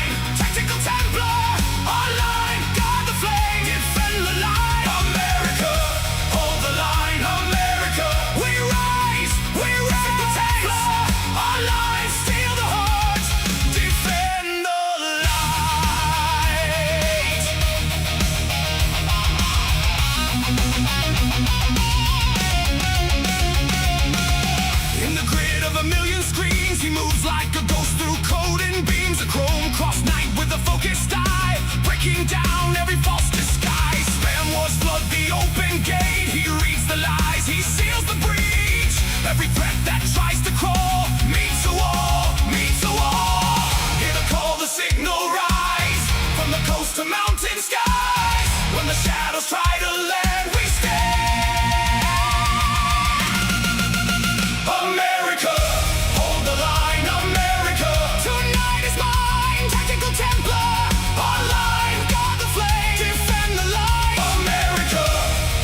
line, tactical Templar. Online, guard the flame, defend the line. America, hold the line. America, we rise, we rise. Templar, online, steal the heart, defend the light. In the grid of a million screens, he moves like a ghost through code and beams. A chrome cross knight with a focused eye, breaking down every false disguise. Spam wars flood the open gate. He reads the lies, he seals the breach. Every threat that tries to crawl meets a wall, meets a wall. Hear the call, the signal rise from the coast to mountain skies. When the shadows try to land, we stand. America, hold the line. America, tonight is mine. Tactical Templar, online, guard the flame, defend the light. America,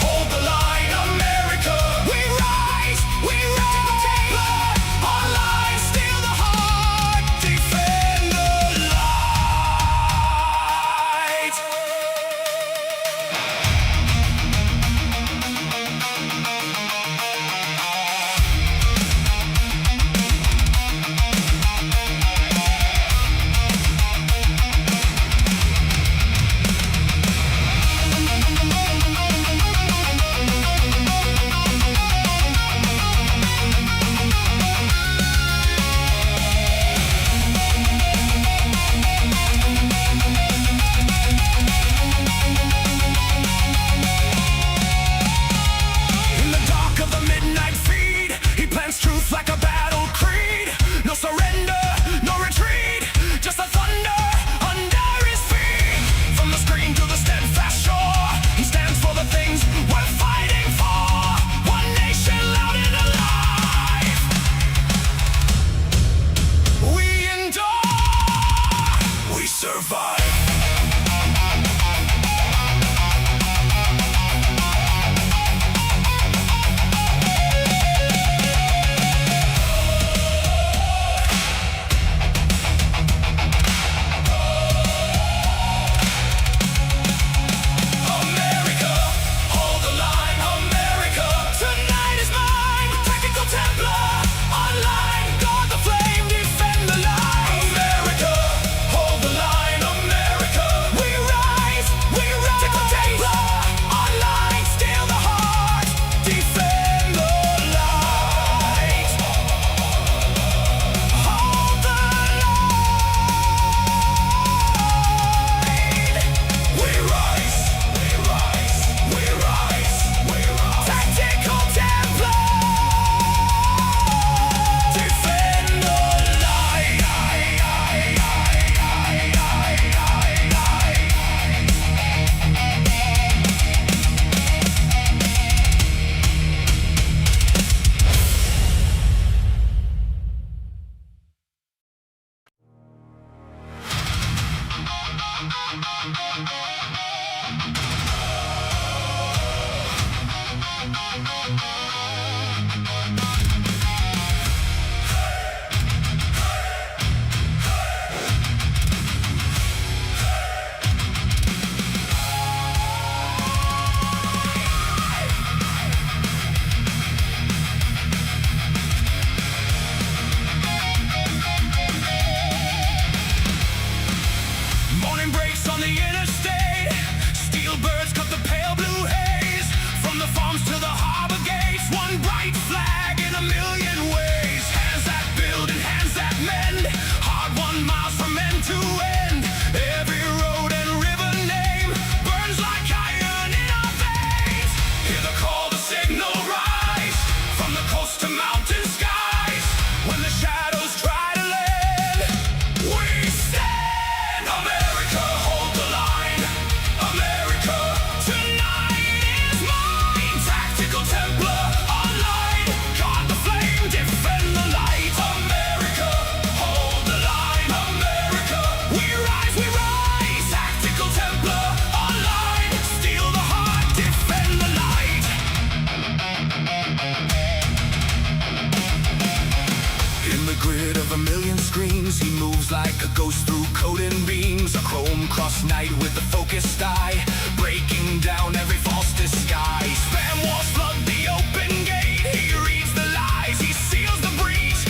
hold the line. America, we rise, we rise. Tactical Templar, online, steal the heart, defend the light. In the dark of the midnight feed, he plants truth like a battle creed. No surrender, no retreat, just the thunder under his feet. From the screen to the steadfast shore, he stands for the things worth fighting for. One nation loud and alive. We endure, we survive. America, hold the line. America, tonight is mine. Tactical Templar, online, guard the flame, defend the light. America, hold the line. America, we rise, we rise. Tactical Templar, online, steal the heart, defend the light. Hold the line. We rise, we rise, we rise, we rise. Tactical Templar, defend the light. Morning breaks on the interstate. Steel birds cut the pale blue haze. From the farms to the harbor gates, one bright flag in a million ways. Hands that build and hands that mend, hard-won miles from end to end. Every road and river name burns like iron in our veins. Hear the call, the signal rise from the coast to mountain skies. When the shadows try to land, we stand. America, hold the line. cross night with the focused eye, breaking down every false disguise. Spam wars flood the open gate. He reads the lies, he seals the breach.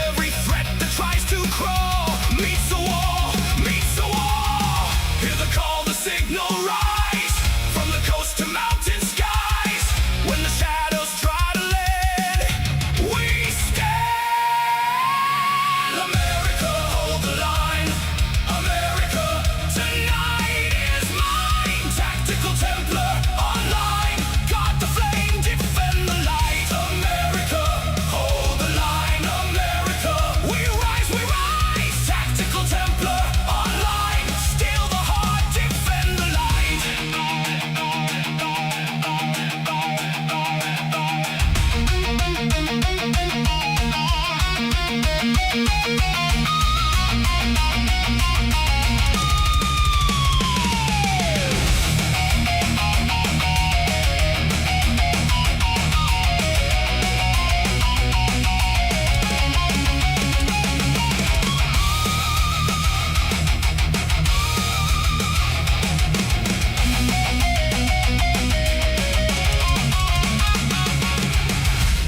Every threat that tries to crawl meets a wall, meets a wall. Hear the call, the signal rise, from the coast to mountain skies. When the shadows try to land, we stand. America, hold the line. America, tonight is mine. Tactical Templar online. Guard the flame, defend the light. America, hold the line. America, we rise, we rise. Tactical Templar online. Steal the heart, defend the light.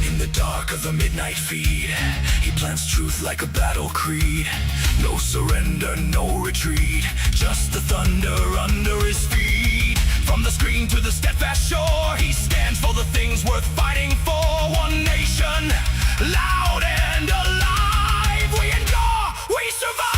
In the dark of the midnight feed, he plants truth like a battle creed. No surrender, no retreat, just the thunder under his feet. From the screen to the steadfast shore, he stands for the things worth fighting for. One nation, loud and alive. We endure, we survive.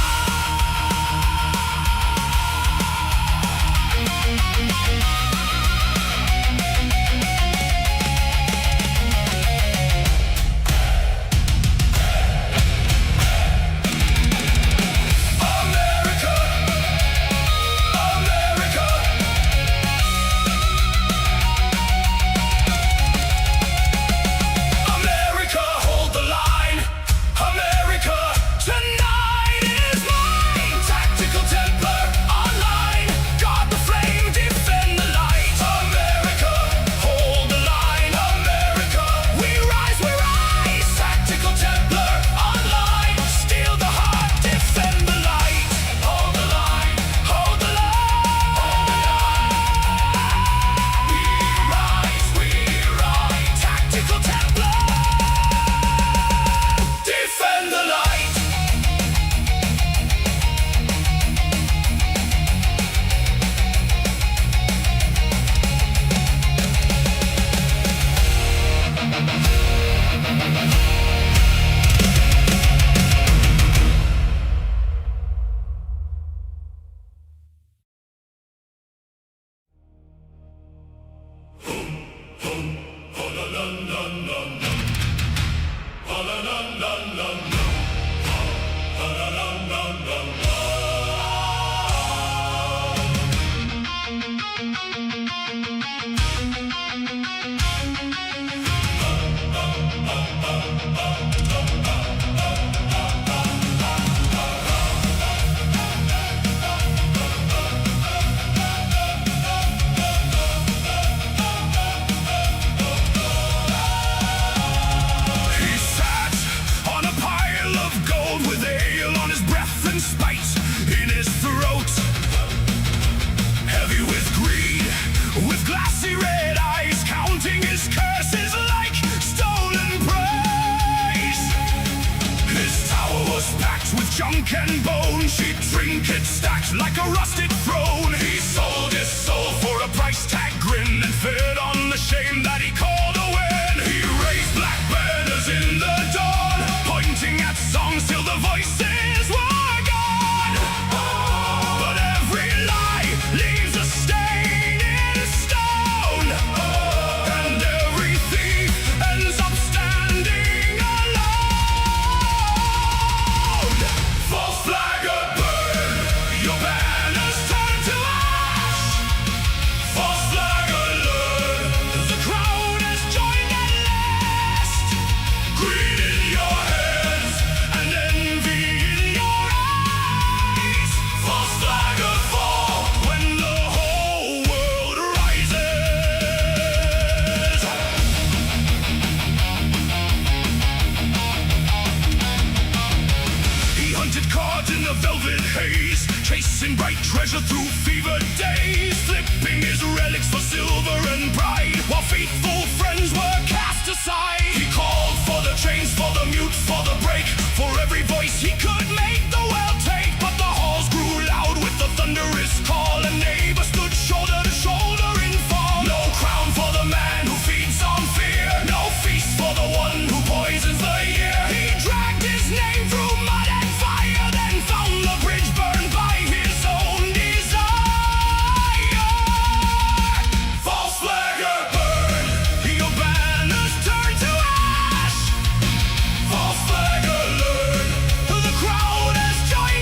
America, America. America, hold the line. America, tonight is mine. Tactical Templar online. Guard the flame, defend the light. America, hold the line. America, we rise, we rise. Tactical Templar online. Steal the heart, defend the light. Hold the line, hold the line. We rise, we rise. Tactical Templar, defend the light. He sat on a pile of gold with ale on his breath and spite in his throat. Heavy with greed, with glassy red eyes, counting his curses like stolen praise. His tower was packed with junk and bone, cheap trinkets stacked like a rusted throne. He sold his soul for a price tag grin and fed on the shame that he called a win. He raised black banners in the dawn, pointing at songs till the voices were gone. But every lie leaves a stain in stone, and every thief ends up standing alone. False flag burn, your banners turn to Digging bright treasure through fevered days, flipping his relics for silver and pride. While faithful friends were cast aside, he called for the chains, for the mute, for the break. For every voice he could make, the world take. But the halls grew loud with the thunderous call, and neighbors stood shoulder to shoulder in fall. No crown for the man who feeds on fear, no feast for the one who poisons the year. He dragged his name through mud and fire, then found the bridge burned by his own desire. False flagger burn, your banners turn to ash. False flagger learn, the crowd has joined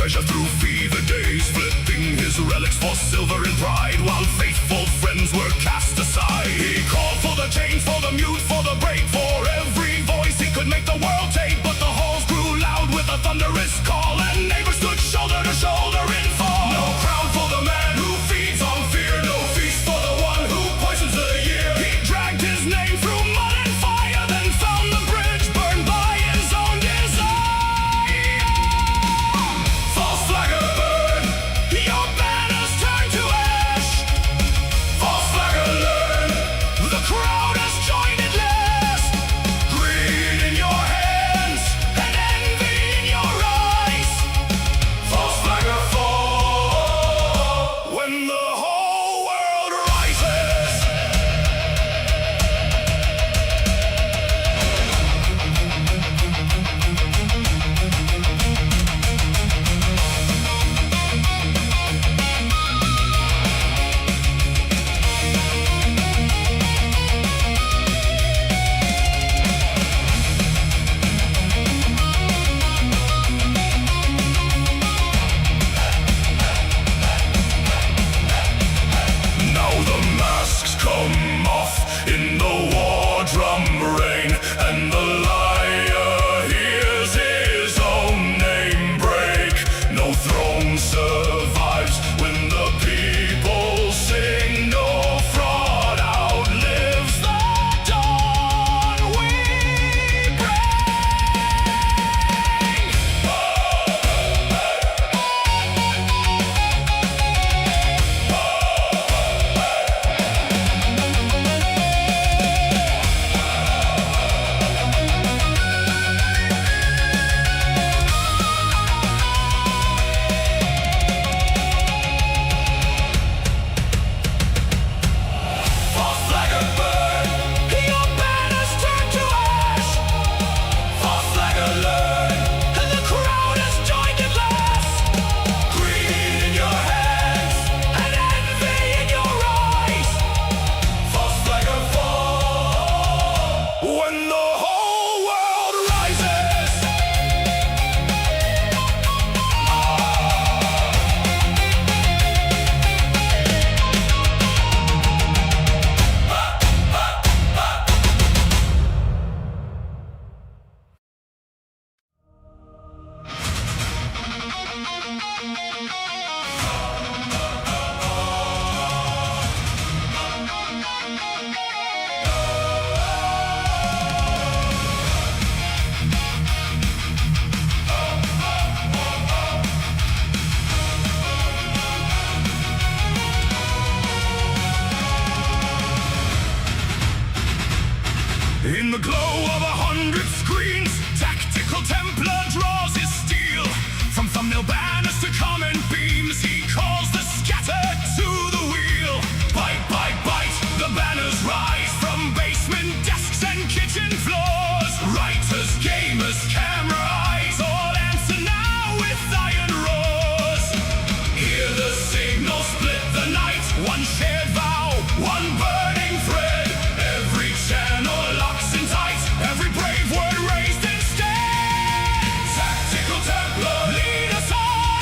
treasure through fever days, flipping his relics for silver and pride, while faithful friends were cast aside. He called for the chains, for the mute, for the brave, for every voice he could make the world take. But the halls grew loud with a thunderous call, and neighbors stood shoulder to shoulder in fall. No crown for the man who feeds on fear, no feast for the one who poisons the year. He dragged his name through mud and fire, then found the bridge burned by his own desire. False flagger burn, your banners turn to ash. False flagger learn, the crowd has joined at last. Greed in your hands and envy in your eyes. False flagger fall when the whole world rises. Now the masks come off in the war drum rain, and the liar hears his own name break. No throne survives when the people sing. No fraud outlives the dawn we bring. False flagger burn, your banners turn to ash. False flagger learn, and the crowd has joined at last. Greed in your hands and envy in your eyes. False flagger fall when the whole world rises. In the glow of 100 screens, tactical Templar draws his steel. From thumbnail banners to comment beams, he calls the scattered to the wheel. Bite, bite, bite, the banners rise from basement desks and kitchen floors. Writers, gamers, camera eyes, all answer now with iron roars. Hear the signal split the night, one shared vow, one burning thread. Every channel locks in tight, every brave word raised instead. Tactical Templar, lead us on.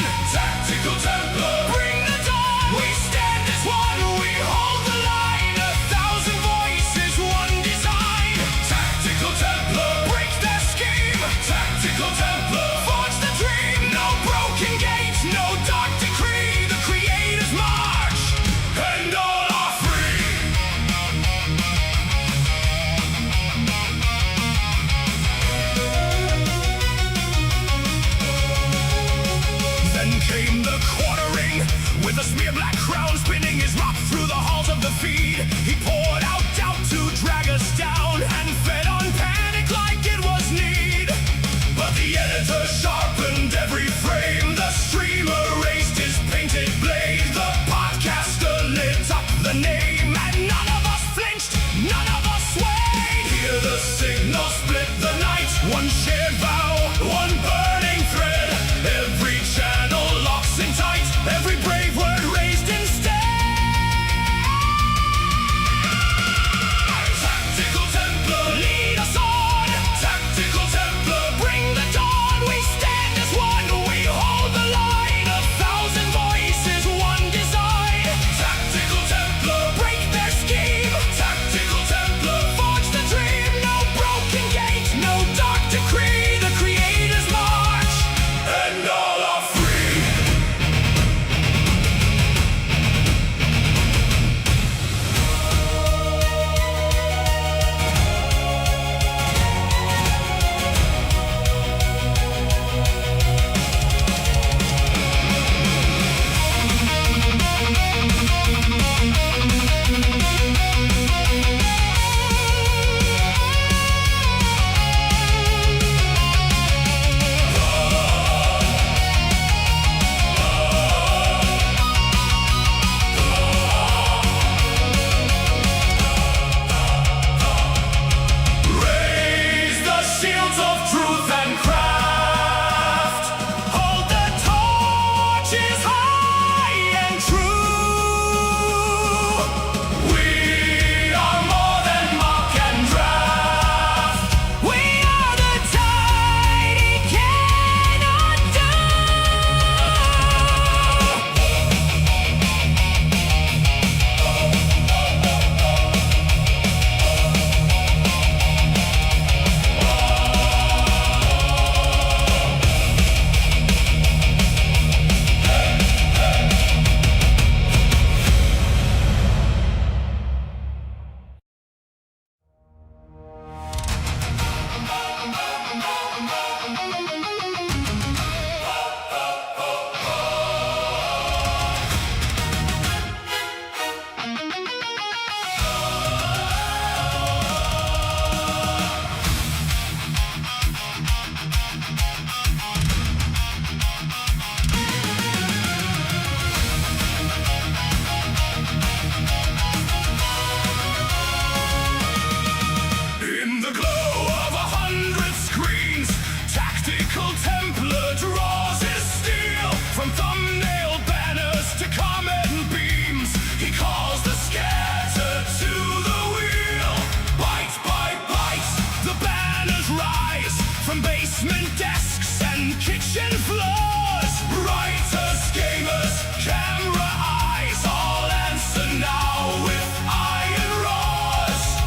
the glow of 100 screens, tactical Templar draws his steel. From thumbnail banners to comet beams, he calls the scattered to the wheel. Bite by bite, the banners rise from basement desks and kitchen floors. Writers, gamers, camera eyes, all answer now with iron roars.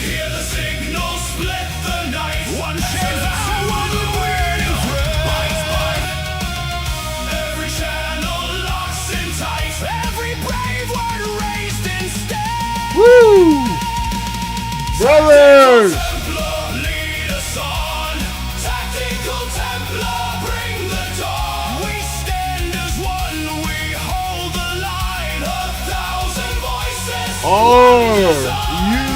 Hear the signal split the night. One shades out, one waiting thread. Bite by every channel locks in tight. Every brave word raised instead. Woo! Brothers! Templar, lead us on. Tactical Templar, bring the dawn. We stand as one, we hold the line. 1,000 voices. Are you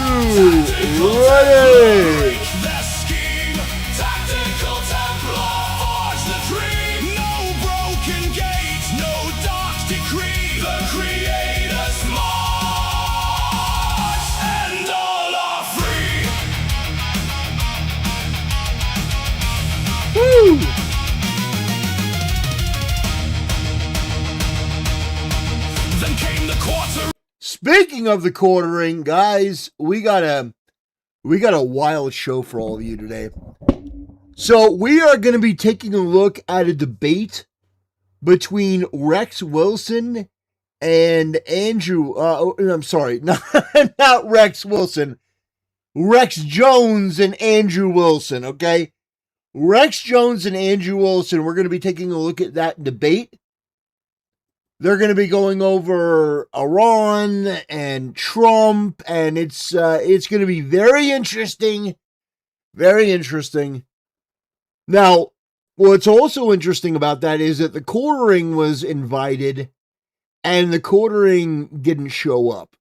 ready? Their scheme, tactical Templar, forge the dream. No broken gate, no dark decree. The Creator's march, and all are free. Woo! Then came the quarter. Speaking of the quartering, guys, we got a wild show for all of you today. So we are going to be taking a look at a debate between Rex Wilson and Andrew. I'm sorry, not Rex Wilson. Rex Jones and Andrew Wilson. Okay, Rex Jones and Andrew Wilson. We're going to be taking a look at that debate. They're going to be going over Iran and Trump, and it's going to be very interesting. Very interesting. Now, what's also interesting about that is that the quartering was invited, and the quartering didn't show up.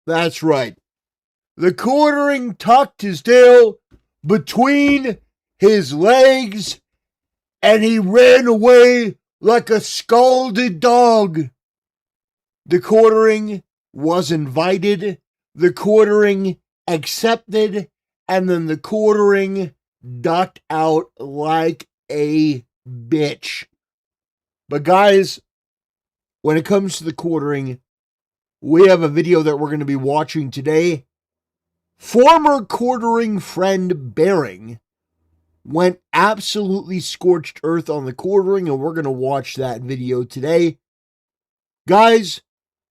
That's right. The quartering tucked his tail between his legs, and he ran away like a scalded dog. The quartering was invited, the quartering accepted, and then the quartering ducked out like a bitch. But guys, when it comes to the quartering, we have a video that we're going to be watching today. Former quartering friend Bering went absolutely scorched earth on the quartering, and we're going to watch that video today. Guys,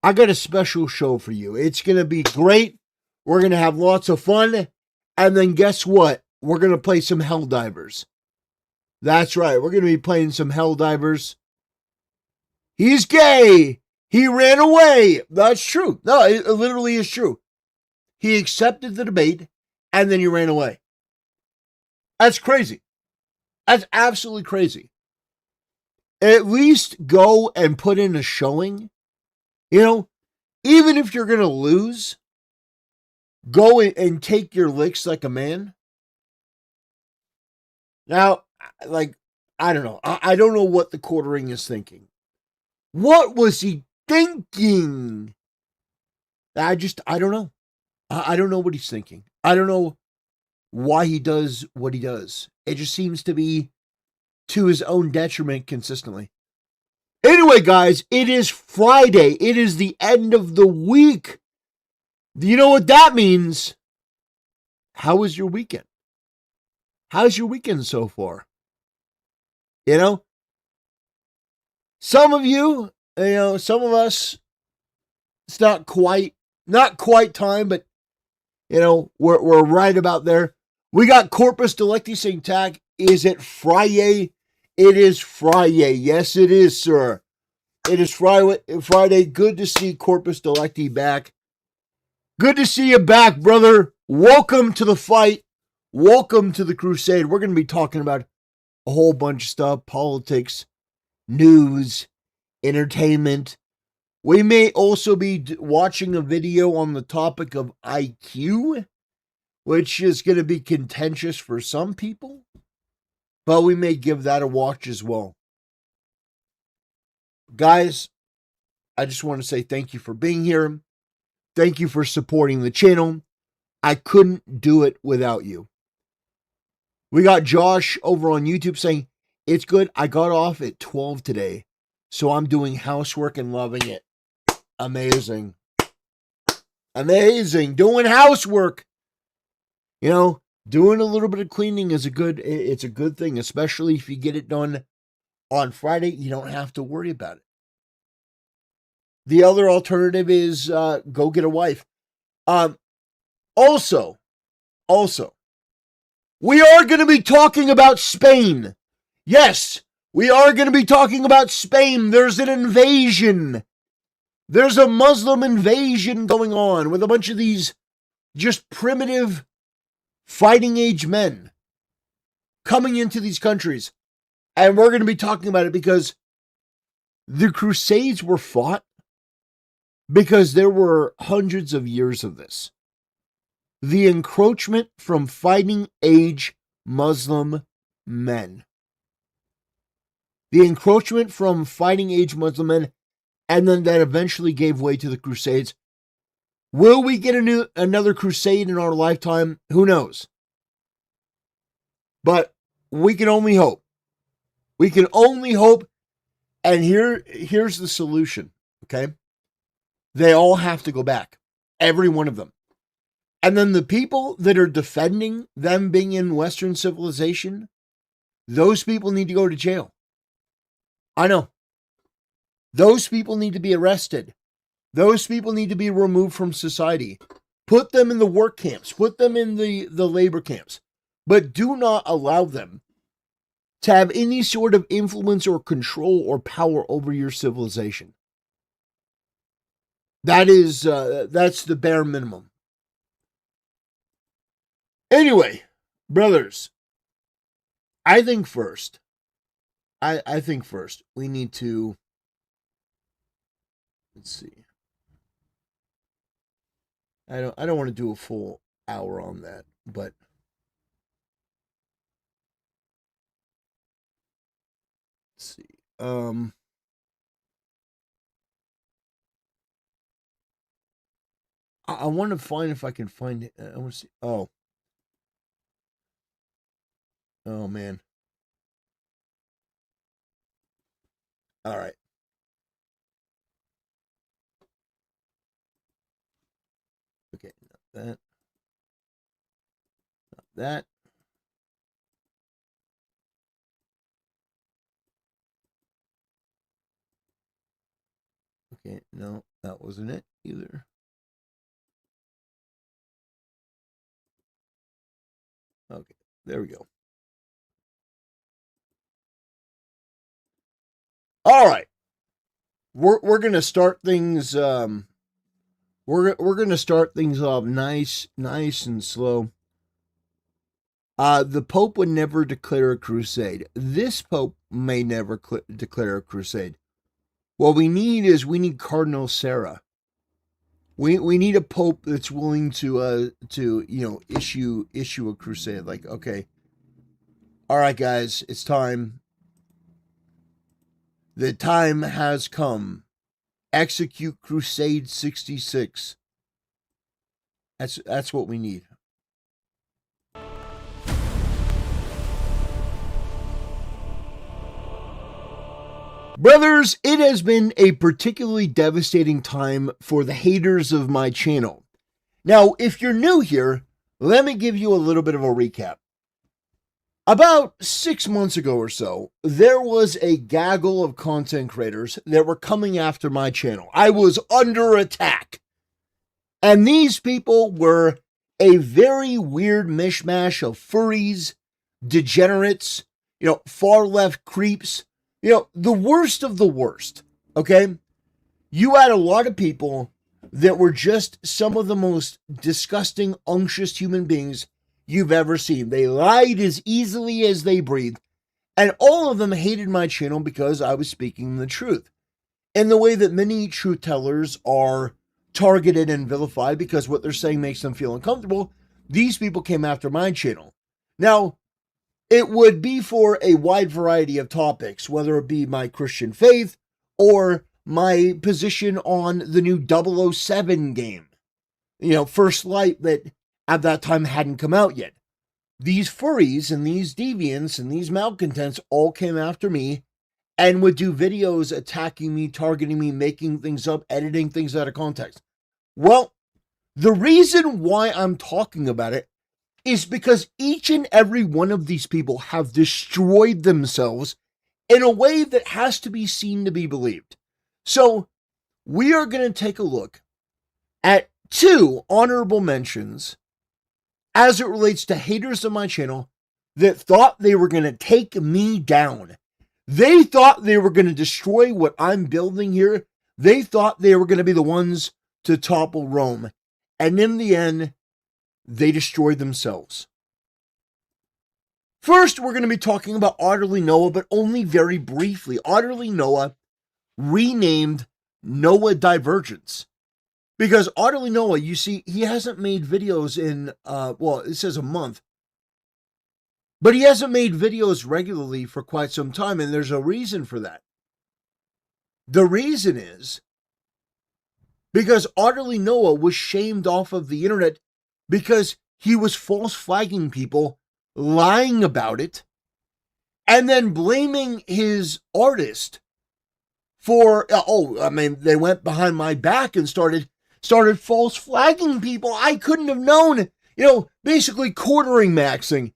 I got a special show for you. It's going to be great. We're going to have lots of fun. And then guess what? We're going to play some Helldivers. That's right. We're going to be playing some Helldivers. He's gay. He ran away. That's true. No, it literally is true. He accepted the debate, and then he ran away. That's crazy. That's absolutely crazy. At least go and put in a showing. You know, even if you're going to lose, go and take your licks like a man. Now, like, I don't know. I don't know what the quartering is thinking. What was he thinking? I don't know. I don't know what he's thinking. I don't know why he does what he does. It just seems to be to his own detriment consistently. Anyway, guys, it is Friday. It is the end of the week. Do you know what that means? How was your weekend? How's your weekend so far? You know, some of you, some of us, it's not quite time, but we're right about there. We got Corpus Delicti saying, Tag, is it Friday? It is Friday. Yes, it is, sir. It is Friday. Good to see Corpus Delicti back. Good to see you back, brother. Welcome to the fight. Welcome to the crusade. We're going to be talking about a whole bunch of stuff. Politics, news, entertainment. We may also be watching a video on the topic of IQ, which is going to be contentious for some people, but we may give that a watch as well. Guys, I just want to say thank you for being here. Thank you for supporting the channel. I couldn't do it without you. We got Josh over on YouTube saying, it's good. I got off at 12 today, so I'm doing housework and loving it. Amazing. Amazing. Doing housework. You know, doing a little bit of cleaning is it's a good thing, especially if you get it done on Friday. You don't have to worry about it. The other alternative is go get a wife. Also, we are going to be talking about Spain. Yes, we are going to be talking about Spain. There's an invasion. There's a Muslim invasion going on with a bunch of these just primitive fighting age men coming into these countries. And we're going to be talking about it because the Crusades were fought because there were hundreds of years of this. The encroachment from fighting age Muslim men. The encroachment from fighting age Muslim men, and then that eventually gave way to the Crusades. Will we get another crusade in our lifetime? Who knows? But we can only hope. We can only hope, and here's the solution, okay? They all have to go back. Every one of them. And then the people that are defending them being in Western civilization, those people need to go to jail. I know. Those people need to be arrested. Those people need to be removed from society. Put them in the work camps. Put them in the labor camps. But do not allow them to have any sort of influence or control or power over your civilization. That's the bare minimum. Anyway, brothers, I think first we need to, let's see. I don't want to do a full hour on that, but let's see. I want to find if I can find it. I want to see. Oh man. All right. Okay, not that. Not that. Okay, no, that wasn't it either. Okay, there we go. All right. We're going to start things we're going to start things off nice and slow. The Pope would never declare a crusade. This Pope may never declare a crusade. What we need Cardinal Sarah. We need a Pope that's willing to issue a crusade. Like, okay, all right, guys, it's time. The time has come. Execute Crusade 66. That's what we need. Brothers, it has been a particularly devastating time for the haters of my channel. Now, if you're new here, let me give you a little bit of a recap. About 6 months ago or so, there was a gaggle of content creators that were coming after my channel. I was under attack. And these people were a very weird mishmash of furries, degenerates, far left creeps, the worst of the worst, okay? You had a lot of people that were just some of the most disgusting, unctuous human beings you've ever seen. They lied as easily as they breathed, and all of them hated my channel because I was speaking the truth. In the way that many truth tellers are targeted and vilified because what they're saying makes them feel uncomfortable, these people came after my channel. Now, it would be for a wide variety of topics, whether it be my Christian faith or my position on the new 007 game. First Light, that at that time hadn't come out yet. These furries and these deviants and these malcontents all came after me and would do videos attacking me, targeting me, making things up, editing things out of context. Well, the reason why I'm talking about it is because each and every one of these people have destroyed themselves in a way that has to be seen to be believed. So we are going to take a look at 2 honorable mentions as it relates to haters of my channel that thought they were going to take me down. They thought they were going to destroy what I'm building here. They thought they were going to be the ones to topple Rome. And in the end, they destroyed themselves. First, we're going to be talking about Otterly Noah, but only very briefly. Otterly Noah renamed Noah Divergence. Because Otterly Noah, you see, he hasn't made videos in, well, it says a month. But he hasn't made videos regularly for quite some time, and there's a reason for that. The reason is because Otterly Noah was shamed off of the internet because he was false flagging people, lying about it, and then blaming his artist for, they went behind my back and started false flagging people. I couldn't have known, basically quartering maxing.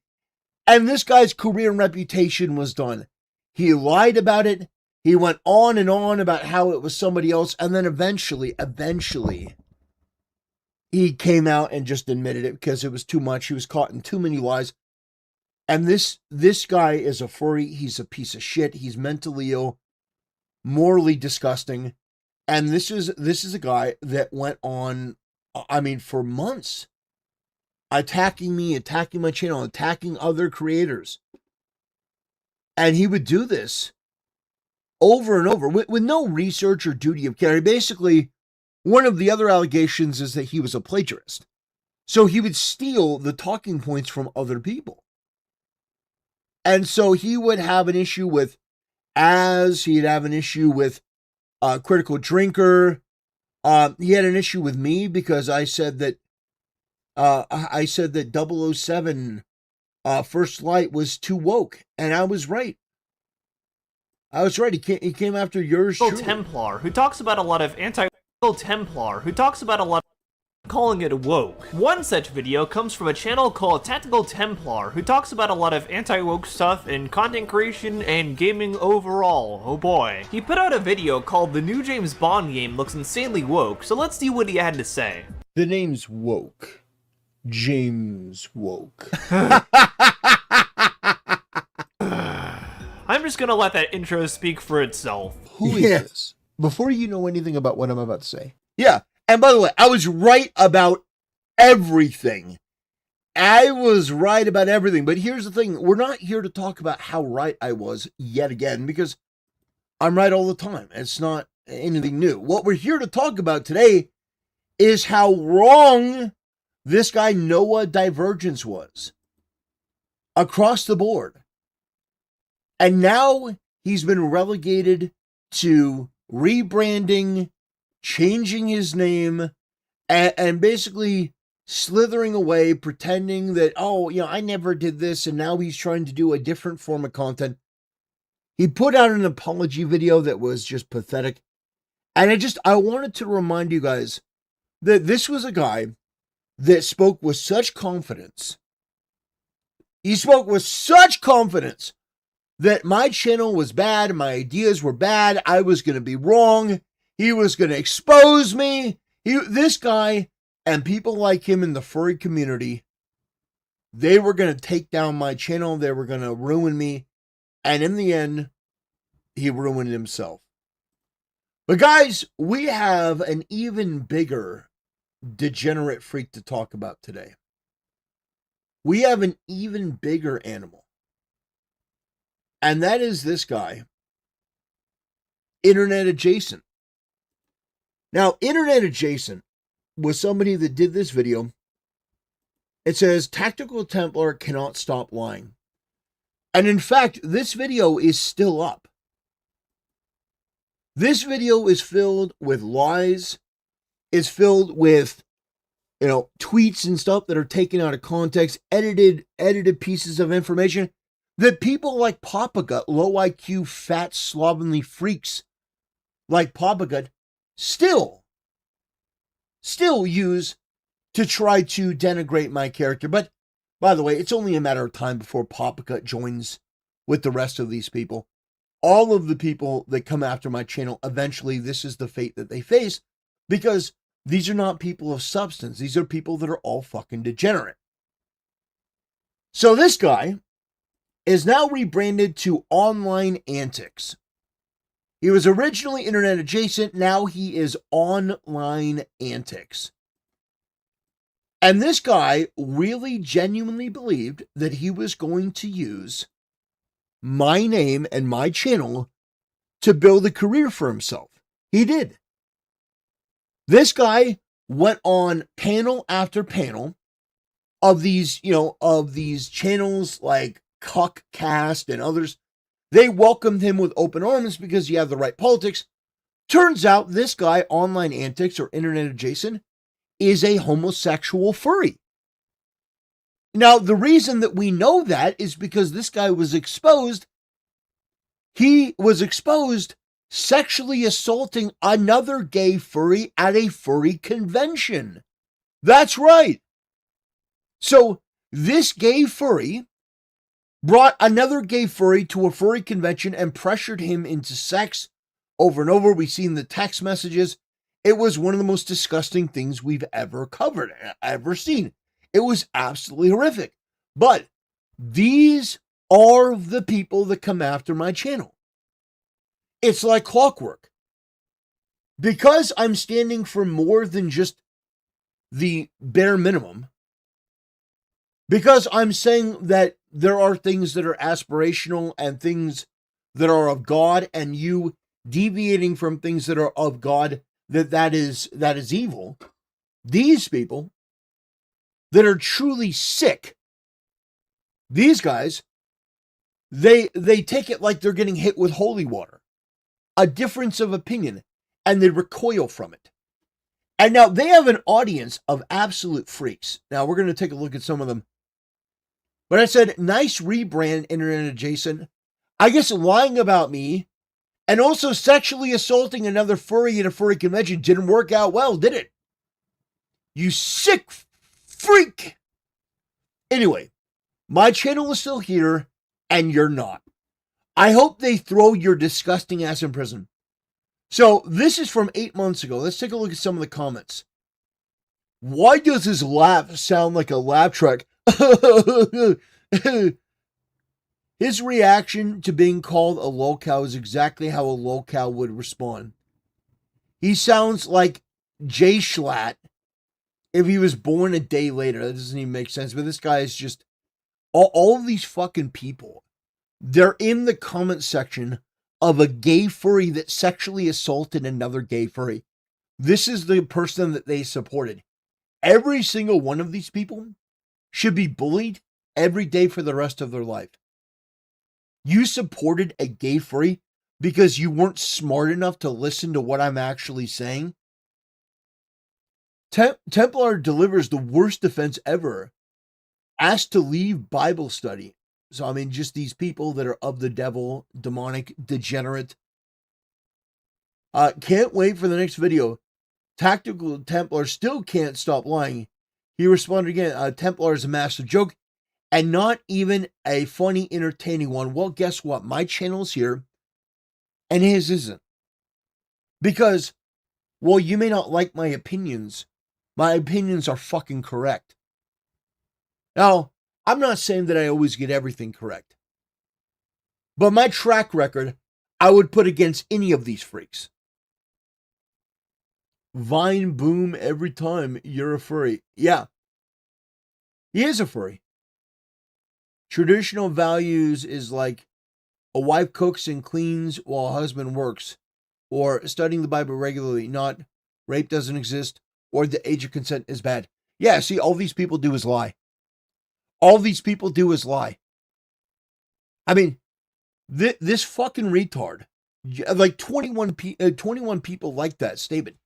And this guy's career and reputation was done. He lied about it. He went on and on about how it was somebody else. And then eventually, he came out and just admitted it because it was too much. He was caught in too many lies. And this guy is a furry. He's a piece of shit. He's mentally ill, morally disgusting. And this is a guy that went on, for months, attacking me, attacking my channel, attacking other creators. And he would do this over and over with no research or duty of care. Basically, one of the other allegations is that he was a plagiarist. So he would steal the talking points from other people. And so he would have an issue with he'd have an issue with Critical Drinker. He had an issue with me because I said that 007 First Light was too woke, and I was right. He came after yours truly. Templar who talks about a lot of calling it woke. One such video comes from a channel called Tactical Templar, who talks about a lot of anti-woke stuff in content creation and gaming overall. Oh boy. He put out a video called The New James Bond Game Looks Insanely Woke, so let's see what he had to say. The name's woke. James Woke. I'm just gonna let that intro speak for itself. Who is this? Before you know anything about what I'm about to say. Yeah. And by the way, I was right about everything. But here's the thing. We're not here to talk about how right I was yet again, because I'm right all the time. It's not anything new. What we're here to talk about today is how wrong this guy Noah Divergence was. Across the board. And now he's been relegated to rebranding, changing his name, and basically slithering away, pretending that, I never did this, and now he's trying to do a different form of content. He put out an apology video that was just pathetic. And I wanted to remind you guys that this was a guy that spoke with such confidence. He spoke with such confidence that my channel was bad, my ideas were bad, I was going to be wrong, he was going to expose me. This guy and people like him in the furry community, they were going to take down my channel, they were going to ruin me, and in the end, he ruined himself. But guys, we have an even bigger degenerate freak to talk about today. We have an even bigger animal. And that is this guy, Internet Adjacent. Now, Internet Adjacent was somebody that did this video. It says, Tactical Templar cannot stop lying. And in fact, this video is still up. This video is filled with lies, is filled with tweets and stuff that are taken out of context, edited pieces of information that people like Papa Gut, low IQ, fat, slovenly freaks like Papa Gut still use to try to denigrate my character. But by the way, it's only a matter of time before Papa Gut joins with the rest of these people. All of the people that come after my channel, eventually this is the fate that they face, because these are not people of substance. These are people that are all fucking degenerate. So this guy is now rebranded to Online Antics. He was originally internet adjacent. Now he is Online Antics. And this guy really genuinely believed that he was going to use my name and my channel to build a career for himself. He did. This guy went on panel after panel of these, of these channels like Cuckcast and others. They welcomed him with open arms because he had the right politics. Turns out this guy, Online Antics or Internet Adjacent, is a homosexual furry. Now, the reason that we know that is because this guy was exposed. He was exposed sexually assaulting another gay furry at a furry convention. That's right. So this gay furry brought another gay furry to a furry convention and pressured him into sex over and over. We've seen the text messages. It was one of the most disgusting things we've ever covered, ever seen. It was absolutely horrific. But these are the people that come after my channel. It's like clockwork. Because I'm standing for more than just the bare minimum, because I'm saying that there are things that are aspirational and things that are of God, and you deviating from things that are of God, that is evil. These people that are truly sick, these guys, they take it like they're getting hit with holy water. A difference of opinion, and they recoil from it. And now they have an audience of absolute freaks. Now we're going to take a look at some of them. But I said, nice rebrand, Internet Adjacent. I guess lying about me and also sexually assaulting another furry at a furry convention didn't work out well, did it? You sick freak. Anyway, my channel is still here and you're not. I hope they throw your disgusting ass in prison. So this is from 8 months ago. Let's take a look at some of the comments. Why does his laugh sound like a laugh track? His reaction to being called a lolcow is exactly how a lolcow would respond. He sounds like Jay Schlatt if he was born a day later. That doesn't even make sense. But this guy is just... All of these fucking people, they're in the comment section of a gay furry that sexually assaulted another gay furry. This is the person that they supported. Every single one of these people should be bullied every day for the rest of their life. You supported a gay furry because you weren't smart enough to listen to what I'm actually saying? Templar delivers the worst defense ever. Asked to leave Bible study. So, I mean, just these people that are of the devil, demonic, degenerate. Can't wait for the next video. Tactical Templar still can't stop lying. He responded again, Templar is a massive joke and not even a funny, entertaining one. Well, guess what? My channel's here and his isn't. Because, well, you may not like my opinions. My opinions are fucking correct. Now, I'm not saying that I always get everything correct. But my track record, I would put against any of these freaks. Vine boom every time you're a furry. Yeah. He is a furry. Traditional values is like a wife cooks and cleans while a husband works. Or studying the Bible regularly, not rape doesn't exist, or the age of consent is bad. Yeah, see, all these people do is lie. All these people do is lie. I mean, this fucking retard, like 21 people like that statement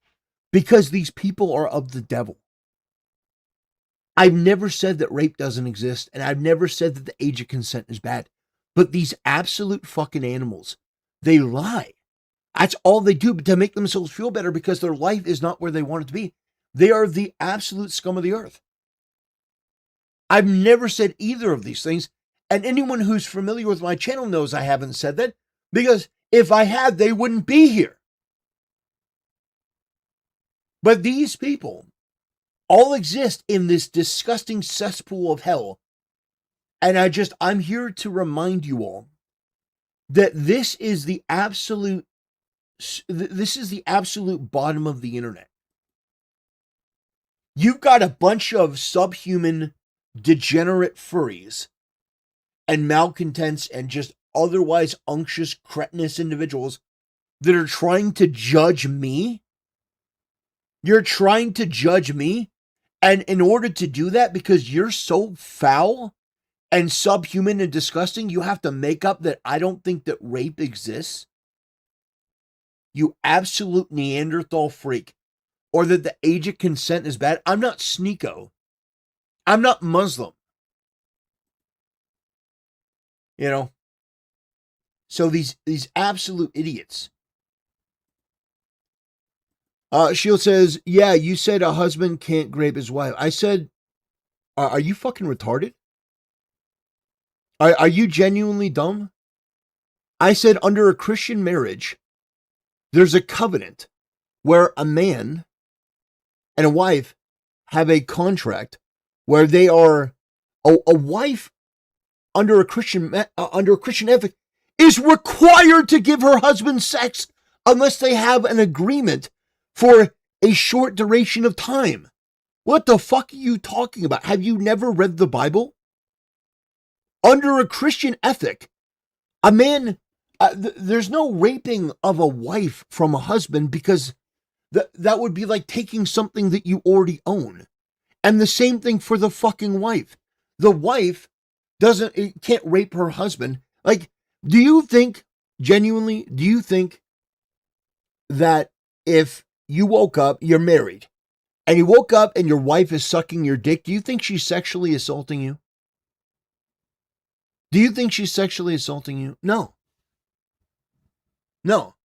because these people are of the devil. I've never said that rape doesn't exist, and I've never said that the age of consent is bad. But these absolute fucking animals, they lie. That's all they do to make themselves feel better because their life is not where they want it to be. They are the absolute scum of the earth. I've never said either of these things, and anyone who's familiar with my channel knows I haven't said that, because if I had, they wouldn't be here. But these people all exist in this disgusting cesspool of hell. And I'm here to remind you all that this is the absolute bottom of the internet. You've got a bunch of subhuman, degenerate furries and malcontents and just otherwise unctuous, cretinous individuals that are trying to judge me. You're trying to judge me, and in order to do that, because you're so foul and subhuman and disgusting, you have to make up that I don't think that rape exists. You absolute Neanderthal freak. Or that the age of consent is bad. I'm not Sneako. I'm not Muslim. You know? So these absolute idiots. Shield says, yeah, you said a husband can't grape his wife. I said, are you fucking retarded? Are you genuinely dumb? I said under a Christian marriage, there's a covenant where a man and a wife have a contract where they are a wife under a Christian ethic is required to give her husband sex unless they have an agreement for a short duration of time. What the fuck are you talking about? Have you never read the Bible? Under a Christian ethic, a man, there's no raping of a wife from a husband because that would be like taking something that you already own. And the same thing for the fucking wife. The wife can't rape her husband. Like, do you think that if you woke up, you're married, and you woke up and your wife is sucking your dick, do you think she's sexually assaulting you? Do you think she's sexually assaulting you? No. No.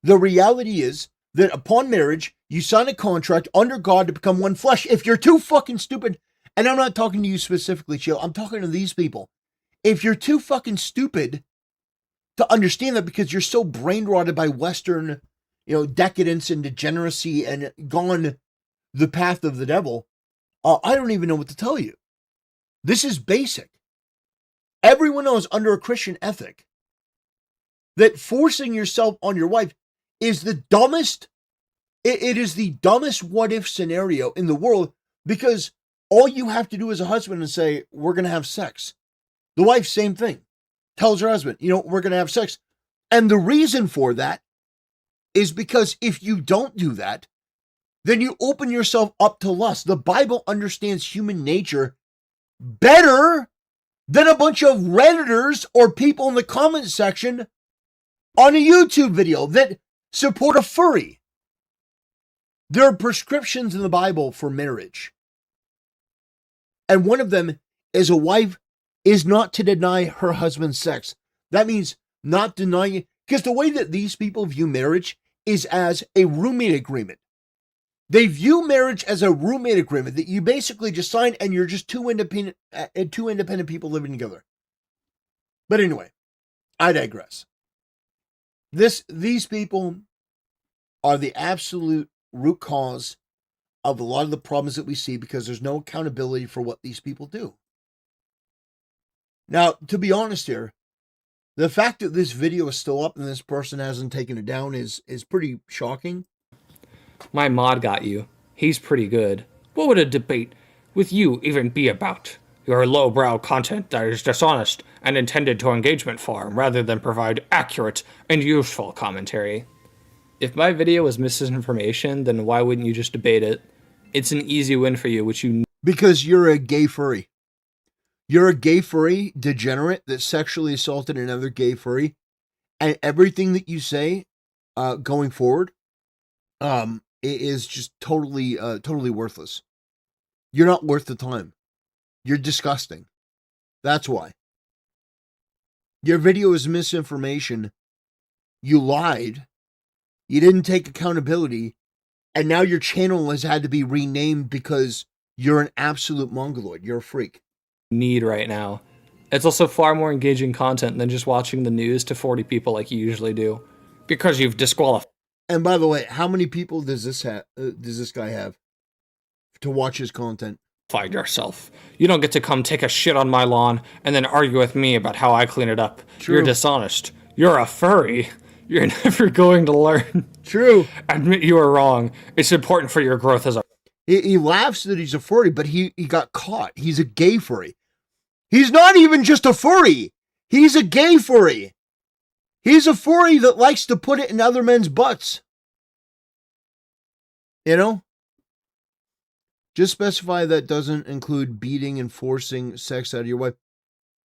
The reality is that upon marriage, you sign a contract under God to become one flesh. If you're too fucking stupid, and I'm not talking to you specifically, Chill, I'm talking to these people. If you're too fucking stupid to understand that because you're so brain rotted by Western, decadence and degeneracy and gone the path of the devil, I don't even know what to tell you. This is basic. Everyone knows under a Christian ethic that forcing yourself on your wife is the dumbest, it is the dumbest what if scenario in the world, because all you have to do as a husband is say, we're going to have sex. The wife, same thing, tells her husband, we're going to have sex. And the reason for that is because if you don't do that, then you open yourself up to lust. The Bible understands human nature better than a bunch of Redditors or people in the comment section on a YouTube video that support a furry. There are prescriptions in the Bible for marriage. And one of them is a wife is not to deny her husband's sex. That means not denying it. Because the way that these people view marriage is as a roommate agreement. They view marriage as a roommate agreement that you basically just sign and you're just two independent people living together. But anyway, I digress. These people are the absolute root cause of a lot of the problems that we see because there's no accountability for what these people do. Now, to be honest here, the fact that this video is still up and this person hasn't taken it down is pretty shocking. My mod got you. He's pretty good. What would a debate with you even be about? Your lowbrow content that is dishonest and intended to engagement farm rather than provide accurate and useful commentary. If my video was misinformation, then why wouldn't you just debate it? It's an easy win for you, which you... Because you're a gay furry. You're a gay furry degenerate that sexually assaulted another gay furry. And everything that you say going forward it is just totally worthless. You're not worth the time. You're disgusting. That's why. Your video is misinformation. You lied. You didn't take accountability. And now your channel has had to be renamed because you're an absolute mongoloid. You're a freak. Need right now. It's also far more engaging content than just watching the news to 40 people like you usually do. Because you've disqualified And by the way, how many people does this guy have to watch his content? yourself. You don't get to come take a shit on my lawn and then argue with me about how I clean it up. True. You're dishonest. You're a furry. You're never going to learn. True. Admit you are wrong. It's important for your growth as a... He laughs that he's a furry, but he got caught. He's a gay furry. He's not even just a furry. He's a gay furry. He's a furry that likes to put it in other men's butts. You know? Just specify that doesn't include beating and forcing sex out of your wife.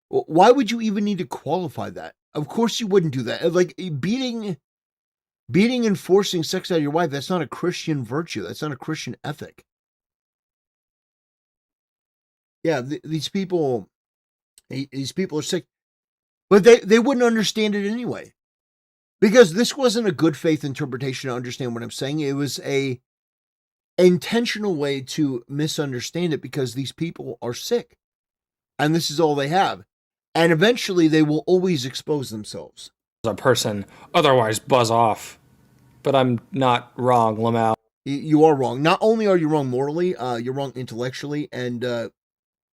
Why would you even need to qualify that? Of course you wouldn't do that. Like, beating and forcing sex out of your wife, that's not a Christian virtue. That's not a Christian ethic. Yeah, these people are sick. But they wouldn't understand it anyway. Because this wasn't a good faith interpretation to understand what I'm saying. It was a intentional way to misunderstand it because these people are sick. And this is all they have. And eventually they will always expose themselves. a person, otherwise buzz off. But I'm not wrong, Lamau. You are wrong. Not only are you wrong morally, you're wrong intellectually, and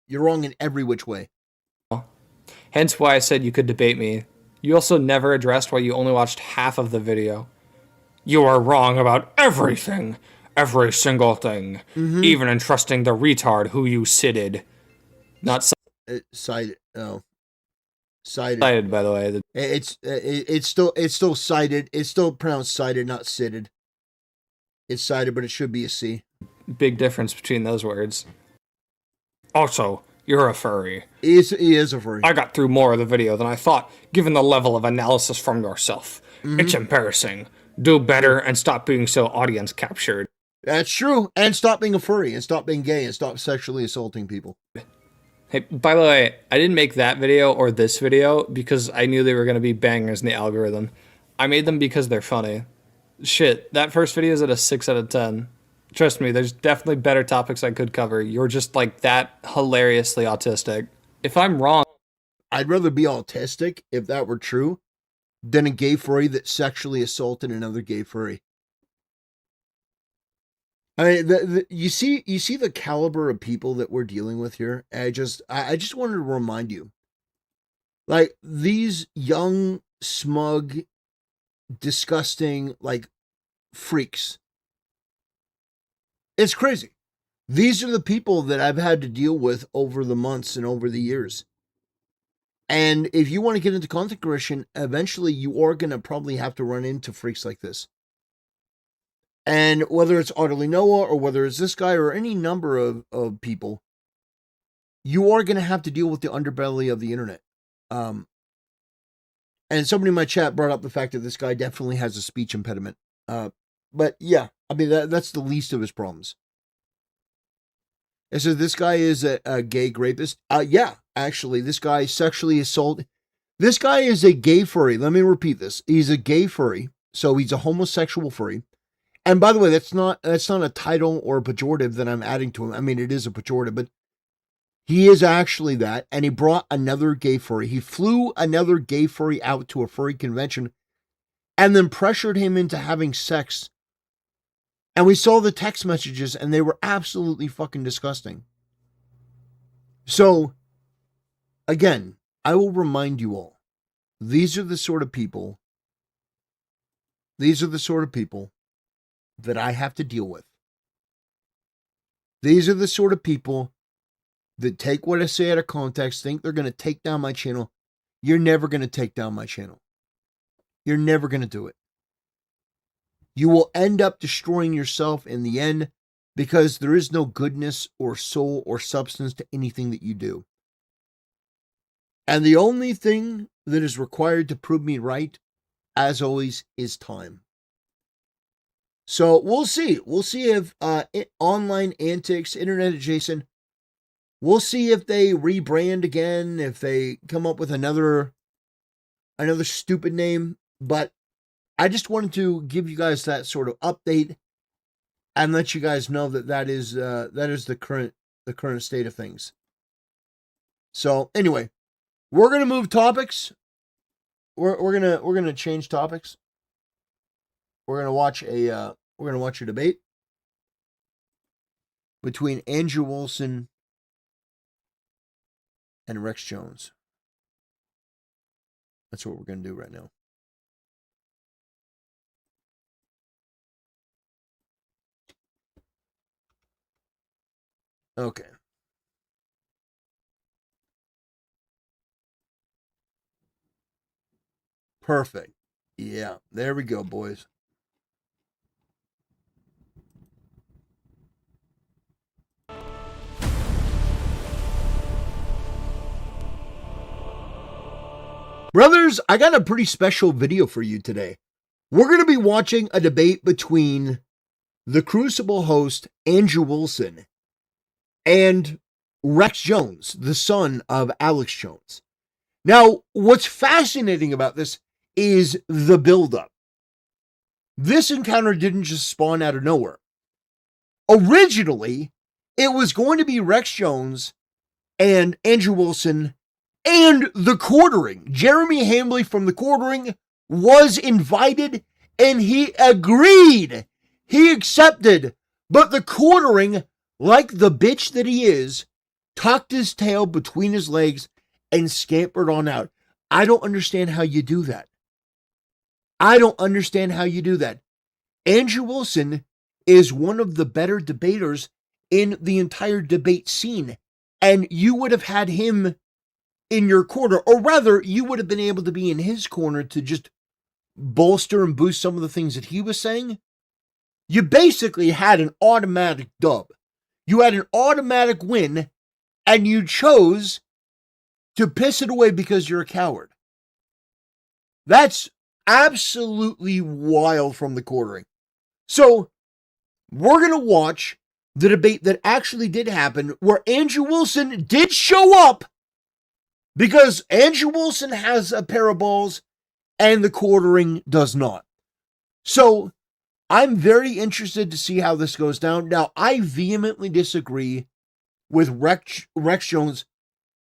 you're wrong in every which way. Hence why I said you could debate me. You also never addressed why you only watched half of the video. You are wrong about everything. Every single thing. Even entrusting the retard who you cited. Not Cited. Oh. Cited. cited, by the way. It's still cited. It's still pronounced cited, not cited. It's cited, but it should be a C. Big difference between those words. Also, you're a furry. He is a furry. I got through more of the video than I thought, given the level of analysis from yourself. It's embarrassing. Do better and stop being so audience captured. That's true. And stop being a furry, and stop being gay, and stop sexually assaulting people. Hey, by the way, I didn't make that video or this video because I knew they were going to be bangers in the algorithm. I made them because they're funny. Shit, that first video is at a 6 out of 10. Trust me, there's definitely better topics I could cover. You're just like that hilariously autistic. If I'm wrong... I'd rather be autistic, if that were true, than a gay furry that sexually assaulted another gay furry. I mean, you see the caliber of people that we're dealing with here. I just wanted to remind you, like, these young, smug, disgusting, like, freaks. It's crazy. These are the people that I've had to deal with over the months and over the years. And if you want to get into content creation, eventually you are going to probably have to run into freaks like this. And whether it's Utterly Noah or whether it's this guy or any number of people, you are going to have to deal with the underbelly of the internet. And somebody in my chat brought up the fact that this guy definitely has a speech impediment. But yeah, I mean, that's the least of his problems. And so this guy is a gay rapist. Yeah, actually, this guy sexually assaulted. This guy is a gay furry. Let me repeat this. He's a gay furry. So he's a homosexual furry. And by the way, that's not a title or a pejorative that I'm adding to him. I mean, it is a pejorative, but he is actually that. And he brought another gay furry. He flew another gay furry out to a furry convention and then pressured him into having sex. And we saw the text messages and they were absolutely fucking disgusting. So, again, I will remind you all, these are the sort of people that I have to deal with. These are the sort of people that take what I say out of context, think they're going to take down my channel. You're never going to take down my channel. You're never going to do it. You will end up destroying yourself in the end because there is no goodness or soul or substance to anything that you do. And the only thing that is required to prove me right, as always, is time. So we'll see. We'll see if online antics, internet adjacent, we'll see if they rebrand again, if they come up with another stupid name. But I just wanted to give you guys that sort of update and let you guys know that is the current state of things. So anyway, we're gonna move topics. We're gonna change topics. We're gonna watch a debate between Andrew Wilson and Rex Jones. That's what we're gonna do right now. Okay. Perfect. Yeah, there we go, boys. Brothers, I got a pretty special video for you today. We're going to be watching a debate between the Crucible host, Andrew Wilson, and Rex Jones, the son of Alex Jones. Now, what's fascinating about this is the buildup. This encounter didn't just spawn out of nowhere. Originally, it was going to be Rex Jones and Andrew Wilson and the Quartering. Jeremy Hambley from the Quartering was invited and he agreed. He accepted. But the Quartering, like the bitch that he is, tucked his tail between his legs and scampered on out. I don't understand how you do that. Andrew Wilson is one of the better debaters in the entire debate scene. And you would have had him in your corner, or rather, you would have been able to be in his corner to just bolster and boost some of the things that he was saying. You basically had an automatic dub. You had an automatic win, and you chose to piss it away because you're a coward. That's absolutely wild from the Quartering. So, we're going to watch the debate that actually did happen, where Andrew Wilson did show up, because Andrew Wilson has a pair of balls and the Quartering does not. So, I'm very interested to see how this goes down. Now, I vehemently disagree with Rex Jones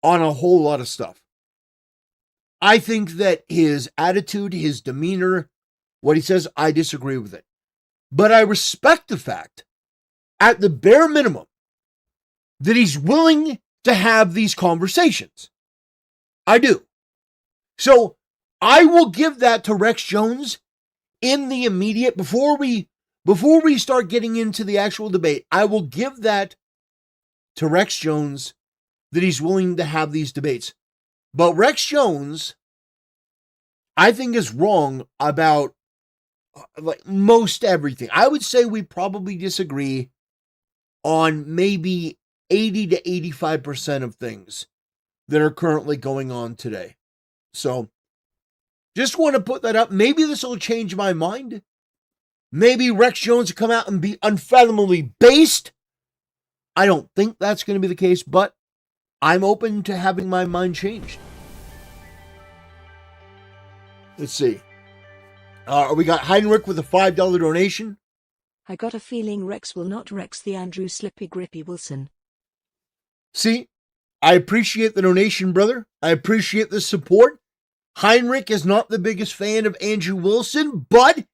on a whole lot of stuff. I think that his attitude, his demeanor, what he says, I disagree with it. But I respect the fact, at the bare minimum, that he's willing to have these conversations. I do. So I will give that to Rex Jones in the immediate, before we start getting into the actual debate. I will give that to Rex Jones, that he's willing to have these debates. But Rex Jones, I think, is wrong about most everything. I would say we probably disagree on maybe 80 to 85% of things that are currently going on today. So, just want to put that up. Maybe this will change my mind. Maybe Rex Jones will come out and be unfathomably based. I don't think that's going to be the case, but I'm open to having my mind changed. Let's see. We got Heinrich with a $5 donation. I got a feeling Rex will not Rex the Andrew Slippy Grippy Wilson. See, I appreciate the donation, brother. I appreciate the support. Heinrich is not the biggest fan of Andrew Wilson, but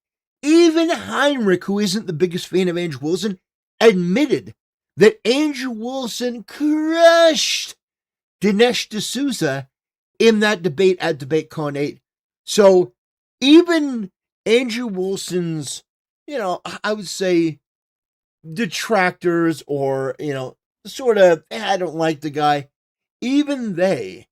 even Heinrich, who isn't the biggest fan of Andrew Wilson, admitted that Andrew Wilson crushed Dinesh D'Souza in that debate at DebateCon 8. So even Andrew Wilson's, I would say detractors, or, sort of, I don't like the guy, even they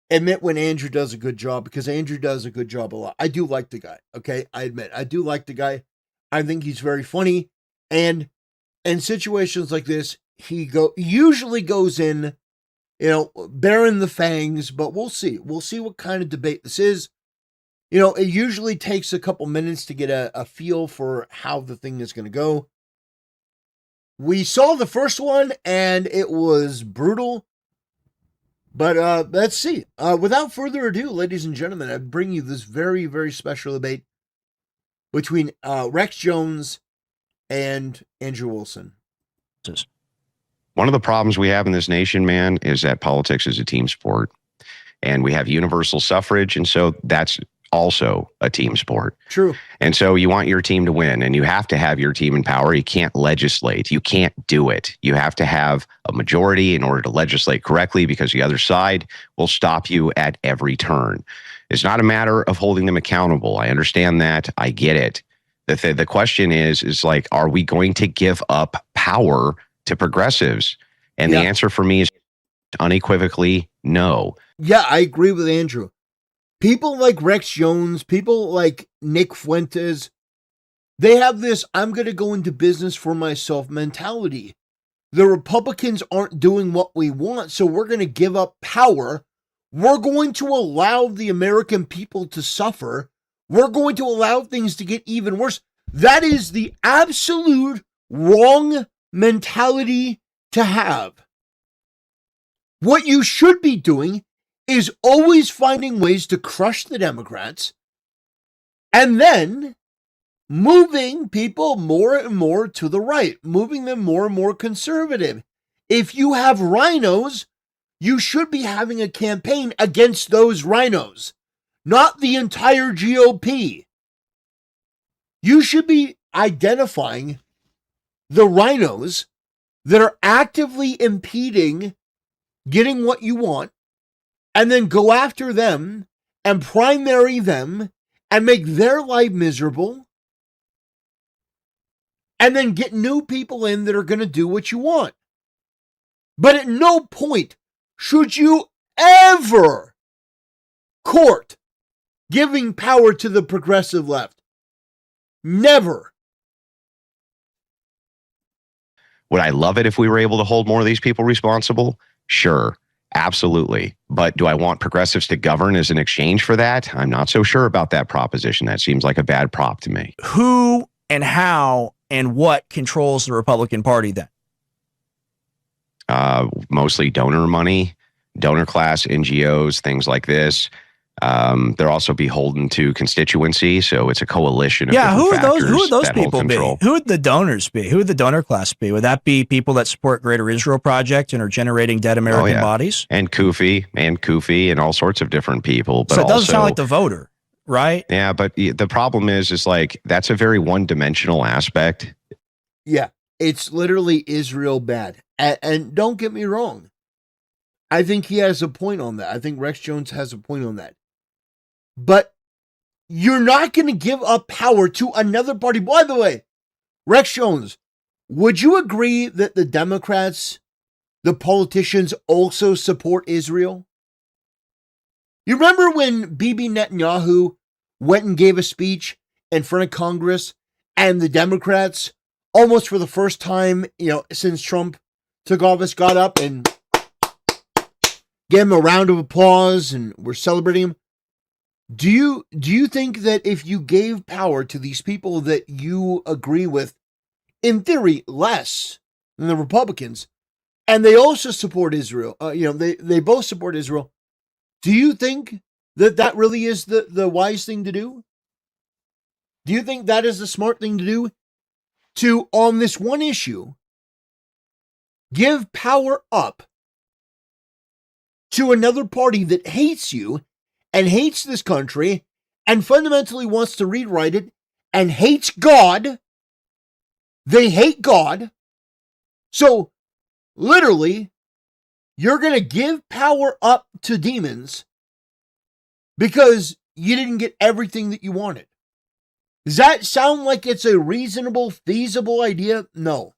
admit when Andrew does a good job, because Andrew does a good job a lot. I do like the guy, okay? I admit, I do like the guy. I think he's very funny, and in situations like this, he usually goes in, bearing the fangs, but we'll see. We'll see what kind of debate this is. You know, it usually takes a couple minutes to get a feel for how the thing is going to go. We saw the first one, and it was brutal. But let's see. Without further ado, ladies and gentlemen, I bring you this very, very special debate between Rex Jones and Andrew Wilson. One of the problems we have in this nation, man, is that politics is a team sport. And we have universal suffrage, and so that's also a team sport. True. And so you want your team to win, and you have to have your team in power. You can't legislate. You can't do it. You have to have a majority in order to legislate correctly, because the other side will stop you at every turn. It's not a matter of holding them accountable. I understand that. I get it. The question is like, are we going to give up power to progressives? And the answer for me is unequivocally no. Yeah, I agree with Andrew. People like Rex Jones, people like Nick Fuentes, they have this I'm going to go into business for myself mentality. The Republicans aren't doing what we want, so we're going to give up power. We're going to allow the American people to suffer. We're going to allow things to get even worse. That is the absolute wrong mentality to have. What you should be doing is always finding ways to crush the Democrats and then moving people more and more to the right, moving them more and more conservative. If you have rhinos, you should be having a campaign against those rhinos, not the entire GOP. You should be identifying the rhinos that are actively impeding getting what you want, and then go after them and primary them and make their life miserable, and then get new people in that are going to do what you want. But at no point should you ever court giving power to the progressive left. Never. Would I love it if we were able to hold more of these people responsible? Sure, absolutely. But do I want progressives to govern as an exchange for that? I'm not so sure about that proposition. That seems like a bad prop to me. Who and how and what controls the Republican Party then? Mostly donor money, donor class, NGOs, things like this. They're also beholden to constituency, so it's a coalition of different factors. Who would those that hold people be? control. Who would the donors be? Who would the donor class be? Would that be people that support Greater Israel Project and are generating dead American bodies? And Kufi, and all sorts of different people. But so it doesn't also, sound like the voter, right? Yeah, but the problem is like that's a very one-dimensional aspect. Yeah, it's literally Israel bad. And don't get me wrong. I think he has a point on that. I think Rex Jones has a point on that. But you're not going to give up power to another party. By the way, Rex Jones, would you agree that the Democrats, the politicians, also support Israel? You remember when Bibi Netanyahu went and gave a speech in front of Congress, and the Democrats, almost for the first time, since Trump took office, got up and gave him a round of applause and were celebrating him? Do you think that if you gave power to these people that you agree with, in theory, less than the Republicans, and they also support Israel, they both support Israel, do you think that really is the wise thing to do? Do you think that is the smart thing to do? To, on this one issue, give power up to another party that hates you and hates this country and fundamentally wants to rewrite it and hates God. They hate God. So, literally, you're going to give power up to demons because you didn't get everything that you wanted. Does that sound like it's a reasonable, feasible idea? No.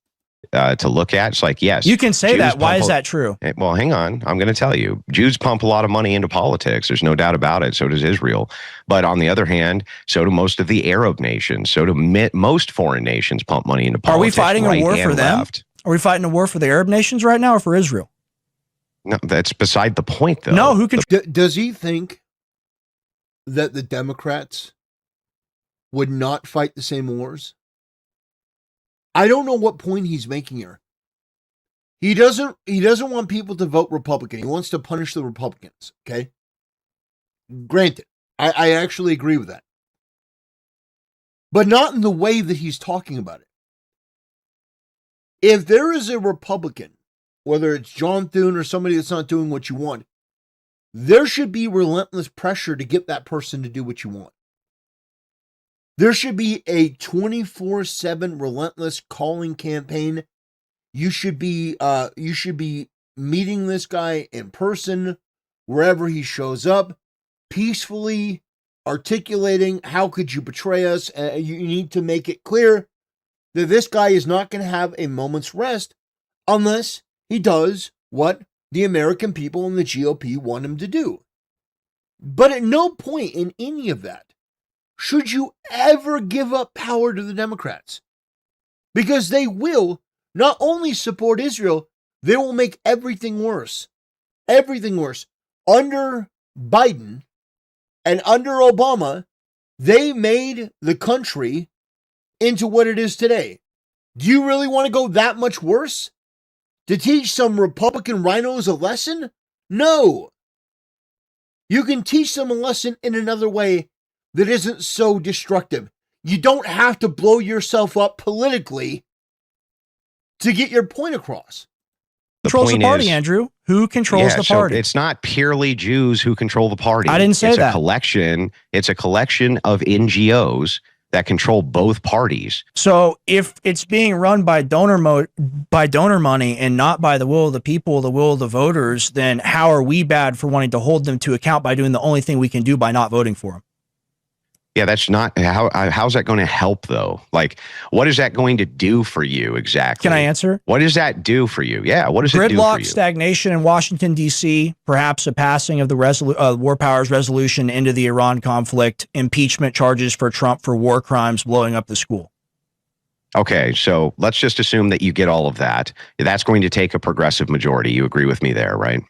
To look at, it's like, yes. You can say that. Why is that true? Well, hang on. I'm going to tell you. Jews pump a lot of money into politics. There's no doubt about it. So does Israel. But on the other hand, so do most of the Arab nations. So do most foreign nations pump money into politics. Are we fighting a war for them? Left. Are we fighting a war for the Arab nations right now or for Israel? No, that's beside the point, though. No, who can... Does he think that the Democrats would not fight the same wars? I don't know what point he's making here. He doesn't want people to vote Republican. He wants to punish the Republicans, okay? Granted, I actually agree with that. But not in the way that he's talking about it. If there is a Republican, whether it's John Thune or somebody that's not doing what you want, there should be relentless pressure to get that person to do what you want. There should be a 24/7 relentless calling campaign. You should be meeting this guy in person, wherever he shows up, peacefully articulating, how could you betray us? You need to make it clear that this guy is not going to have a moment's rest unless he does what the American people and the GOP want him to do. But at no point in any of that should you ever give up power to the Democrats, because they will not only support Israel, they will make everything worse. Everything worse. Under Biden and under Obama, they made the country into what it is today. Do you really want to go that much worse? To teach some Republican rhinos a lesson? No. You can teach them a lesson in another way that isn't so destructive. You don't have to blow yourself up politically to get your point across. Controls the party, Andrew. Who controls the party? So it's not purely Jews who control the party. I didn't say it's that. It's a collection of NGOs that control both parties. So if it's being run by donor money and not by the will of the people, the will of the voters, then how are we bad for wanting to hold them to account by doing the only thing we can do by not voting for them? Yeah, that's not how's that going to help though? Like, what is that going to do for you exactly? Can I answer? What does that do for you? Yeah, what does it do for you? Gridlock, stagnation in Washington, D.C., perhaps a passing of the War Powers Resolution into the Iran conflict, impeachment charges for Trump for war crimes, blowing up the school. Okay, so let's just assume that you get all of that. That's going to take a progressive majority. You agree with me there, right?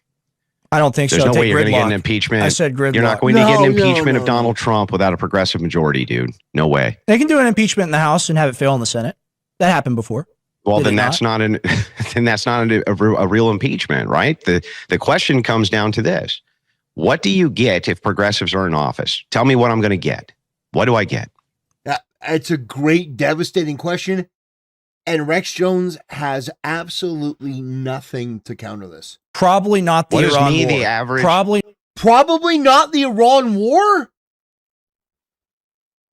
I don't think There's so. no way Take you're going to get an gridlock. impeachment. I said gridlock. You're not going to get an impeachment of Donald Trump without a progressive majority, dude. No way. They can do an impeachment in the House and have it fail in the Senate. That happened before. Well, then that's not a real impeachment, right? The question comes down to this. What do you get if progressives are in office? Tell me what I'm going to get. What do I get? It's a great, devastating question. And Rex Jones has absolutely nothing to counter this. Probably not the Iran war. The average? Probably not the Iran war?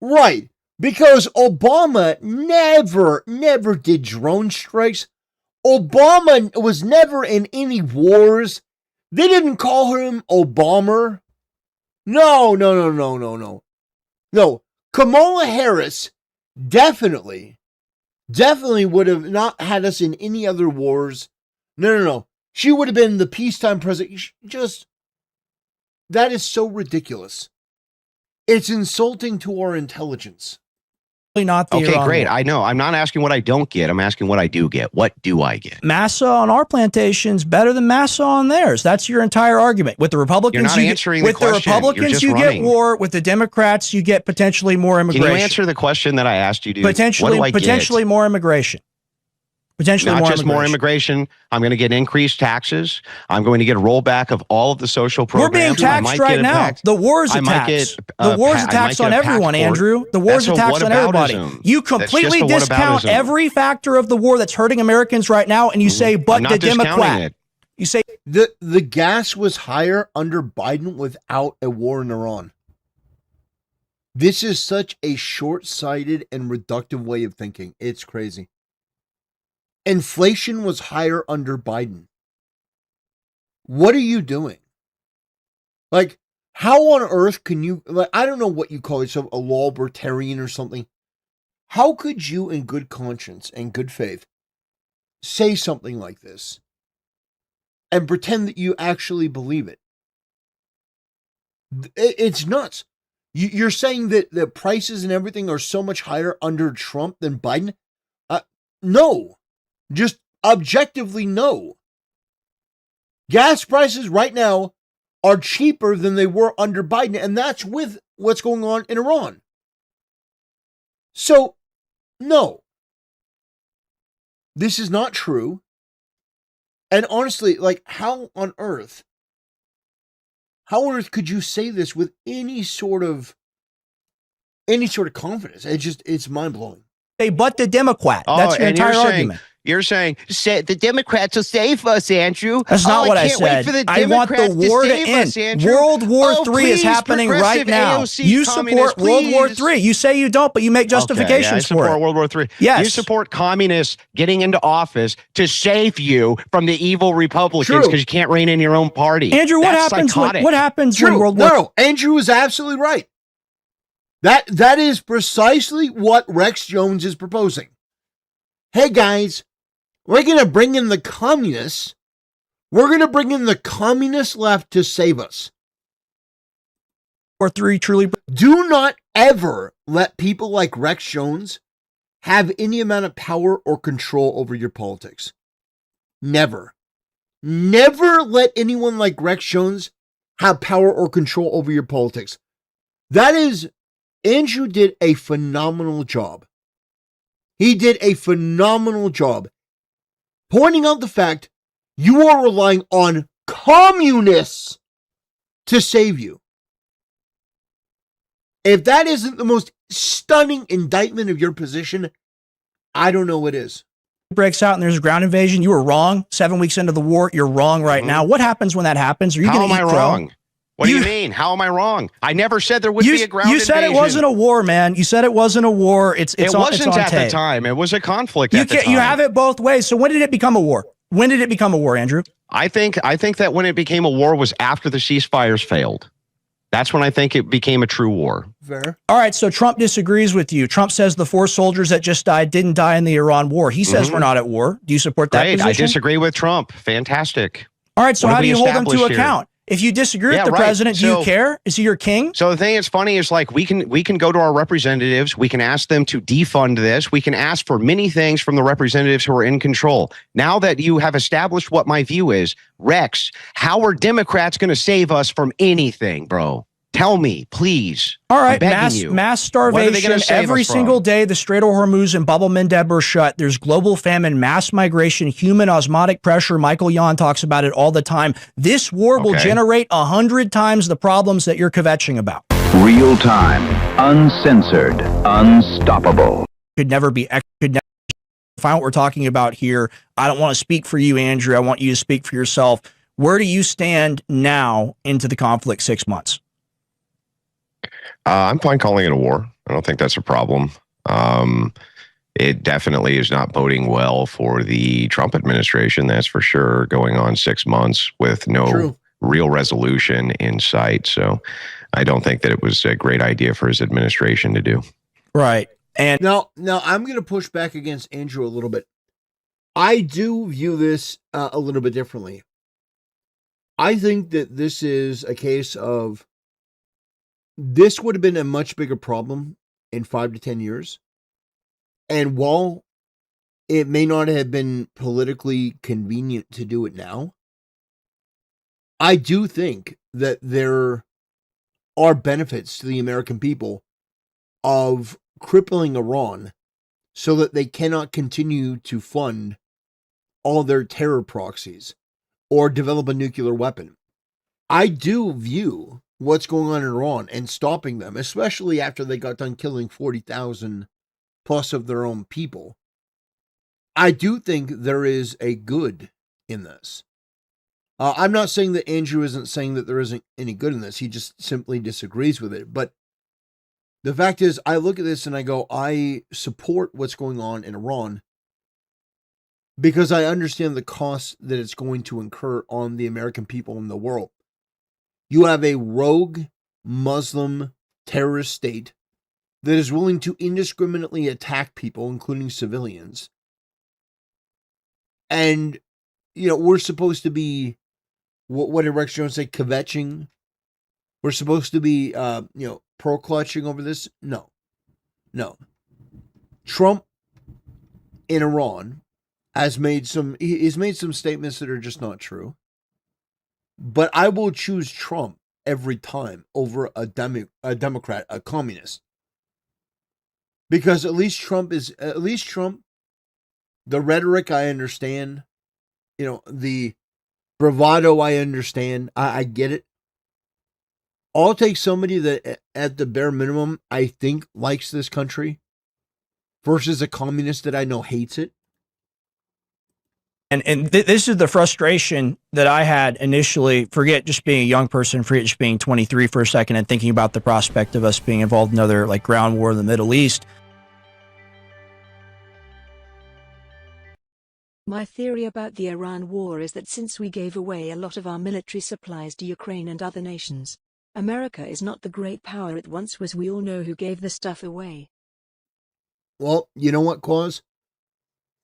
Right. Because Obama never did drone strikes. Obama was never in any wars. They didn't call him Obama. No. No. Kamala Harris definitely would have not had us in any other wars. No. She would have been the peacetime president. That is so ridiculous. It's insulting to our intelligence. Not the okay, Iran great. war. I know. I'm not asking what I don't get. I'm asking what I do get. What do I get? Massa on our plantations better than Massa on theirs. That's your entire argument. With the Republicans, You're not answering the question. With the Republicans, you get war. With the Democrats, you get potentially more immigration. Can you answer the question that I asked you, dude? Potentially more immigration. Not just more immigration. I'm going to get increased taxes. I'm going to get a rollback of all of the social programs. We're being taxed right now. The war's a tax. The war's a tax on everyone, Andrew. The war's a tax on everybody. You completely discount every factor of the war that's hurting Americans right now, and you say, but the Democrat. You say the gas was higher under Biden without a war in Iran. This is such a short-sighted and reductive way of thinking. It's crazy. Inflation was higher under Biden. What are you doing? Like, how on earth can you, like, I don't know what you call yourself, a libertarian or something. How could you, in good conscience and good faith, say something like this and pretend that you actually believe it? It's nuts. You're saying that the prices and everything are so much higher under Trump than Biden? No. Just objectively, no. Gas prices right now are cheaper than they were under Biden, and that's with what's going on in Iran. So, no, this is not true. And honestly, like, how on earth could you say this with any sort of confidence? It's mind blowing. But the Democrat. That's your entire argument. You're saying the Democrats will save us, Andrew. That's not what I said. I want the war to end. World War III is happening right now. You support World War III. You say you don't, but you make justifications for it. I support World War III. Yes. You support communists getting into office to save you from the evil Republicans because you can't rein in your own party. Andrew, what happens when World War? No, Andrew is absolutely right. That is precisely what Rex Jones is proposing. Hey guys, we're going to bring in the communists. We're going to bring in the communist left to save us. War III truly. Do not ever let people like Rex Jones have any amount of power or control over your politics. Never. Never let anyone like Rex Jones have power or control over your politics. Andrew did a phenomenal job. He did a phenomenal job pointing out the fact you are relying on communists to save you. If that isn't the most stunning indictment of your position, I don't know what is. Breaks out and there's a ground invasion. You were wrong 7 weeks into the war. You're wrong right now. What happens when that happens? Are you going to eat crow? Wrong? What do you mean? How am I wrong? I never said there would be a ground invasion. You said it wasn't a war, man. You said it wasn't a war. It wasn't at the time. It was a conflict at the time. You have it both ways. So when did it become a war? When did it become a war, Andrew? I think that when it became a war was after the ceasefires failed. That's when I think it became a true war. Fair. All right, so Trump disagrees with you. Trump says the 4 soldiers that just died didn't die in the Iran war. He says we're not at war. Do you support that position? I disagree with Trump. Fantastic. All right, so how do you hold him to account? If you disagree with the president, do you care? Is he your king? So the thing that's funny is, like, we can go to our representatives. We can ask them to defund this. We can ask for many things from the representatives who are in control. Now that you have established what my view is, Rex, how are Democrats going to save us from anything, bro? Tell me, please. All right, mass starvation every single day. The Strait of Hormuz and Bab el-Mandeb are shut. There's global famine, mass migration, human osmotic pressure. Michael Yon talks about it all the time. This war will generate 100 times the problems that you're kvetching about. Real time, uncensored, unstoppable. Could never find what we're talking about here. I don't want to speak for you, Andrew. I want you to speak for yourself. Where do you stand now into the conflict 6 months? I'm fine calling it a war. I don't think that's a problem. It definitely is not boding well for the Trump administration, that's for sure, going on 6 months with no real resolution in sight. So I don't think that it was a great idea for his administration to do. Right. And now I'm going to push back against Andrew a little bit. I do view this a little bit differently. I think that this is a case of this would have been a much bigger problem in 5 to 10 years. And while it may not have been politically convenient to do it now, I do think that there are benefits to the American people of crippling Iran so that they cannot continue to fund all their terror proxies or develop a nuclear weapon. I do view what's going on in Iran and stopping them, especially after they got done killing 40,000 plus of their own people. I do think there is a good in this. I'm not saying that Andrew isn't saying that there isn't any good in this. He just simply disagrees with it. But the fact is, I look at this and I go, I support what's going on in Iran because I understand the cost that it's going to incur on the American people and the world. You have a rogue Muslim terrorist state that is willing to indiscriminately attack people, including civilians. And, we're supposed to be, what did Rex Jones say, kvetching? We're supposed to be, pro-clutching over this? No. Trump in Iran has made some statements that are just not true. But I will choose Trump every time over a Democrat, a communist. Because at least Trump, the rhetoric I understand, the bravado I understand, I get it. I'll take somebody that at the bare minimum I think likes this country versus a communist that I know hates it. And this is the frustration that I had initially. Forget just being a young person, forget just being 23 for a second and thinking about the prospect of us being involved in another like ground war in the Middle East. My theory about the Iran war is that since we gave away a lot of our military supplies to Ukraine and other nations, America is not the great power it once was. We all know who gave the stuff away. Well, you know what, Quaz?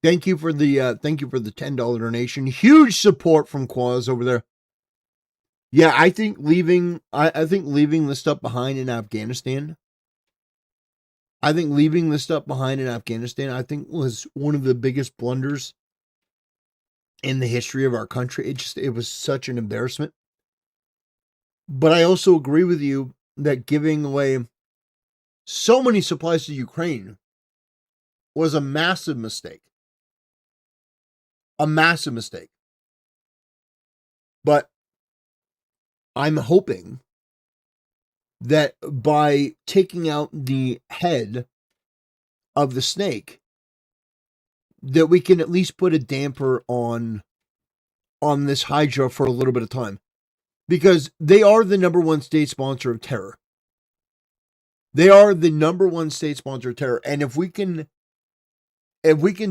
Thank you for the $10 donation. Huge support from Quaz over there. Yeah, I think leaving the stuff behind in Afghanistan. I think was one of the biggest blunders in the history of our country. It was such an embarrassment. But I also agree with you that giving away so many supplies to Ukraine was a massive mistake. A massive mistake. But I'm hoping that by taking out the head of the snake, that we can at least put a damper on this Hydra for a little bit of time. Because they are the number one state sponsor of terror. They are the number one state sponsor of terror. And if we can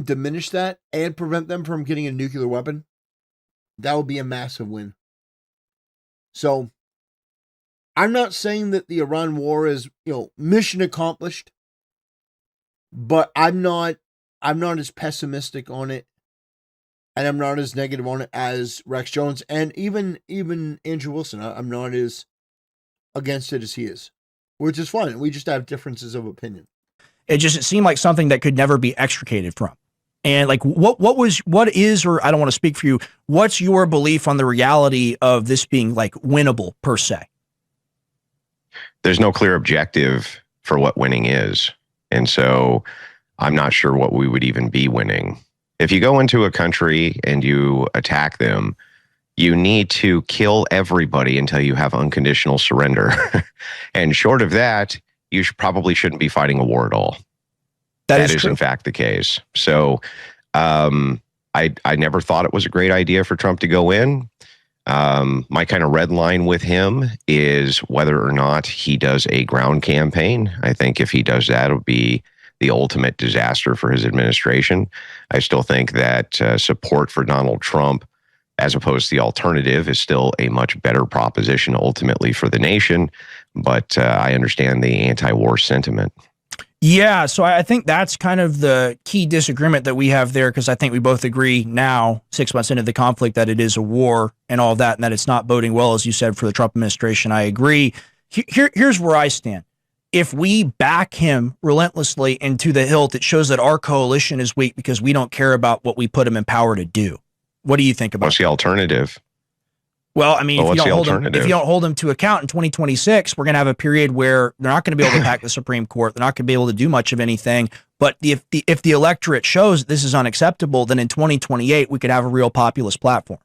diminish that and prevent them from getting a nuclear weapon, that would be a massive win. So, I'm not saying that the Iran war is, mission accomplished, but I'm not as pessimistic on it, and I'm not as negative on it as Rex Jones, and even Andrew Wilson. I'm not as against it as he is, which is fine. We just have differences of opinion. It seemed like something that could never be extricated from. And like, what is, or I don't want to speak for you, what's your belief on the reality of this being like winnable per se? There's no clear objective for what winning is. And so I'm not sure what we would even be winning. If you go into a country and you attack them, you need to kill everybody until you have unconditional surrender. And short of that, you probably shouldn't be fighting a war at all. That is in fact the case. So I never thought it was a great idea for Trump to go in. My kind of red line with him is whether or not he does a ground campaign. I think if he does that, it'll be the ultimate disaster for his administration. I still think that support for Donald Trump, as opposed to the alternative, is still a much better proposition ultimately for the nation. But I understand the anti-war sentiment. Yeah, so I think that's kind of the key disagreement that we have there, because I think we both agree now, 6 months into the conflict, that it is a war and all of that, and that it's not boding well, as you said, for the Trump administration. I agree. Here's where I stand. If we back him relentlessly into the hilt, it shows that our coalition is weak because we don't care about what we put him in power to do. What do you think about that? What's the alternative? Well, I mean, if you don't hold them to account in 2026, we're going to have a period where they're not going to be able to pack the Supreme Court. They're not going to be able to do much of anything. But if the electorate shows this is unacceptable, then in 2028 we could have a real populist platform.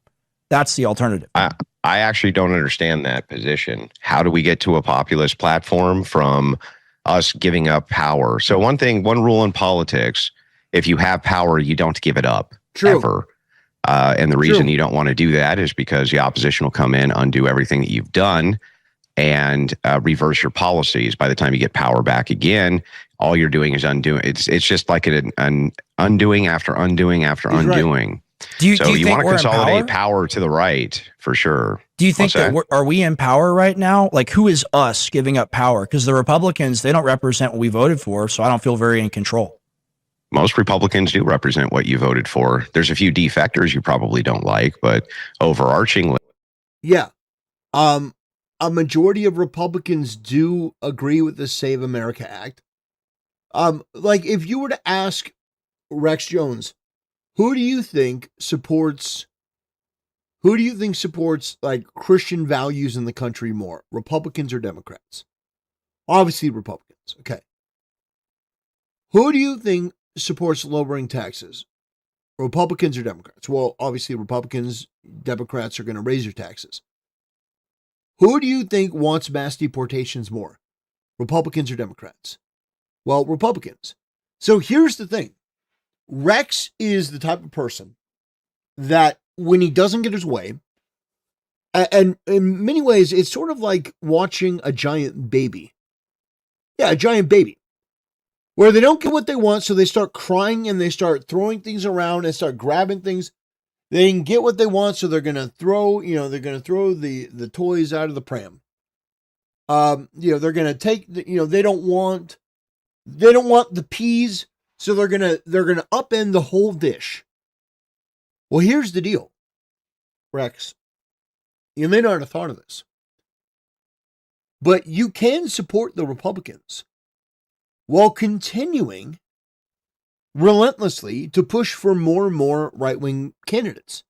That's the alternative. I actually don't understand that position. How do we get to a populist platform from us giving up power? So one rule in politics: if you have power, you don't give it up. True. Ever. And the reason you don't want to do that is because the opposition will come in, undo everything that you've done, and reverse your policies. By the time you get power back again, all you're doing is undoing. It's just like an undoing after undoing after undoing. Right. Do you want to consolidate power to the right for sure? Do you think are we in power right now? Like, who is us giving up power? Because the Republicans, they don't represent what we voted for, so I don't feel very in control. Most Republicans do represent what you voted for. There's a few defectors you probably don't like, but overarchingly. Yeah. A majority of Republicans do agree with the Save America Act. Like, if you were to ask Rex Jones, who do you think supports Who do you think supports like Christian values in the country more, Republicans or Democrats? Obviously Republicans. Okay. Who do you think supports lowering taxes, Republicans or Democrats? Well, obviously Republicans, Democrats are going to raise your taxes. Who do you think wants mass deportations more, Republicans or Democrats? Well, Republicans. So here's the thing. Rex is the type of person that when he doesn't get his way, and in many ways, it's sort of like watching a giant baby. Yeah, a giant baby. Where they don't get what they want, so they start crying and they start throwing things around and start grabbing things. They can get what they want, so they're going to throw, the toys out of the pram. They're going to take, they don't want the peas, so they're going to upend the whole dish. Well, here's the deal, Rex. You may not have thought of this, but you can support the Republicans while continuing relentlessly to push for more and more right-wing candidates.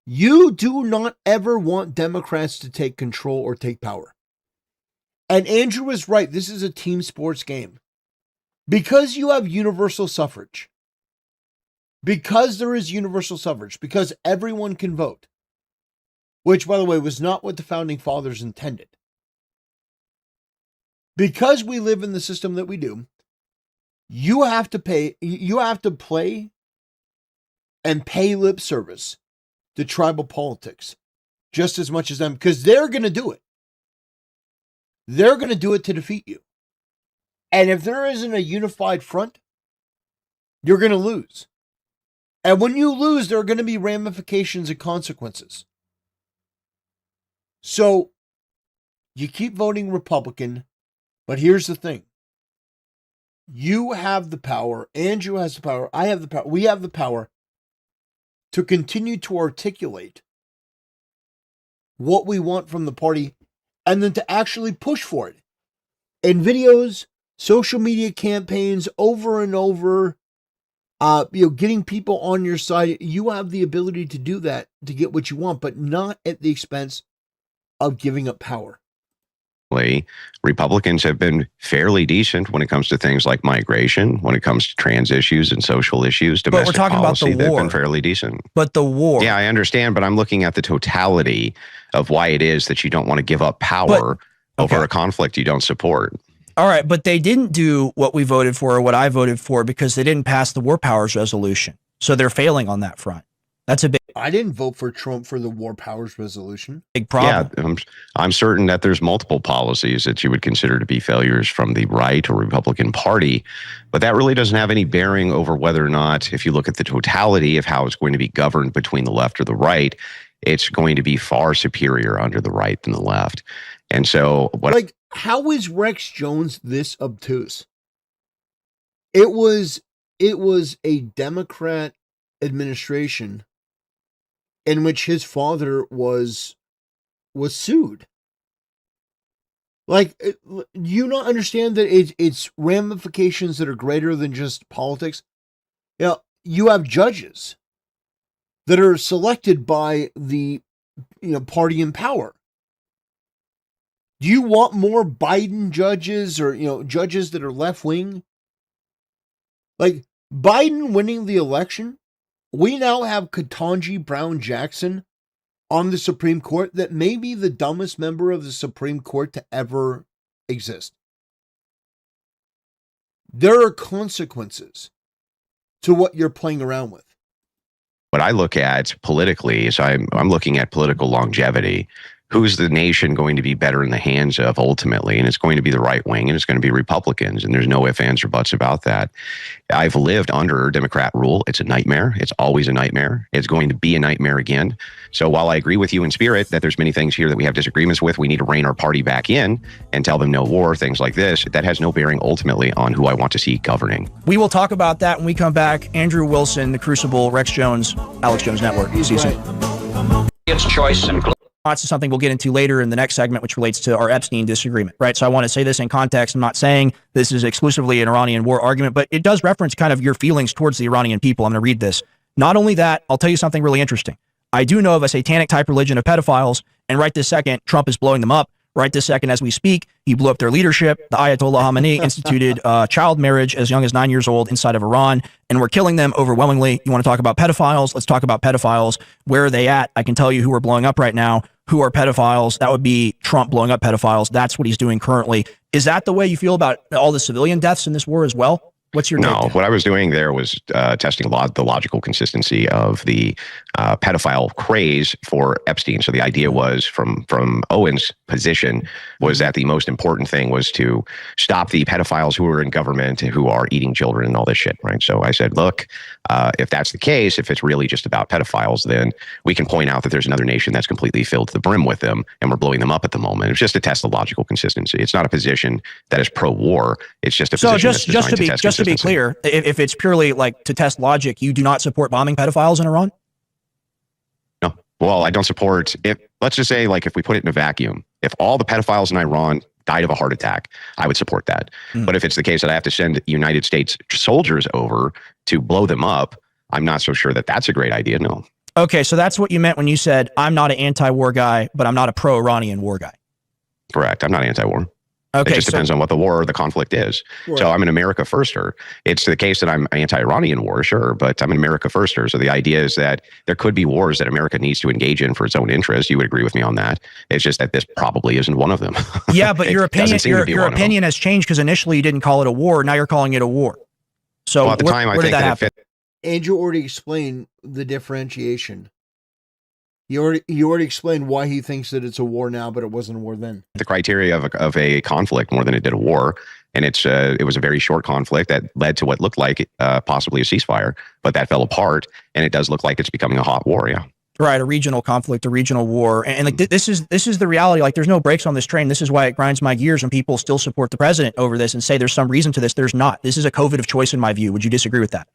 You do not ever want Democrats to take control or take power. And Andrew is right. This is a team sports game. Because you have universal suffrage, because there is universal suffrage, because everyone can vote, which, by the way, was not what the founding fathers intended. Because we live in the system that we do, you have to play and pay lip service to tribal politics just as much as them, because they're going to do it. They're going to do it to defeat you. And if there isn't a unified front, you're going to lose. And when you lose, there are going to be ramifications and consequences. So you keep voting Republican, but here's the thing. You have the power, Andrew has the power, I have the power, we have the power to continue to articulate what we want from the party and then to actually push for it in videos, social media campaigns, over and over, getting people on your side. You have the ability to do that, to get what you want, but not at the expense of giving up power. Republicans have been fairly decent when it comes to things like migration, when it comes to trans issues and social issues, domestic but we're talking policy, about the war. They've been fairly decent. But the war. Yeah, I understand, but I'm looking at the totality of why it is that you don't want to give up power over a conflict you don't support. All right, but they didn't do what we voted for or what I voted for because they didn't pass the war powers resolution. So they're failing on that front. That's a big. I didn't vote for Trump for the war powers resolution. Big problem. Yeah, I'm certain that there's multiple policies that you would consider to be failures from the right or Republican Party, but that really doesn't have any bearing over whether or not, if you look at the totality of how it's going to be governed between the left or the right, it's going to be far superior under the right than the left. And so how is Rex Jones this obtuse? It was a Democrat administration in which his father was sued. Do you not understand that it's ramifications that are greater than just politics? You have judges that are selected by the party in power. Do you want more Biden judges or judges that are left wing? Like Biden winning the election, we now have Ketanji Brown Jackson on the Supreme Court that may be the dumbest member of the Supreme Court to ever exist. There are consequences to what you're playing around with. What I look at politically is I'm looking at political longevity. Who's the nation going to be better in the hands of ultimately? And it's going to be the right wing and it's going to be Republicans. And there's no ifs, ands, or buts about that. I've lived under Democrat rule. It's a nightmare. It's always a nightmare. It's going to be a nightmare again. So while I agree with you in spirit that there's many things here that we have disagreements with, we need to rein our party back in and tell them no war, things like this. That has no bearing ultimately on who I want to see governing. We will talk about that when we come back. Andrew Wilson, The Crucible, Rex Jones, Alex Jones Network. See you soon. It's choice and to something we'll get into later in the next segment, which relates to our Epstein disagreement, right? So I want to say this in context. I'm not saying this is exclusively an Iranian war argument, but it does reference kind of your feelings towards the Iranian people. I'm going to read this. Not only that, I'll tell you something really interesting. I do know of a satanic type religion of pedophiles, and right this second, Trump is blowing them up. Right this second, as we speak, he blew up their leadership. The Ayatollah Khamenei instituted child marriage as young as 9 years old inside of Iran, and we're killing them overwhelmingly. You want to talk about pedophiles? Let's talk about pedophiles. Where are they at? I can tell you who are blowing up right now. Who are pedophiles? That would be Trump blowing up pedophiles. That's what he's doing currently. Is that the way you feel about all the civilian deaths in this war as well? What's your No, what I was doing there was testing the logical consistency of the pedophile craze for Epstein. So the idea was from Owen's position was that the most important thing was to stop the pedophiles who are in government and who are eating children and all this shit, right? So I said, look, if that's the case, if it's really just about pedophiles, then we can point out that there's another nation that's completely filled to the brim with them, and we're blowing them up at the moment. It's just to test the logical consistency. It's not a position that is pro-war. It's just a position that's designed to test to be clear, if it's purely like to test logic, you do not support bombing pedophiles in Iran? No. Well, I don't support it. Let's just say, like, if we put it in a vacuum, if all the pedophiles in Iran died of a heart attack, I would support that. But if it's the case that I have to send United States soldiers over to blow them up, I'm not so sure that that's a great idea. No. Okay, so that's what you meant when you said, I'm not an anti-war guy, but I'm not a pro-Iranian war guy. Correct. I'm not anti-war. Okay, it just depends on what the war or the conflict is. Right. So I'm an America firster. It's the case that I'm anti-Iranian war, sure, but I'm an America firster. So the idea is that there could be wars that America needs to engage in for its own interest. You would agree with me on that. It's just that this probably isn't one of them. Yeah, but your opinion has changed because initially you didn't call it a war. Now you're calling it a war. So well, at the time, I think that Andrew already explained the differentiation. He already explained why he thinks that it's a war now, but it wasn't a war then. The criteria of a conflict more than it did a war, and it was a very short conflict that led to what looked like possibly a ceasefire, but that fell apart, and it does look like it's becoming a hot war. Yeah, right, a regional conflict, a regional war, and like this is the reality. Like, there's no brakes on this train. This is why it grinds my gears when people still support the president over this and say there's some reason to this. There's not. This is a COVID of choice in my view. Would you disagree with that?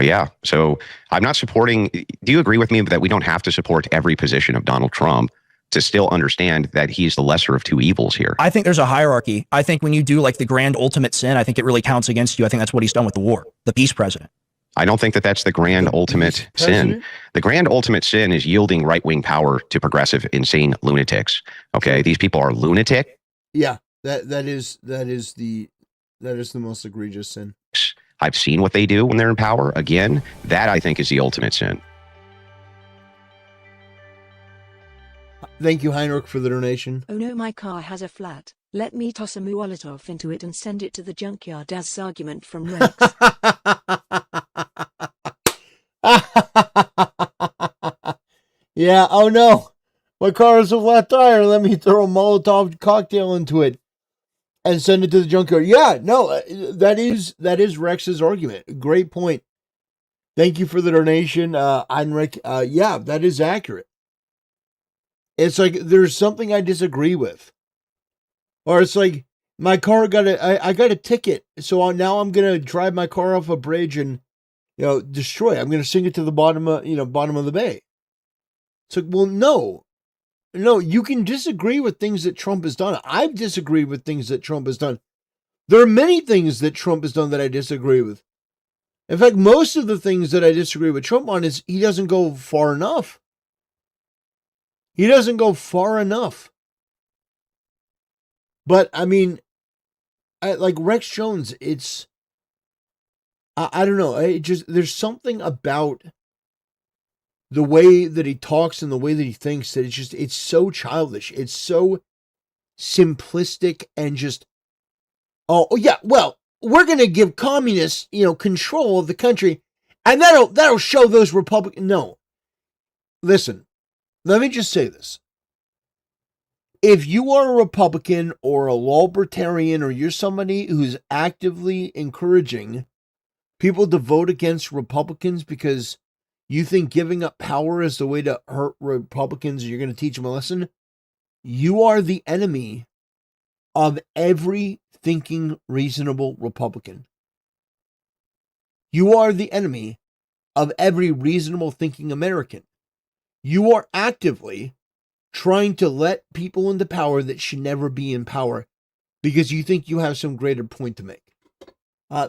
Yeah. So I'm not supporting. Do you agree with me that we don't have to support every position of Donald Trump to still understand that he's the lesser of two evils here? I think there's a hierarchy. I think when you do like the grand ultimate sin, I think it really counts against you. I think that's what he's done with the war, the peace president. I don't think that that's the grand ultimate sin. The grand ultimate sin is yielding right-wing power to progressive, insane lunatics. Okay. These people are lunatic. Yeah. That is the most egregious sin. I've seen what they do when they're in power. Again, that I think is the ultimate sin. Thank you, Heinrich, for the donation. Oh no, my car has a flat. Let me toss a Molotov into it and send it to the junkyard as argument from Rex. Yeah, oh no. My car has a flat tire. Let me throw a Molotov cocktail into it and send it to the junkyard. Yeah, no, that is Rex's argument. Great point. Thank you for the donation, Heinrich. Yeah, that is accurate. It's like there's something I disagree with, or it's like my car I got a ticket, so now I'm gonna drive my car off a bridge and destroy it. I'm gonna sink it to the bottom of the bay. It's like, well, no, you can disagree with things that Trump has done. I've disagreed with things that Trump has done. There are many things that Trump has done that I disagree with. In fact, most of the things that I disagree with Trump on is he doesn't go far enough. He doesn't go far enough. But, I mean, like Rex Jones, I don't know. There's something about the way that he talks and the way that he thinks that it's so childish. It's so simplistic and just, oh yeah, well, we're going to give communists, control of the country, and that'll show those Republicans. No. Listen, let me just say this. If you are a Republican or a libertarian, or you're somebody who's actively encouraging people to vote against Republicans because you think giving up power is the way to hurt Republicans, you're going to teach them a lesson, you are the enemy of every thinking reasonable Republican. You are the enemy of every reasonable thinking American. You are actively trying to let people into power that should never be in power because you think you have some greater point to make.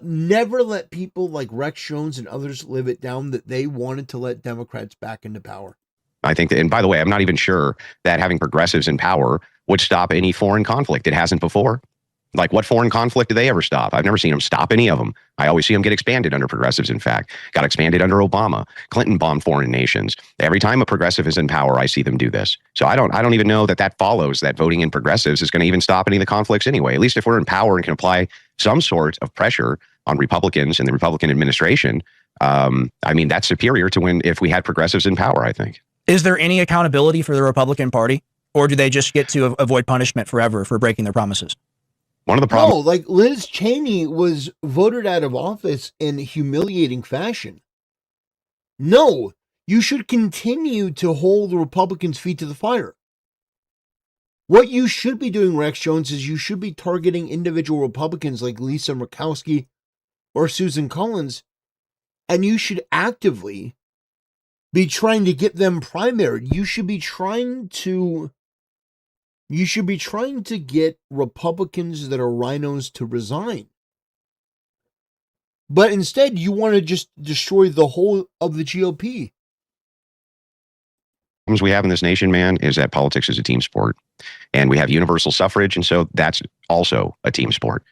Never let people like Rex Jones and others live it down that they wanted to let Democrats back into power. I think that, and by the way, I'm not even sure that having progressives in power would stop any foreign conflict. It hasn't before. Like, what foreign conflict do they ever stop? I've never seen them stop any of them. I always see them get expanded under progressives, in fact. Got expanded under Obama. Clinton bombed foreign nations. Every time a progressive is in power, I see them do this. So I don't even know that follows, that voting in progressives is going to even stop any of the conflicts anyway. At least if we're in power and can apply some sort of pressure on Republicans and the Republican administration, I mean, that's superior to if we had progressives in power, I think. Is there any accountability for the Republican Party? Or do they just get to avoid punishment forever for breaking their promises? One of the problems. No, like Liz Cheney was voted out of office in humiliating fashion. No, you should continue to hold the Republicans' feet to the fire. What you should be doing, Rex Jones, is you should be targeting individual Republicans like Lisa Murkowski or Susan Collins, and you should actively be trying to get them primaried. You should be trying to get Republicans that are rhinos to resign. But instead, you want to just destroy the whole of the GOP. Problems we have in this nation, man, is that politics is a team sport. And we have universal suffrage, and so that's also a team sport.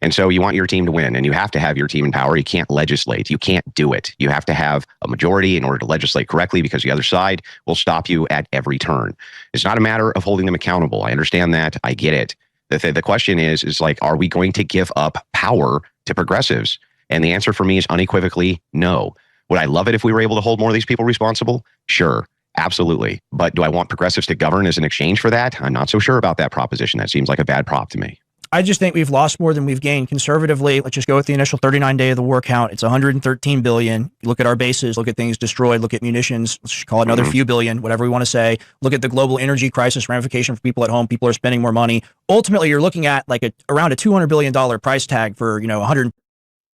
And so you want your team to win, and you have to have your team in power. You can't legislate. You can't do it. You have to have a majority in order to legislate correctly, because the other side will stop you at every turn. It's not a matter of holding them accountable. I understand that. I get it. The question is like, are we going to give up power to progressives? And the answer for me is unequivocally no. Would I love it if we were able to hold more of these people responsible? Sure. Absolutely. But do I want progressives to govern as an exchange for that? I'm not so sure about that proposition. That seems like a bad prop to me. I just think we've lost more than we've gained. Conservatively, let's just go with the initial 39-day of the war count. It's 113 billion. Look at our bases, look at things destroyed, look at munitions, let's just call it another few billion, whatever we want to say. Look at the global energy crisis ramification for people at home. People are spending more money. Ultimately, you're looking at like around a $200 billion price tag for, 100.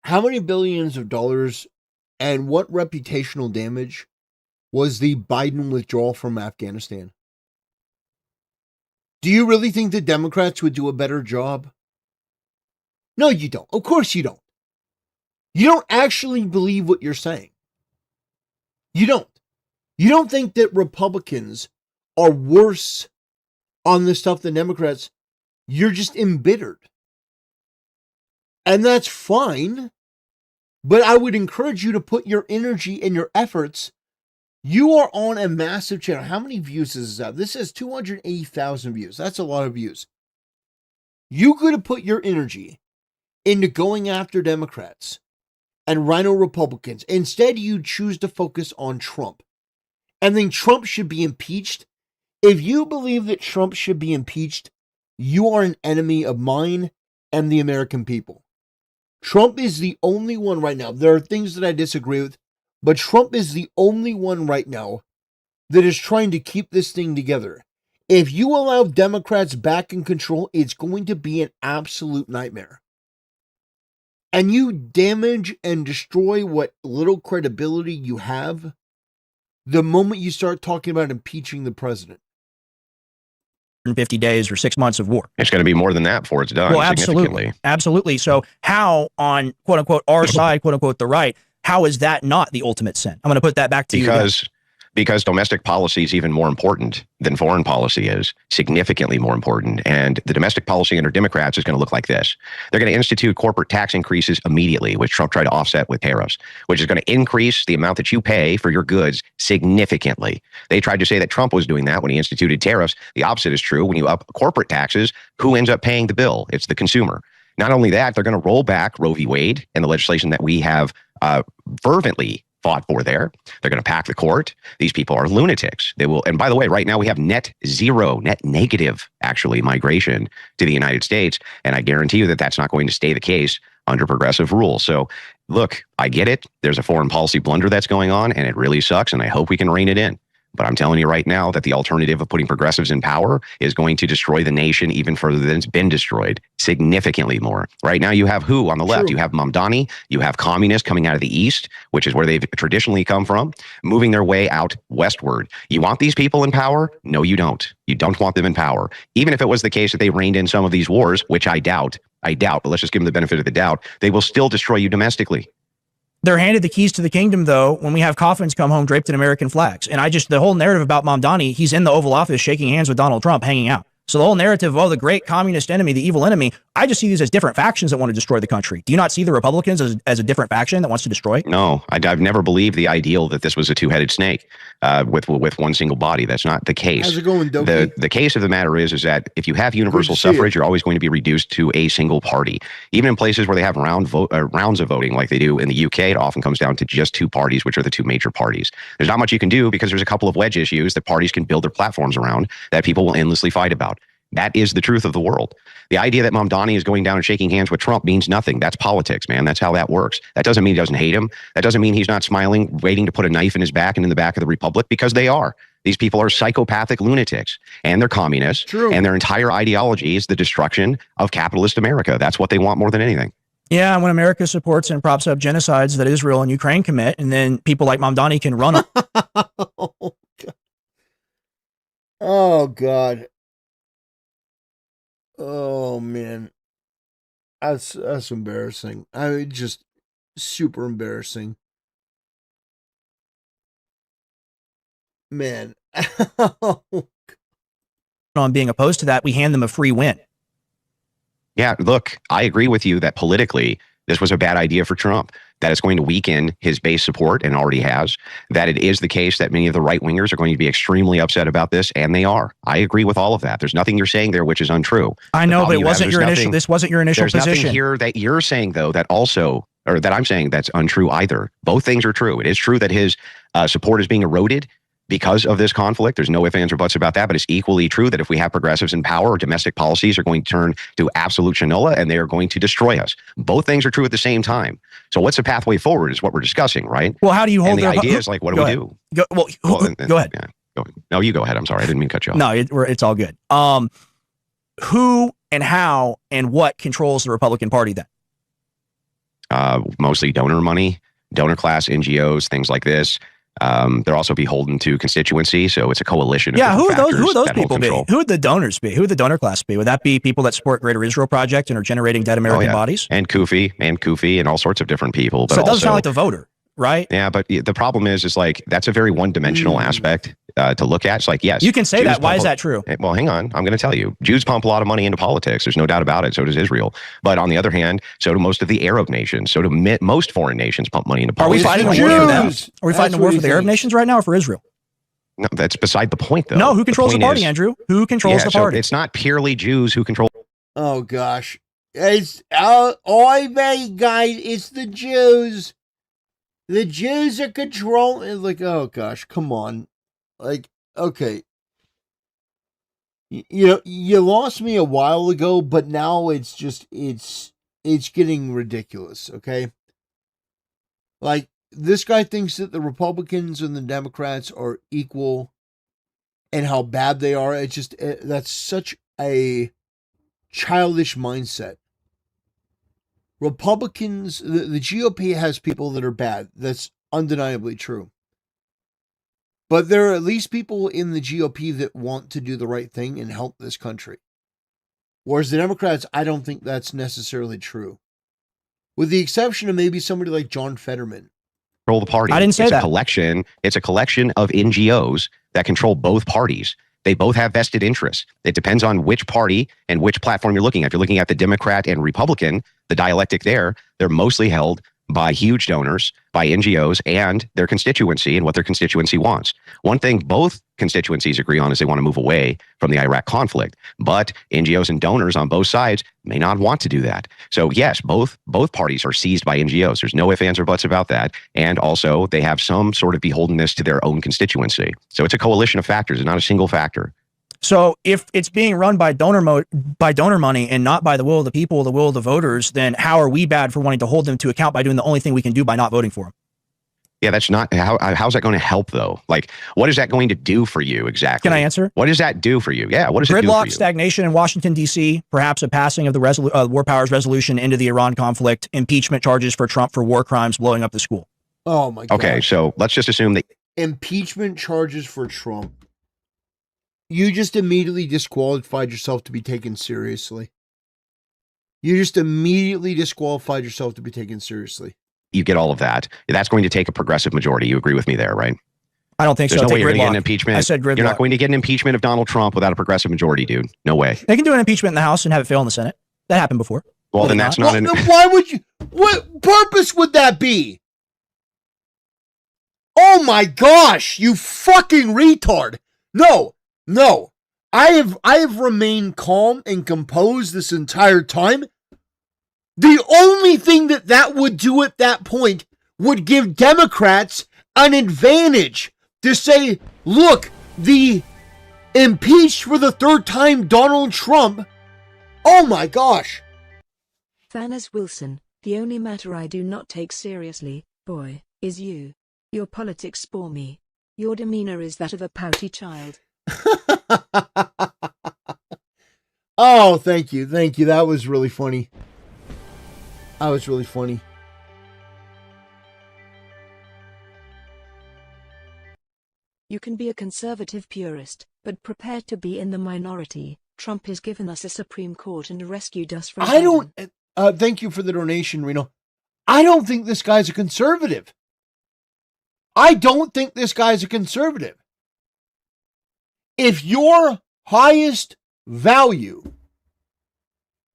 How many billions of dollars and what reputational damage was the Biden withdrawal from Afghanistan? Do you really think the Democrats would do a better job? No, you don't. Of course you don't. You don't actually believe what you're saying. You don't. You don't think that Republicans are worse on this stuff than Democrats. You're just embittered. And that's fine. But I would encourage you to put your energy and your efforts. You are on a massive channel. How many views does this have? This has 280,000 views. That's a lot of views. You could have put your energy into going after Democrats and rhino Republicans. Instead, you choose to focus on Trump. And then Trump should be impeached. If you believe that Trump should be impeached, you are an enemy of mine and the American people. Trump is the only one right now. There are things that I disagree with, but Trump is the only one right now that is trying to keep this thing together. If you allow Democrats back in control, it's going to be an absolute nightmare. And you damage and destroy what little credibility you have the moment you start talking about impeaching the president. 50 days or 6 months of war. It's going to be more than that before it's done. Well, absolutely. Absolutely. So how on quote unquote our side, quote unquote the right, how is that not the ultimate sin? I'm going to put that back to you. Because domestic policy is even more important than foreign policy is, significantly more important. And the domestic policy under Democrats is going to look like this. They're going to institute corporate tax increases immediately, which Trump tried to offset with tariffs, which is going to increase the amount that you pay for your goods significantly. They tried to say that Trump was doing that when he instituted tariffs. The opposite is true. When you up corporate taxes, who ends up paying the bill? It's the consumer. Not only that, they're going to roll back Roe v. Wade and the legislation that we have fervently fought for there. They're going to pack the court. These people are lunatics. They will. And by the way, right now we have net negative, actually, migration to the United States. And I guarantee you that that's not going to stay the case under progressive rule. So look, I get it. There's a foreign policy blunder that's going on and it really sucks. And I hope we can rein it in. But I'm telling you right now that the alternative of putting progressives in power is going to destroy the nation even further than it's been destroyed, significantly more. Right now, you have who on the left? You have Mamdani, you have communists coming out of the east, which is where they've traditionally come from, moving their way out westward. You want these people in power? No, you don't. You don't want them in power. Even if it was the case that they reigned in some of these wars, which I doubt, but let's just give them the benefit of the doubt, they will still destroy you domestically. They're handed the keys to the kingdom, though, when we have coffins come home draped in American flags. And the whole narrative about Mamdani, he's in the Oval Office shaking hands with Donald Trump, hanging out. So the whole narrative of, the great communist enemy, the evil enemy, I just see these as different factions that want to destroy the country. Do you not see the Republicans as a different faction that wants to destroy? No, I've never believed the ideal that this was a two-headed snake with one single body. That's not the case. How's it going, Doki? The case of the matter is that if you have universal suffrage, you're always going to be reduced to a single party. Even in places where they have rounds of voting like they do in the UK, it often comes down to just two parties, which are the two major parties. There's not much you can do because there's a couple of wedge issues that parties can build their platforms around that people will endlessly fight about. That is the truth of the world. The idea that Mamdani is going down and shaking hands with Trump means nothing. That's politics, man. That's how that works. That doesn't mean he doesn't hate him. That doesn't mean he's not smiling, waiting to put a knife in his back and in the back of the Republic, because they are. These people are psychopathic lunatics, and they're communists. True. And their entire ideology is the destruction of capitalist America. That's what they want more than anything. Yeah, when America supports and props up genocides that Israel and Ukraine commit, and then people like Mamdani can run up. Oh, God. Oh, man. That's embarrassing. I mean, just super embarrassing. Man. On being opposed to that, we hand them a free win. Yeah, look, I agree with you that politically, this was a bad idea for Trump, that it's going to weaken his base support, and already has, that it is the case that many of the right-wingers are going to be extremely upset about this, and they are. I agree with all of that. There's nothing you're saying there which is untrue. I know, but this wasn't your initial position. There's nothing here that you're saying, though, that also, or that I'm saying that's untrue either. Both things are true. It is true that his support is being eroded because of this conflict. There's no ifs, ands, or buts about that, but it's equally true that if we have progressives in power, domestic policies are going to turn to absolute shinola, and they are going to destroy us. Both things are true at the same time. So what's the pathway forward is what we're discussing, right? Well, how do you hold the idea is like, what do we do? Go ahead. Yeah, no, you go ahead. I'm sorry. I didn't mean to cut you off. No, it's all good. Who and how and what controls the Republican Party then? Mostly donor money, donor class, NGOs, things like this. They're also beholden to constituency, so it's a coalition. Yeah, who are those people be? Who would the donors be? Who would the donor class be? Would that be people that support Greater Israel Project and are generating dead American bodies? And Kufi, and all sorts of different people. But so it doesn't sound like the voter, right? Yeah, but the problem is like that's a very one-dimensional aspect to look at. It's like, yes, you can say that. Why is that true? Well, hang on. I'm going to tell you. Jews pump a lot of money into politics. There's no doubt about it. So does Israel. But on the other hand, so do most of the Arab nations. So do most foreign nations pump money into politics. Are we fighting a war for them? Are we fighting a war for the Arab nations right now, or for Israel? No, that's beside the point, though. No, who controls the party, Andrew? Who controls the party? So it's not purely Jews who control. Oh gosh, it's guys. It's the Jews. The Jews are controlling. Like, oh gosh, come on. Like, okay. You lost me a while ago, but now it's just it's getting ridiculous. Okay. Like, this guy thinks that the Republicans and the Democrats are equal, and how bad they are. That's such a childish mindset. Republicans, the GOP has people that are bad. That's undeniably true. But there are at least people in the GOP that want to do the right thing and help this country. Whereas the Democrats, I don't think that's necessarily true. With the exception of maybe somebody like John Fetterman. Control the party. I didn't say that. It's a collection of NGOs that control both parties. They both have vested interests. It depends on which party and which platform you're looking at. If you're looking at the Democrat and Republican, the dialectic there, they're mostly held by huge donors, by NGOs, and their constituency and what their constituency wants. One thing both constituencies agree on is they want to move away from the Iraq conflict, but NGOs and donors on both sides may not want to do that. So yes, both parties are seized by NGOs. There's no ifs, ands, or buts about that. And also they have some sort of beholdenness to their own constituency. So it's a coalition of factors. It's not a single factor. So if it's being run by donor money and not by the will of the people, the will of the voters, then how are we bad for wanting to hold them to account by doing the only thing we can do by not voting for them? Yeah, that's not how's that going to help though? Like, what is that going to do for you exactly? Can I answer? What does that do for you? Yeah, what does it do for Gridlock, you? stagnation in Washington, D.C., perhaps a passing of the War Powers Resolution into the Iran conflict, impeachment charges for Trump for war crimes, blowing up the school. Oh my God. Okay, so let's just assume that impeachment charges for Trump. You just immediately disqualified yourself to be taken seriously. You just immediately disqualified yourself to be taken seriously. you get all of that. That's going to take a progressive majority. You agree with me there, right? I don't think There's so. no way you're going to get an Gridlock. impeachment. I said gridlock. You're not going to get an impeachment of Donald Trump without a progressive majority, dude. No way. They can do an impeachment in the House and have it fail in the Senate. That happened before. Well, then that's not an... Why would you... What purpose would that be? Oh my gosh, you fucking retard. No. I have remained calm and composed this entire time. The only thing that would do at that point would give Democrats an advantage to say, look, the impeached for the third time Donald Trump. Oh my gosh. Thanos Wilson, the only matter I do not take seriously, boy, is you. Your politics bore me. Your demeanor is that of a pouty child. Oh, thank you. That was really funny. You can be a conservative purist, but prepare to be in the minority. Trump has given us a Supreme Court and rescued us from... Thank you for the donation, Reno. I don't think this guy's a conservative. If your highest value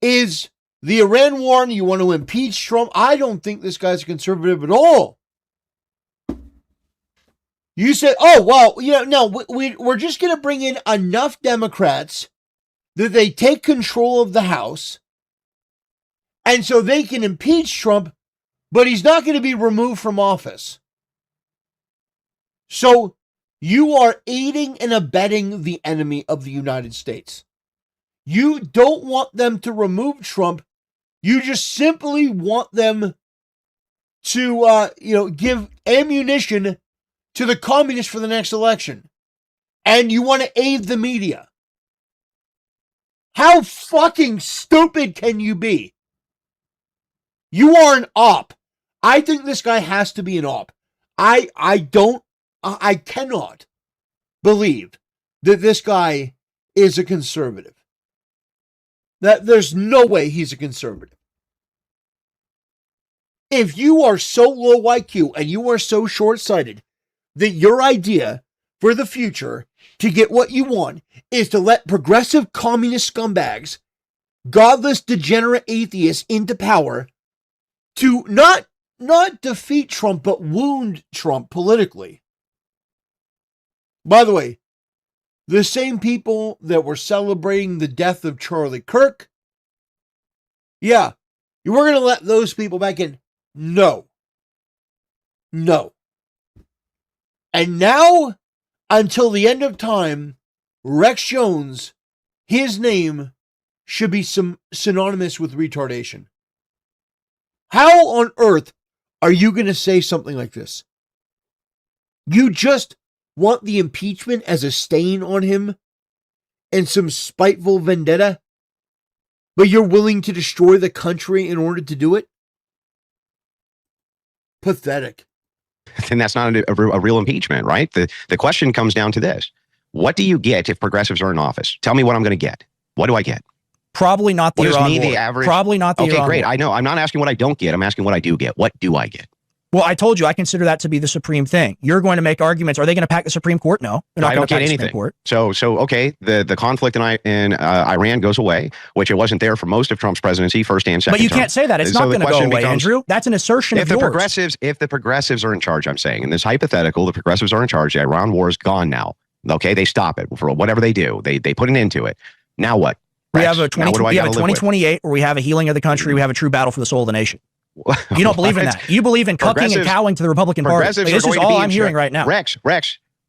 is the Iran war and you want to impeach Trump, I don't think this guy's a conservative at all. You say, oh, well, we're just going to bring in enough Democrats that they take control of the House, and so they can impeach Trump, but he's not going to be removed from office. So you are aiding and abetting the enemy of the United States. You don't want them to remove Trump. You just simply want them to, give ammunition to the communists for the next election. And you want to aid the media. How fucking stupid can you be? You are an op. I think this guy has to be an op. I cannot believe that this guy is a conservative. That there's no way he's a conservative. If you are so low IQ and you are so short-sighted that your idea for the future to get what you want is to let progressive communist scumbags, godless, degenerate atheists into power to not defeat Trump, but wound Trump politically. By the way, the same people that were celebrating the death of Charlie Kirk, yeah, you were going to let those people back in. No. And now, until the end of time, Rex Jones, his name should be synonymous with retardation. How on earth are you going to say something like this? You just want the impeachment as a stain on him and some spiteful vendetta, but you're willing to destroy the country in order to do it? Pathetic. Then that's not a real impeachment, right? The question comes down to this. What do you get if progressives are in office? Tell me what I'm going to get. What do I get? Probably not the Iran war. The average? Probably not the Iran war. Okay, great. I know. I'm not asking what I don't get. I'm asking what I do get. What do I get? Well, I told you I consider that to be the supreme thing. You're going to make arguments. Are they going to pack the Supreme Court? No, they're not going to pack the Supreme Court. So okay, the conflict in Iran goes away, which it wasn't there for most of Trump's presidency, first and second. But you term. Can't say that. It's not going to go away, Andrew. That's an assertion of yours. If the progressives are in charge, I'm saying, in this hypothetical, the progressives are in charge. The Iran war is gone now. Okay, they stop it for whatever they do. They put an end to it. Now what? We have a 2028 where we have a healing of the country. We have a true battle for the soul of the nation. You don't believe in that. You believe in cucking and cowing to the Republican Party. Like, this is all I'm hearing right now. Rex,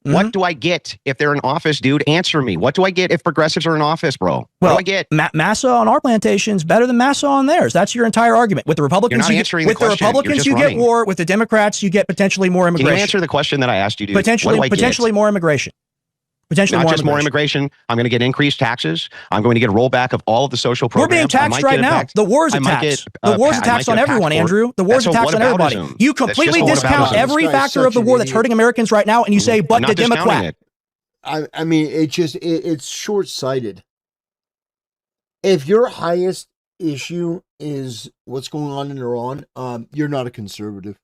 What do I get if they're in office, dude? Answer me. What do I get if progressives are in office, bro? What do I get? Massa on our plantations better than Massa on theirs. That's your entire argument. With the Republicans, you get war. With the Democrats, you get potentially more immigration. Can you answer the question that I asked you, dude? Potentially more immigration. Not just more immigration. I'm going to get increased taxes. I'm going to get a rollback of all of the social programs. We're being taxed right now. The war is a tax. The war is a tax on everyone, Andrew. The war is a tax on everybody. You completely discount every factor of the war that's hurting Americans right now, and you say, but the Democrat. I mean, it's short-sighted. If your highest issue is what's going on in Iran, you're not a conservative.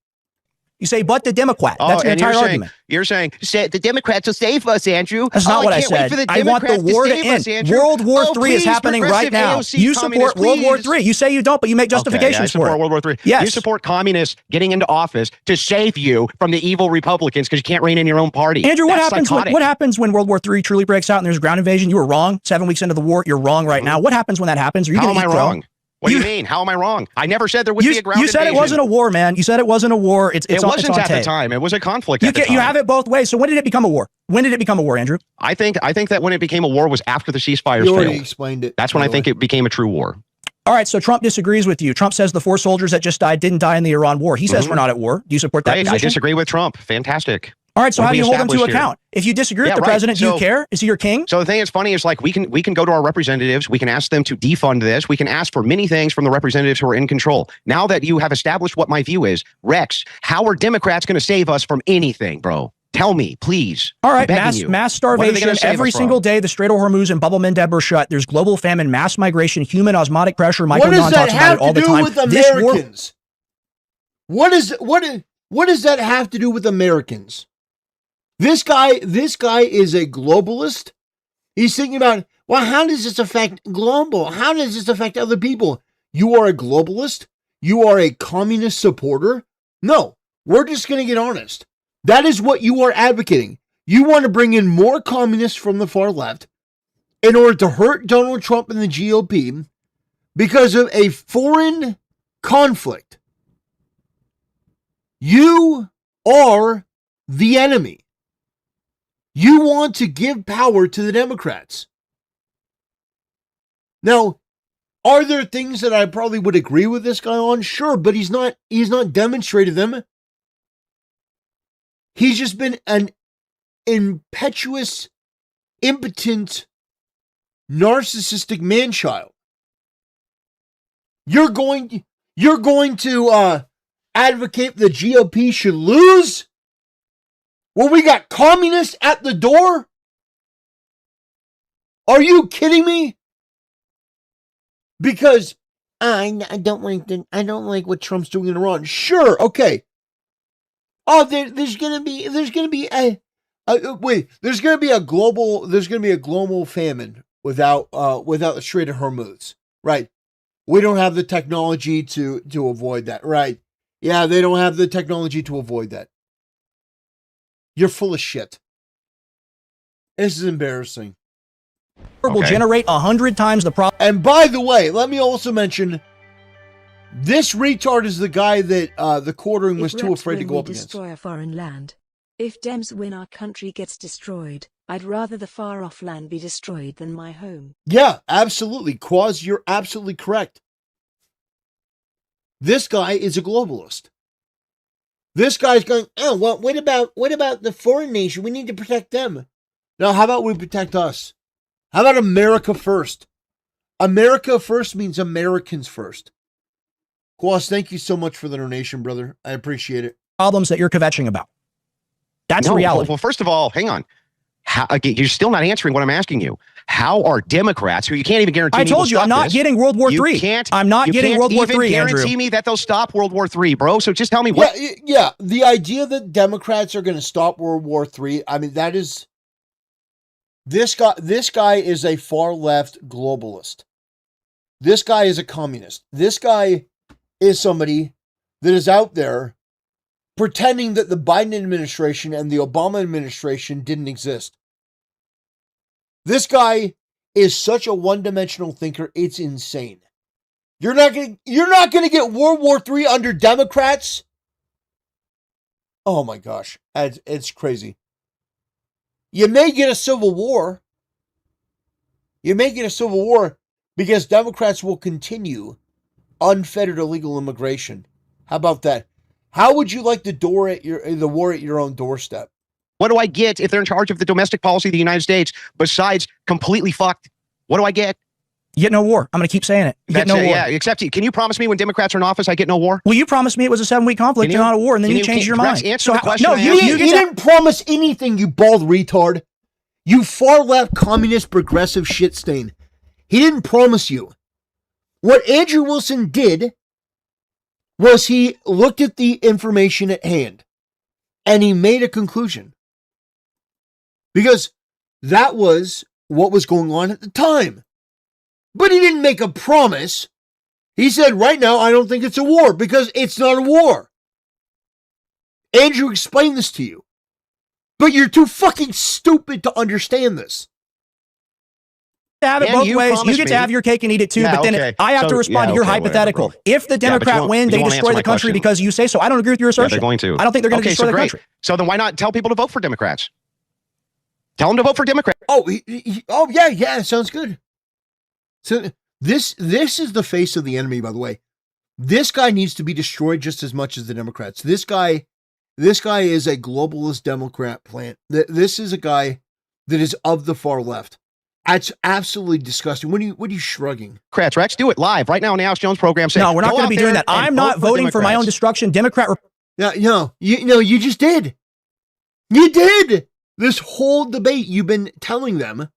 You say, but the Democrat. That's your entire argument. You're saying, the Democrats will save us, Andrew. That's not what I said. I want the war to end. World War III is happening right now. You support World War III. You say you don't, but you make justifications for it. World War III. Yes. You support communists getting into office to save you from the evil Republicans because you can't reign in your own party. Andrew, what happens when World War III truly breaks out and there's a ground invasion? You were wrong 7 weeks into the war. You're wrong right now. What happens when that happens? Are you going to eat crow? Wrong? What do you mean? How am I wrong? I never said there would be a ground invasion. You said it wasn't a war, man. You said it wasn't a war. It wasn't at the time. It was a conflict at the time. You have it both ways. So when did it become a war? When did it become a war, Andrew? I think that when it became a war was after the ceasefires failed. You already explained it. That's when I think it became a true war. All right, so Trump disagrees with you. Trump says the 4 soldiers that just died didn't die in the Iran war. He says we're not at war. Do you support that position? I disagree with Trump. Fantastic. All right, so how do you hold him to account? If you disagree with the president, do you care? Is he your king? So the thing that's funny is, like, we can go to our representatives. We can ask them to defund this. We can ask for many things from the representatives who are in control. Now that you have established what my view is, Rex, how are Democrats going to save us from anything, bro? Tell me, please. All right, mass starvation every single day. The Strait of Hormuz and Bab el-Mandeb are shut. There's global famine, mass migration, human osmotic pressure. Michael Nunn talks about it all the time. What does that have to do with Americans? What does that have to do with Americans? This guy is a globalist. He's thinking about, well, how does this affect global? How does this affect other people? You are a globalist? You are a communist supporter? No, we're just going to get honest. That is what you are advocating. You want to bring in more communists from the far left in order to hurt Donald Trump and the GOP because of a foreign conflict. You are the enemy. You want to give power to the Democrats. Now, are there things that I probably would agree with this guy on? Sure, but he's not demonstrated them. He's just been an impetuous, impotent, narcissistic man-child. You're going to advocate the GOP should lose? Well, we got communists at the door? Are you kidding me? Because I don't like what Trump's doing in Iran. Sure, okay. Oh, there's gonna be a global famine without the Strait of Hormuz, right? We don't have the technology to avoid that, right? Yeah, they don't have the technology to avoid that. You're full of shit. This is embarrassing. Will generate 100 times the problem. And by the way, let me also mention, this retard is the guy that the quartering was too afraid to go up against. Destroy a foreign land. If Dems win, our country gets destroyed. I'd rather the far-off land be destroyed than my home. Yeah, absolutely. Quaz, you're absolutely correct. This guy is a globalist. This guy's going, oh, well, what about the foreign nation? We need to protect them. Now, how about we protect us? How about America first? America first means Americans first. Quaz, thank you so much for the donation, brother. I appreciate it. Problems that you're kvetching about. That's reality. Well, first of all, hang on. You're still not answering what I'm asking you. How are Democrats, who you can't even guarantee I told you, I'm not getting World War III. I'm not getting World War III, Andrew. Guarantee me that they'll stop World War III, bro. So just tell me what. Yeah. The idea that Democrats are going to stop World War III, I mean, that is. This guy is a far left globalist. This guy is a communist. This guy is somebody that is out there pretending that the Biden administration and the Obama administration didn't exist. This guy is such a one-dimensional thinker, it's insane. You're not going to get World War III under Democrats? Oh my gosh, it's crazy. You may get a civil war. You may get a civil war because Democrats will continue unfettered illegal immigration. How about that? How would you like the war at your own doorstep? What do I get if they're in charge of the domestic policy of the United States besides completely fucked? What do I get? You get no war. I'm going to keep saying it. You get no war. Yeah, except can you promise me when Democrats are in office I get no war? Well, you promised me it was a 7-week conflict and not a war, and then you changed your mind. Answer the question. No, you didn't promise anything, you bald retard. You far-left communist progressive shit stain. He didn't promise you. What Andrew Wilson did was he looked at the information at hand and he made a conclusion. Because that was what was going on at the time. But he didn't make a promise. He said, right now, I don't think it's a war because it's not a war. Andrew explained this to you. But you're too fucking stupid to understand this. Have it both ways. You get to have your cake and eat it too, but then I have to respond to your hypothetical. Whatever, if the Democrat win, they destroy the country because you say so. I don't agree with your assertion. They're going to. I don't think they're going to destroy the country. So then why not tell people to vote for Democrats? Tell them to vote for Democrats. Yeah, sounds good. So this is the face of the enemy, by the way. This guy needs to be destroyed just as much as the Democrats. This guy is a globalist Democrat plant. This is a guy that is of the far left. That's absolutely disgusting. What are you shrugging? Democrats, Rex, do it live right now on the Alex Jones program. No, we're not going to be doing that. I'm not voting for my own destruction. Democrat. You just did. You did. This whole debate, you've been telling them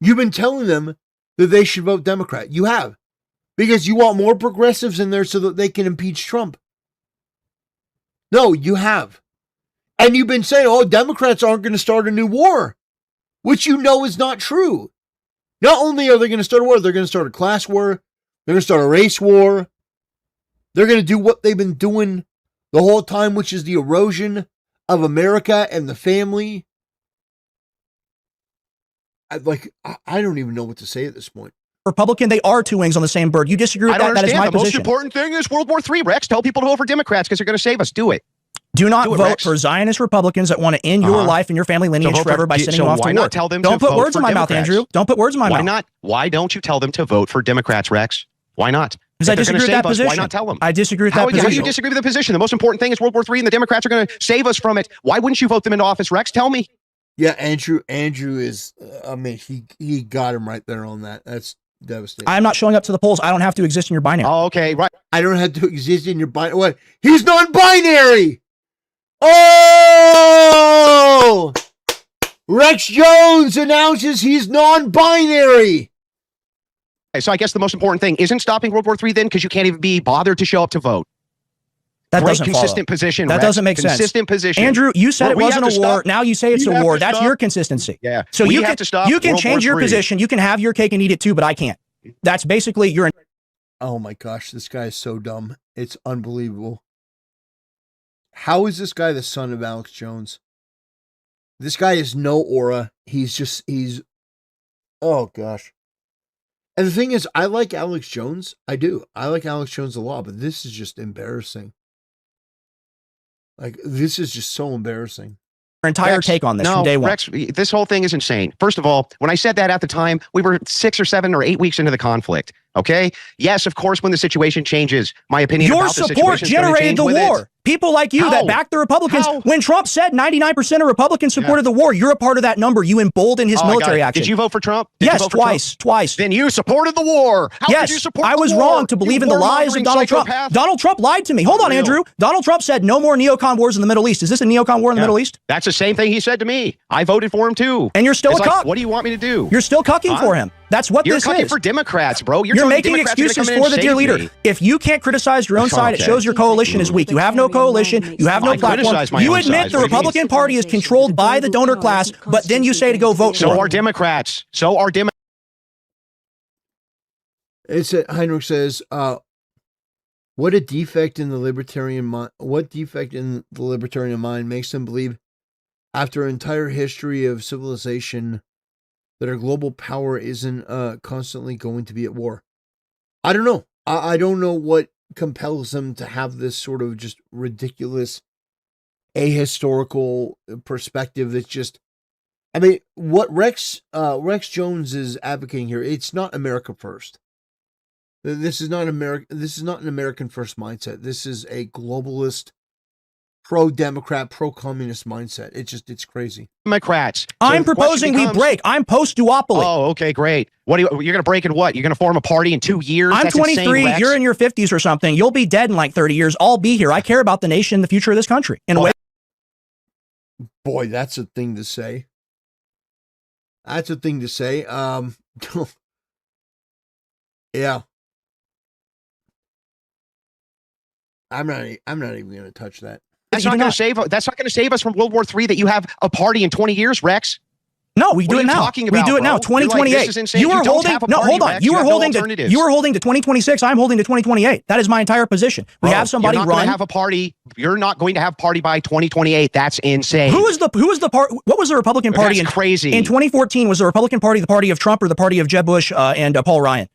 that they should vote Democrat. You have. Because you want more progressives in there so that they can impeach Trump. No, you have. And you've been saying, Democrats aren't going to start a new war. Which you know is not true. Not only are they going to start a war, they're going to start a class war. They're going to start a race war. They're going to do what they've been doing the whole time, which is the erosion of America and the family. I don't even know what to say at this point. Republican, they are two wings on the same bird. You disagree with that? That is my position. The most important thing is World War III, Rex. Tell people to vote for Democrats because they're going to save us. Do it. Do not vote for Zionist Republicans that want to end your life and your family lineage forever by sending you off to war. Why not tell them Don't put words in my mouth, Andrew. Don't put words in my mouth. Why not? Why don't you tell them to vote for Democrats, Rex? Why not? Because I disagree with that position. Why not tell them? I disagree with that position. How do you disagree with the position? The most important thing is World War III, and the Democrats are going to save us from it. Why wouldn't you vote them into office, Rex? Tell me. Yeah, Andrew is. He got him right there on that. That's devastating. I'm not showing up to the polls. I don't have to exist in your binary. Oh, okay, right. I don't have to exist in your binary. What? He's non-binary. Oh! Rex Jones announces he's non-binary. So I guess the most important thing isn't stopping World War III then, because you can't even be bothered to show up to vote. That doesn't consistent position. That doesn't make sense. Consistent position. Andrew, you said it wasn't a war. Now you say it's a war. That's your consistency. Yeah. So you can change your position. You can have your cake and eat it too, but I can't. That's basically your. Oh my gosh, this guy is so dumb. It's unbelievable. How is this guy the son of Alex Jones? This guy has no aura. He's oh gosh. And the thing is, I like Alex Jones. I do. I like Alex Jones a lot, but this is just embarrassing. Like, this is just so embarrassing. Entire take on this from day one. Rex, this whole thing is insane. First of all, when I said that at the time, we were 6 or 7 or 8 weeks into the conflict. Okay? Yes, of course, when the situation changes, my opinion about the situation is going to change. Your support generated the war. People like you that backed the Republicans. When Trump said 99% of Republicans supported the war, you're a part of that number. You emboldened his military action. Did you vote for Trump? Yes, twice. Then you supported the war. How yes, could you support I was the war? wrong to believe in the lies of Donald Trump. Donald Trump lied to me. Hold on, Andrew. Donald Trump said no more neocon wars in the Middle East. Is this a neocon war in the Middle East? That's the same thing he said to me. I voted for him too. And you're still a cuck. What do you want me to do? You're still cucking for him. That's what this is. You're cucking for Democrats, bro. You're making excuses for the dear leader. If you can't criticize your own side, it shows your coalition is weak. You have no coalition. You have no platform. You admit the Republican Party is controlled by the donor class, but then you say to go vote for them. So are Democrats. So are Democrats. Heinrich says, what a defect in the libertarian mind. What defect in the libertarian mind makes them believe, after an entire history of civilization, that our global power isn't constantly going to be at war? I don't know. I don't know what compels them to have this sort of just ridiculous ahistorical perspective that's just I mean, what Rex Jones is advocating here, it's not America first. This is not America. This is not an American first mindset. This is a globalist, pro-democrat, pro-communist mindset. It's crazy. Democrats. I'm proposing we break. I'm post-duopoly. Oh, okay, great. What you're going to break in what? You're going to form a party in 2 years? I'm 23. Insane, you're in your 50s or something. You'll be dead in like 30 years. I'll be here. I care about the nation, the future of this country. In a way. Boy, that's a thing to say. That's a thing to say. Yeah. I'm not even going to touch that. That's not going to save us from World War III that you have a party in 20 years, Rex. No, we do it now. We do it now. 2028. You are holding. No, hold on. You are holding to 2026. I'm holding to 2028. That is my entire position. We have somebody run. You're not going to have a party. You're not going to have a party by 2028. That's insane. Who was the part? What was the Republican Party? That's crazy. In 2014, was the Republican Party the party of Trump or the party of Jeb Bush and Paul Ryan?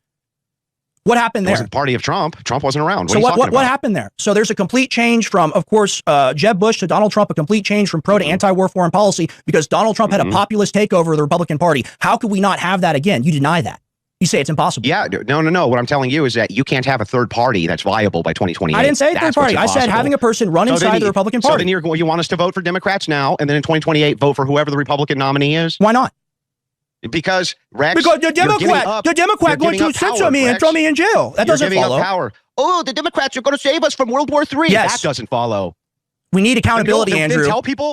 What happened there? It wasn't the party of Trump. Trump wasn't around. What happened there? So there's a complete change from, of course, Jeb Bush to Donald Trump, a complete change from pro to anti-war foreign policy because Donald Trump had a populist takeover of the Republican Party. How could we not have that again? You deny that. You say it's impossible. Yeah, no. What I'm telling you is that you can't have a third party that's viable by 2028. I didn't say third party. I said having a person run inside the Republican Party. So then you want us to vote for Democrats now, and then in 2028 vote for whoever the Republican nominee is? Why not? Because Rex, the Democrat going to censor me and throw me in jail. That doesn't follow. Power. Oh, the Democrats are going to save us from World War III. Yes. That doesn't follow. We need accountability, Andrew.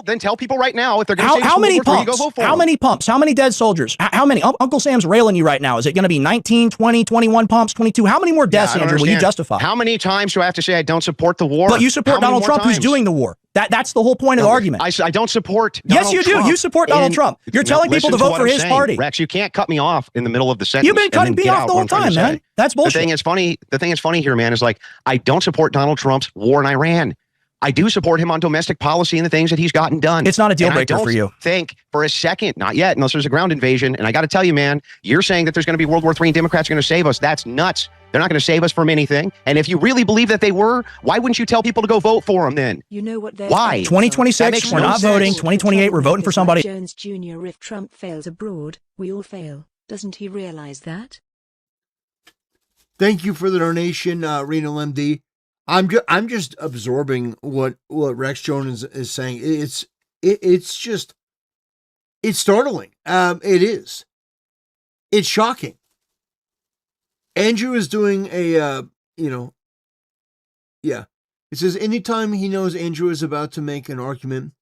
Then tell people right now if they're going to save us from World War III, go vote for them. How many pumps? How many dead soldiers? How many? Uncle Sam's railing you right now. Is it going to be 19, 20, 21 pumps, 22? How many more deaths, Andrew, will you justify? How many times do I have to say I don't support the war? But you support Donald Trump, who's doing the war. That's the whole point of the argument. I don't support Donald Yes, you do. You support Donald Trump. You're telling people to vote for his party. Rex, you can't cut me off in the middle of the sentence. You've been cutting me off the whole time, man. That's bullshit. The thing is funny here, man, is like, I don't support Donald Trump's war in Iran. I do support him on domestic policy and the things that he's gotten done. It's not a deal breaker for you. Think for a second, not yet, unless there's a ground invasion. And I got to tell you, man, you're saying that there's going to be World War III and Democrats are going to save us. That's nuts. They're not going to save us from anything. And if you really believe that they were, why wouldn't you tell people to go vote for them then? You know what? Why? 2026, we're not voting. 2028, we're voting for somebody. Jones Jr. If Trump fails abroad, we all fail. Doesn't he realize that? Thank you for the donation, Renal MD. I'm just absorbing what Rex Jones is saying. It's startling. It is. It's shocking. Andrew is doing a It says anytime he knows Andrew is about to make an argument,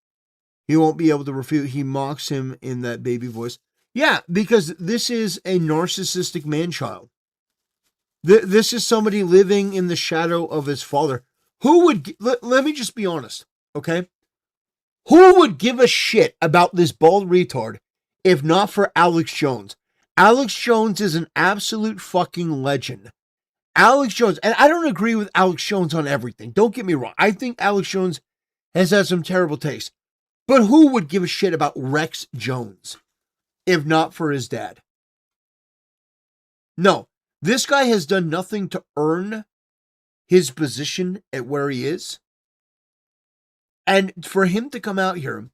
he won't be able to refute. He mocks him in that baby voice. Yeah, because this is a narcissistic man-child. This is somebody living in the shadow of his father. Who would, let me just be honest, okay? Who would give a shit about this bald retard if not for Alex Jones? Alex Jones is an absolute fucking legend. Alex Jones, and I don't agree with Alex Jones on everything. Don't get me wrong. I think Alex Jones has had some terrible taste. But who would give a shit about Rex Jones if not for his dad? No. This guy has done nothing to earn his position at where he is. And for him to come out here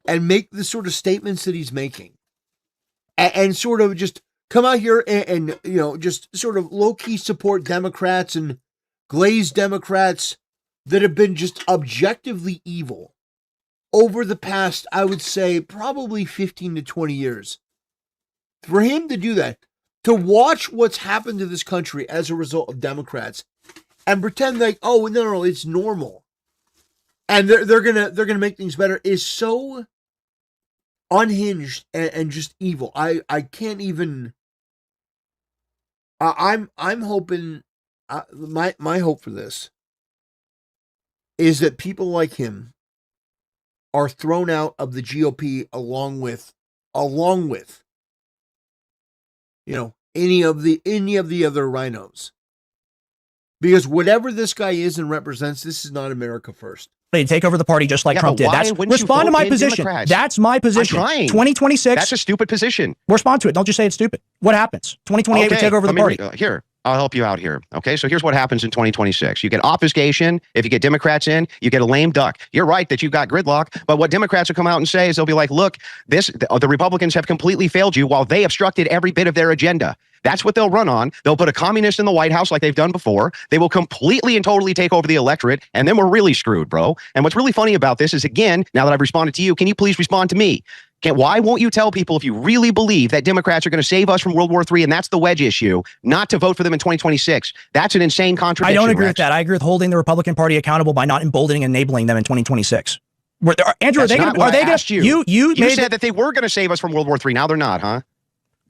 and make the sort of statements that he's making and sort of just come out here and just sort of low-key support Democrats and glazed Democrats that have been just objectively evil over the past, I would say, probably 15 to 20 years. For him to do that, to watch what's happened to this country as a result of Democrats and pretend like, oh, no, it's normal. And they're gonna make things better is so unhinged and just evil. I can't even. I'm hoping. My hope for this is that people like him are thrown out of the GOP along with any of the other rhinos. Because whatever this guy is and represents, this is not America first. They take over the party just like Trump did. Respond to my position. Democrats? That's my position. 2026. That's a stupid position. Respond to it. Don't just say it's stupid. What happens? 2028, we take over the party. Here. I'll help you out here. Okay, so here's what happens in 2026. You get obfuscation. If you get Democrats in, you get a lame duck. You're right that you've got gridlock, but what Democrats will come out and say is they'll be like, look, the Republicans have completely failed you while they obstructed every bit of their agenda. That's what they'll run on. They'll put a communist in the White House like they've done before. They will completely and totally take over the electorate, and then we're really screwed, bro. And what's really funny about this is, again, now that I've responded to you, can you please respond to me? Why won't you tell people, if you really believe that Democrats are going to save us from World War III and that's the wedge issue, not to vote for them in 2026? That's an insane contradiction. I don't agree Rex. with that. I agree with holding the Republican Party accountable by not emboldening and enabling them in 2026. Andrew, are they going to? You said that they were going to save us from World War III. Now they're not, huh?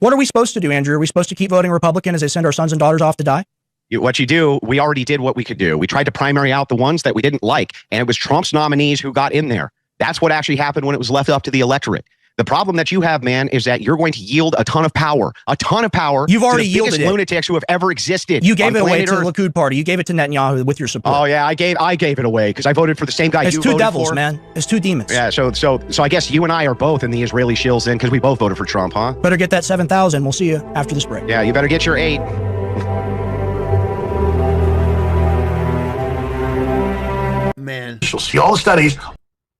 What are we supposed to do, Andrew? Are we supposed to keep voting Republican as they send our sons and daughters off to die? What you do, we already did what we could do. We tried to primary out the ones that we didn't like, and it was Trump's nominees who got in there. That's what actually happened when it was left up to the electorate. The problem that you have, man, is that you're going to yield a ton of power. You've already yielded it. Lunatics who have ever existed. You gave it away to the Likud party. You gave it to Netanyahu with your support. Oh yeah, I gave it away because I voted for the same guy. It's two devils, man. It's two demons. Yeah. So I guess you and I are both in the Israeli shills then because we both voted for Trump, huh? Better get that 7,000. We'll see you after this break. Yeah, you better get your 8. Man, you'll see all the studies.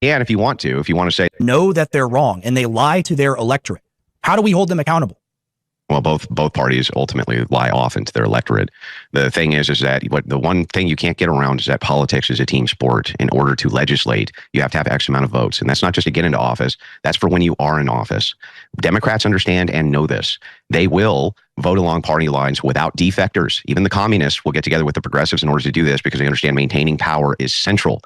Yeah, and if you want to say know that they're wrong and they lie to their electorate, how do we hold them accountable? Well, both parties ultimately lie often to their electorate. The thing is that the one thing you can't get around is that politics is a team sport. In order to legislate, you have to have X amount of votes. And that's not just to get into office. That's for when you are in office. Democrats understand and know this. They will vote along party lines without defectors. Even the communists will get together with the progressives in order to do this because they understand maintaining power is central.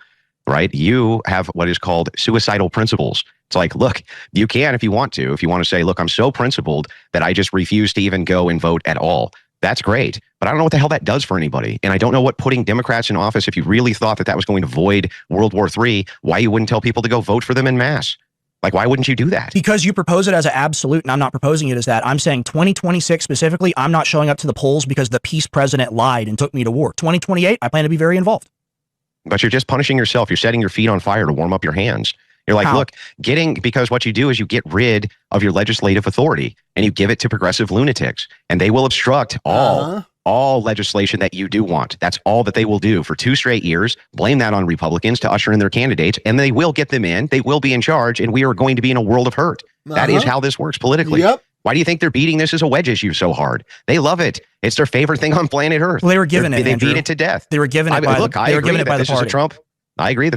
Right? You have what is called suicidal principles. It's like, look, you can if you want to. If you want to say, look, I'm so principled that I just refuse to even go and vote at all. That's great. But I don't know what the hell that does for anybody. And I don't know what putting Democrats in office, if you really thought that was going to void World War III, why you wouldn't tell people to go vote for them en masse. Like, why wouldn't you do that? Because you propose it as an absolute, and I'm not proposing it as that. I'm saying 2026 specifically, I'm not showing up to the polls because the peace president lied and took me to war. 2028, I plan to be very involved. But you're just punishing yourself. You're setting your feet on fire to warm up your hands. You're like, look, because what you do is you get rid of your legislative authority and you give it to progressive lunatics, and they will obstruct all legislation that you do want. That's all that they will do for 2 straight years. Blame that on Republicans to usher in their candidates, and they will get them in. They will be in charge, and we are going to be in a world of hurt. That is how this works politically. Yep. Why do you think they're beating this as a wedge issue so hard? They love it. It's their favorite thing on planet Earth. Well, they were given it. They beat it to death. They were given it by the party. I agree that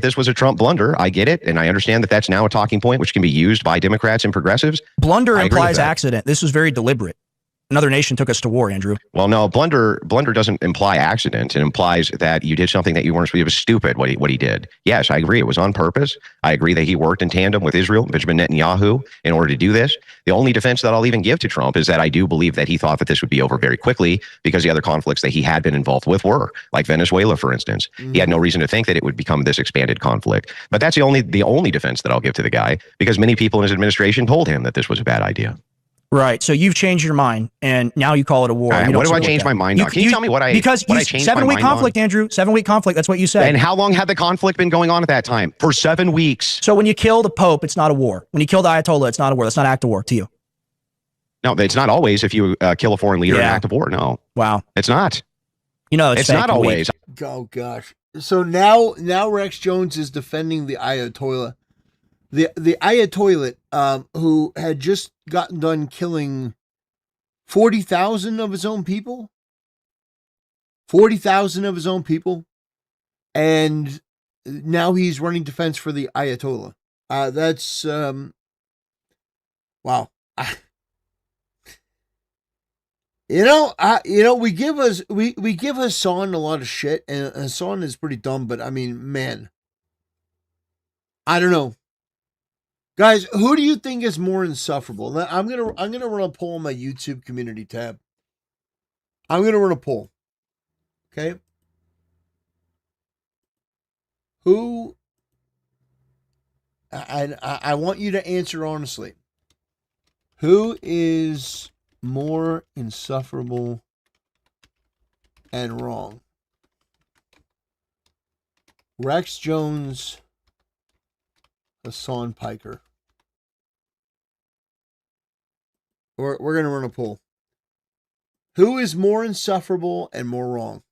this was a Trump blunder. I get it, and I understand that that's now a talking point which can be used by Democrats and progressives. Blunder implies accident. This was very deliberate. Another nation took us to war, Andrew. Well, no, blunder doesn't imply accident. It implies that you did something that you weren't supposed to. It was stupid what he did. Yes, I agree. It was on purpose. I agree that he worked in tandem with Israel, Benjamin Netanyahu, in order to do this. The only defense that I'll even give to Trump is that I do believe that he thought that this would be over very quickly because the other conflicts that he had been involved with were, like Venezuela, for instance. He had no reason to think that it would become this expanded conflict. But that's the only defense that I'll give to the guy, because many people in his administration told him that this was a bad idea. Right. So you've changed your mind, and now you call it a war. Right, what do I change my mind on? Can you tell me what I changed my mind on? 7-week conflict, Andrew. 7-week conflict. That's what you said. And how long had the conflict been going on at that time? For 7 weeks. So when you kill the Pope, it's not a war. When you kill the Ayatollah, it's not a war. That's not an act of war to you. No, it's not always if you kill a foreign leader in an act of war. No. Wow. It's not. You know, it's not always. Oh, gosh. So now Rex Jones is defending the Ayatollah. The Ayatollah, who had just gotten done killing 40,000 of his own people. 40,000 of his own people. And now he's running defense for the Ayatollah. That's wow. We give Hassan a lot of shit, and Hassan is pretty dumb, but I mean, man, I don't know. Guys, who do you think is more insufferable? I'm gonna run a poll on my YouTube community tab. I'm gonna run a poll. Okay. Who? I want you to answer honestly. Who is more insufferable and wrong? Rex Jones, Hassan Piker. We're going to run a poll. Who is more insufferable and more wrong?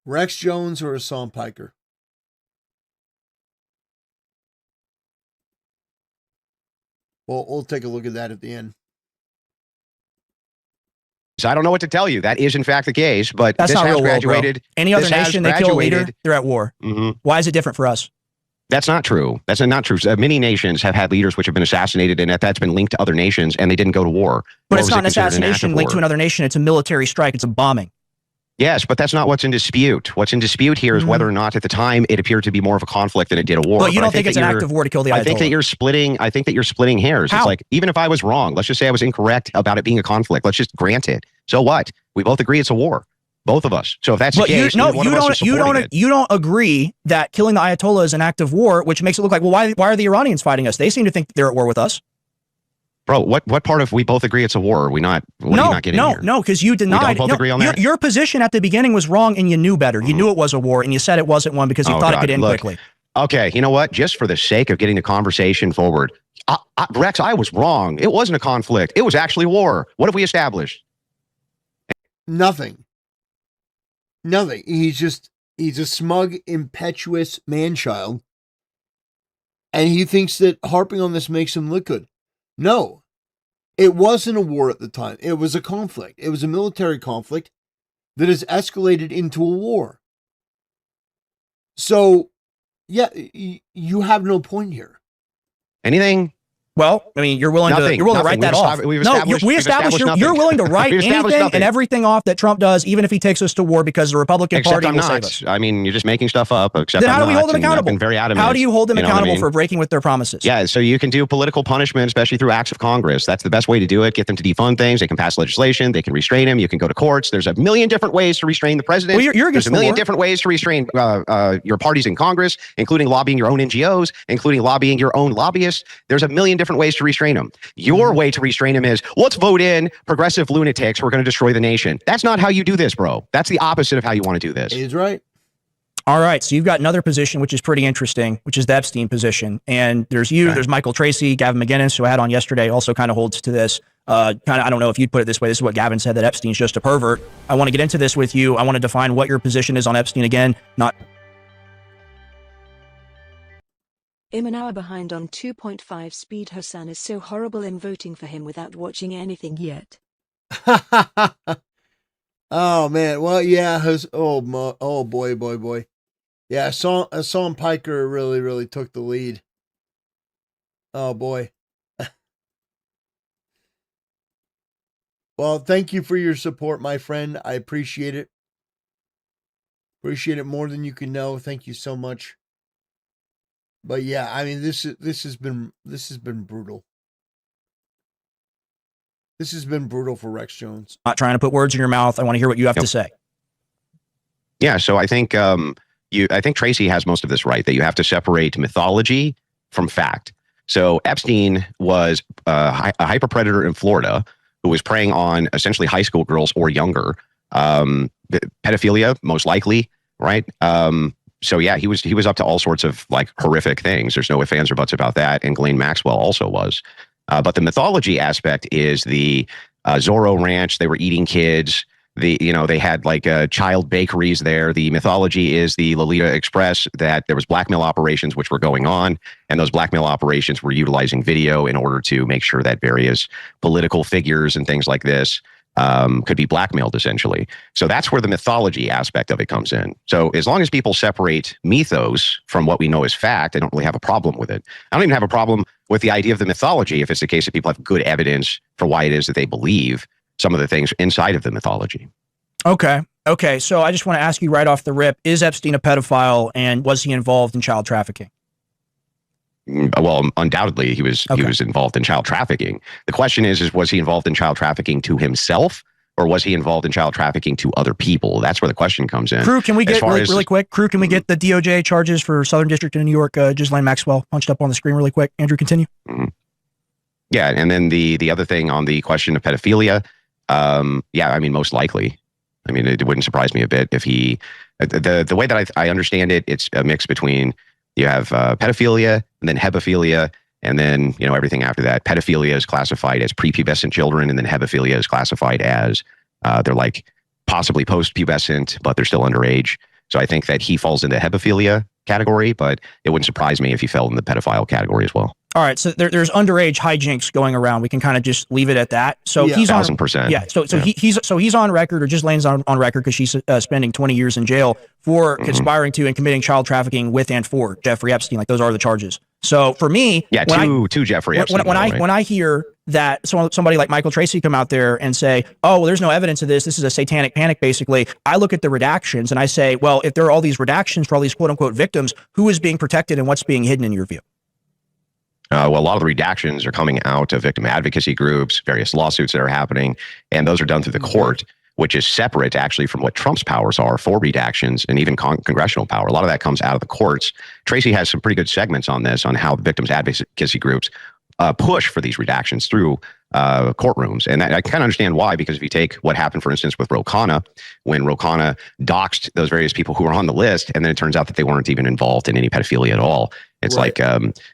Rex Jones or Hassan Piker? Well, we'll take a look at that at the end. So I don't know what to tell you. That is in fact the case, but that's this not has real world, graduated. Bro. Any other nation, they kill a leader, they're at war. Mm-hmm. Why is it different for us? That's not true. That's not true. Many nations have had leaders which have been assassinated, and that's been linked to other nations, and they didn't go to war. But it's not an assassination linked to another nation. It's a military strike. It's a bombing. Yes, but that's not what's in dispute. What's in dispute here is whether or not at the time it appeared to be more of a conflict than it did a war. But you don't think it's an act of war to kill the Ayatollah? I think that you're splitting hairs. How? It's like, even if I was wrong, let's just say I was incorrect about it being a conflict. Let's just grant it. So what? We both agree it's a war. Both of us. So if that's the case, you don't agree that killing the Ayatollah is an act of war, which makes it look like, well, why are the Iranians fighting us? They seem to think they're at war with us. Bro, what part of we both agree it's a war are we not? What are you not getting here? No, because you denied. We don't both agree on that? Your position at the beginning was wrong, and you knew better. You knew it was a war, and you said it wasn't one because you thought it could end quickly. Okay, you know what? Just for the sake of getting the conversation forward, Rex, I was wrong. It wasn't a conflict. It was actually war. What have we established? Nothing. He's a smug, impetuous man-child, and he thinks that harping on this makes him look good. No, it wasn't a war at the time. It was a conflict. It was a military conflict that has escalated into a war. So, yeah, you have no point here. Anything? Well, I mean, you're willing to write that off. We established you're willing to write anything and everything off that Trump does, even if he takes us to war, because the Republican Party will save us. I mean, you're just making stuff up. Except then how do we hold them accountable? I've been very adamant. How do you hold them accountable for breaking with their promises? Yeah, so you can do political punishment, especially through acts of Congress. That's the best way to do it. Get them to defund things. They can pass legislation. They can restrain him. You can go to courts. There's a million different ways to restrain the president. Well, There's a million different ways to restrain your parties in Congress, including lobbying your own NGOs, including lobbying your own lobbyists. There's a million different ways to restrain them. Your way to restrain him is, let's vote in progressive lunatics. We're going to destroy the nation. That's not how you do this, bro. That's the opposite of how you want to do this. He's right. All right. So you've got another position, which is pretty interesting, which is the Epstein position. And there's you, there's Michael Tracy, Gavin McGinnis, who I had on yesterday, also kind of holds to this. I don't know if you'd put it this way. This is what Gavin said, that Epstein's just a pervert. I want to get into this with you. I want to define what your position is on Epstein again, not... I'm an hour behind on 2.5 speed. Hassan is so horrible. I'm voting for him without watching anything yet. Oh man, well yeah, oh boy. Yeah, Hassan Piker really took the lead. Oh boy. Well, thank you for your support, my friend. I appreciate it. Appreciate it more than you can know. Thank you so much. But yeah, I mean, this has been brutal. This has been brutal for Rex Jones. Not trying to put words in your mouth. I want to hear what you have to say. Yeah, so I think I think Tracy has most of this right, that you have to separate mythology from fact. So Epstein was a hyperpredator in Florida who was preying on essentially high school girls or younger. Pedophilia, most likely, right? So yeah, he was up to all sorts of like horrific things. There's no ifs, ands, or buts about that. And Ghislaine Maxwell also was. But the mythology aspect is the Zorro Ranch. They were eating kids. They had like child bakeries there. The mythology is the Lolita Express, that there was blackmail operations which were going on, and those blackmail operations were utilizing video in order to make sure that various political figures and things like this could be blackmailed, essentially. So that's where the mythology aspect of it comes in. So as long as people separate mythos from what we know as fact, I don't really have a problem with it. I don't even have a problem with the idea of the mythology if it's the case that people have good evidence for why it is that they believe some of the things inside of the mythology. Okay. So I just want to ask you right off the rip, is Epstein a pedophile, and was he involved in child trafficking? Well, undoubtedly he was involved in child trafficking. The question is was he involved in child trafficking to himself, or was he involved in child trafficking to other people? That's where the question comes in. Crew, can we get really quick? Crew, can we get the DOJ charges for Southern District in New York, Ghislaine Maxwell, punched up on the screen really quick? Andrew, continue. Mm-hmm. Yeah, and then the other thing on the question of pedophilia, yeah, I mean, most likely. I mean, it wouldn't surprise me a bit if he, the way that I understand it, it's a mix between, you have pedophilia and then hebephilia, And then, everything after that. Pedophilia is classified as prepubescent children, and then hebephilia is classified as they're like possibly post-pubescent, but they're still underage. So I think that he falls in the hebephilia category, but it wouldn't surprise me if he fell in the pedophile category as well. All right, so there's underage hijinks going around. We can kind of just leave it at that. So he's 1,000%. Yeah. So he's on record, or just Lane's on record, because she's spending 20 years in jail for conspiring to and committing child trafficking with and for Jeffrey Epstein. Like, those are the charges. So for me, to Jeffrey Epstein. When I hear that somebody like Michael Tracy come out there and say, "Oh, well, there's no evidence of this. This is a satanic panic," basically, I look at the redactions and I say, well, if there are all these redactions for all these quote unquote victims, who is being protected and what's being hidden in your view? Well, a lot of the redactions are coming out of victim advocacy groups, various lawsuits that are happening, and those are done through the court, which is separate actually from what Trump's powers are for redactions and even congressional power. A lot of that comes out of the courts. Tracy has some pretty good segments on this, on how the victims advocacy groups push for these redactions through courtrooms. And I kind of understand why, because if you take what happened, for instance, with Ro Khanna, when Ro Khanna doxed those various people who were on the list, and then it turns out that they weren't even involved in any pedophilia at all. It's like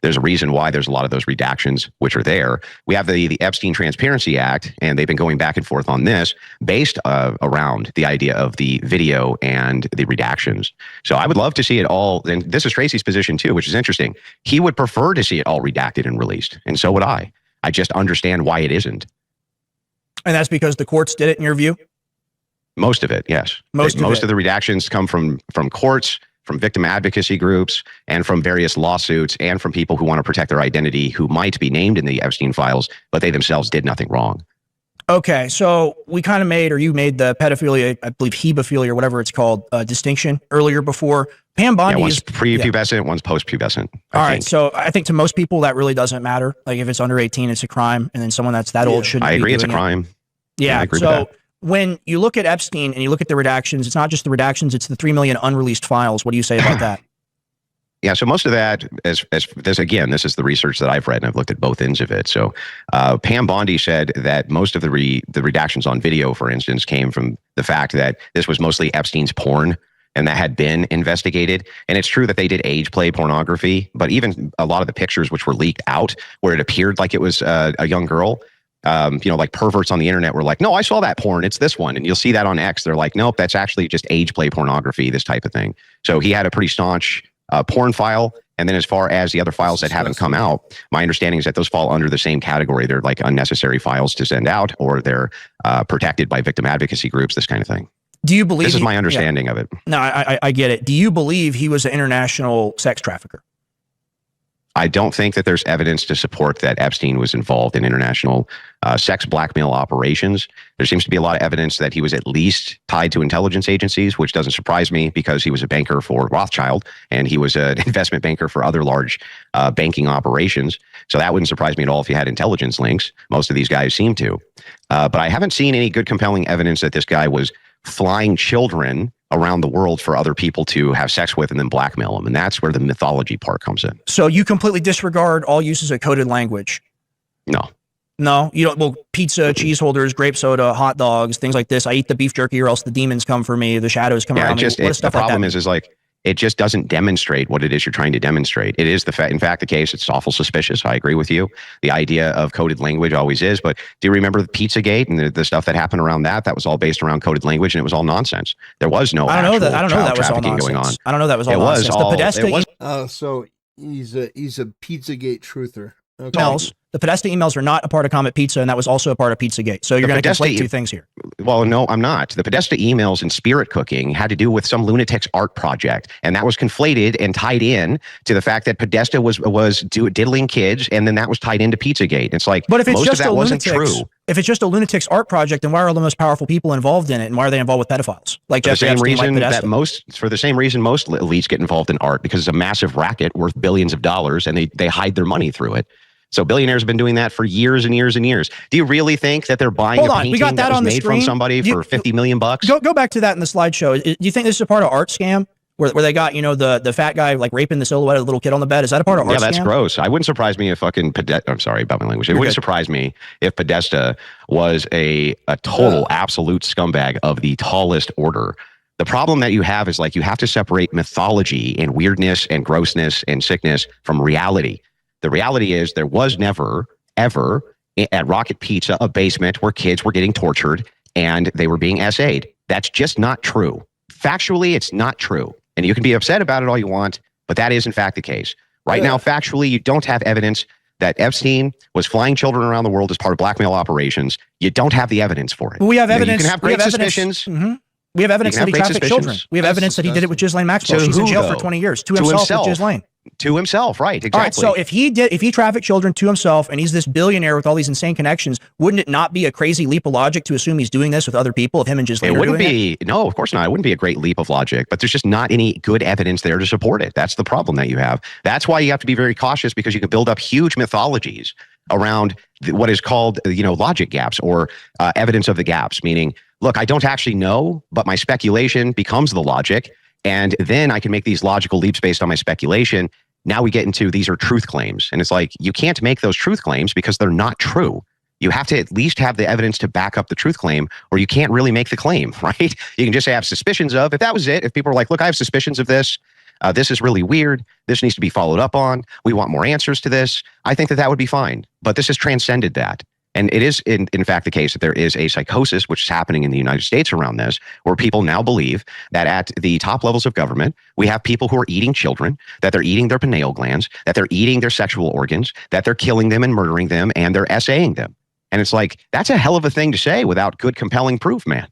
there's a reason why there's a lot of those redactions which are there. We have the Epstein Transparency Act, and they've been going back and forth on this based around the idea of the video and the redactions. So I would love to see it all. And this is Tracy's position too, which is interesting. He would prefer to see it all redacted and released. And so would I. I just understand why it isn't. And that's because the courts did it, in your view? Most of it, yes. Most of the redactions come from courts, from victim advocacy groups, and from various lawsuits, and from people who want to protect their identity, who might be named in the Epstein files, but they themselves did nothing wrong. Okay, so we kind of made, or you made, the pedophilia, I believe hebephilia, or whatever it's called, distinction earlier before. Pam Bondi one's prepubescent, one's postpubescent. All right, so I think to most people that really doesn't matter. Like, if it's under 18, it's a crime, and then someone that's that old shouldn't. I agree, be it's a crime. Yeah, I agree with that. When you look at Epstein and you look at the redactions, it's not just the redactions, it's the 3 million unreleased files. What do you say about that? Yeah, so most of that, as this, again, this is the research that I've read, and I've looked at both ends of it. So Pam Bondi said that most of the redactions on video, for instance, came from the fact that this was mostly Epstein's porn, and that had been investigated. And it's true that they did age play pornography, but even a lot of the pictures which were leaked out, where it appeared like it was a young girl, like perverts on the internet were like, no, I saw that porn. It's this one. And you'll see that on X. They're like, nope, that's actually just age play pornography, this type of thing. So he had a pretty staunch porn file. And then as far as the other files that haven't come out, my understanding is that those fall under the same category. They're like unnecessary files to send out, or they're protected by victim advocacy groups, this kind of thing. Do you believe— This is my understanding of it. No, I get it. Do you believe he was an international sex trafficker? I don't think that there's evidence to support that Epstein was involved in international sex blackmail operations. There seems to be a lot of evidence that he was at least tied to intelligence agencies, which doesn't surprise me because he was a banker for Rothschild and he was an investment banker for other large banking operations. So that wouldn't surprise me at all if he had intelligence links. Most of these guys seem to. But I haven't seen any good compelling evidence that this guy was flying children around the world for other people to have sex with and then blackmail them. And that's where the mythology part comes in. So you completely disregard all uses of coded language? No, you don't. Well, pizza, cheese holders, grape soda, hot dogs, things like this. I eat the beef jerky or else the demons come for me. The shadows come around me. The problem is like, it just doesn't demonstrate what it is you're trying to demonstrate. It is in fact the case. It's awful suspicious. I agree with you. The idea of coded language always is. But do you remember the Pizzagate and the stuff that happened around that? That was all based around coded language, and it was all nonsense. There was no I don't know that was all nonsense. Going on. I don't know that was all nonsense. The Podesta. So he's a Pizzagate truther. Okay. Emails. The Podesta emails are not a part of Comet Pizza, and that was also a part of Pizzagate. So you're going to conflate two things here. Well, no, I'm not. The Podesta emails and spirit cooking had to do with some lunatic's art project, and that was conflated and tied in to the fact that Podesta was diddling kids, and then that was tied into Pizzagate. It's like, but if it's most just of that wasn't true. If it's just a lunatic's art project, then why are all the most powerful people involved in it, and why are they involved with pedophiles? Like Jeffrey Epstein, like Podesta? For the same reason most elites get involved in art, because it's a massive racket worth billions of dollars, and they hide their money through it. So billionaires have been doing that for years and years and years. Do you really think that they're buying a painting that was made from somebody for $50 million? Go back to that in the slideshow. Do you think this is a part of art scam? Where they got, the fat guy like raping the silhouette of the little kid on the bed? Is that a part of art scam? Yeah, that's gross. I wouldn't surprise me if fucking I'm sorry about my language. It wouldn't surprise me if Podesta was a total absolute scumbag of the tallest order. The problem that you have is like, you have to separate mythology and weirdness and grossness and sickness from reality. The reality is there was never, ever at Rocket Pizza a basement where kids were getting tortured and they were being SA'd. That's just not true. Factually, it's not true. And you can be upset about it all you want, but that is in fact the case. Right now, factually, you don't have evidence that Epstein was flying children around the world as part of blackmail operations. You don't have the evidence for it. We have evidence. You can have great suspicions. Mm-hmm. We have evidence that he trafficked children. We have evidence that he did it with Ghislaine Maxwell. She's in jail for 20 years. To himself with Ghislaine. To himself, right, exactly. All right, so if he trafficked children to himself and he's this billionaire with all these insane connections, wouldn't it not be a crazy leap of logic to assume he's doing this with other people if him and Ghislaine It wouldn't doing be, it? No, of course not. It wouldn't be a great leap of logic, but there's just not any good evidence there to support it. That's the problem that you have. That's why you have to be very cautious, because you can build up huge mythologies around what is called, logic gaps or evidence of the gaps, meaning, look, I don't actually know, but my speculation becomes the logic. And then I can make these logical leaps based on my speculation. Now we get into these are truth claims. And it's like, you can't make those truth claims because they're not true. You have to at least have the evidence to back up the truth claim, or you can't really make the claim, right? You can just have suspicions of, if that was it, if people are like, look, I have suspicions of this, this is really weird, this needs to be followed up on, we want more answers to this, I think that would be fine. But this has transcended that. And it is, in fact, the case that there is a psychosis which is happening in the United States around this, where people now believe that at the top levels of government, we have people who are eating children, that they're eating their pineal glands, that they're eating their sexual organs, that they're killing them and murdering them, and they're SAing them. And it's like, that's a hell of a thing to say without good, compelling proof, man.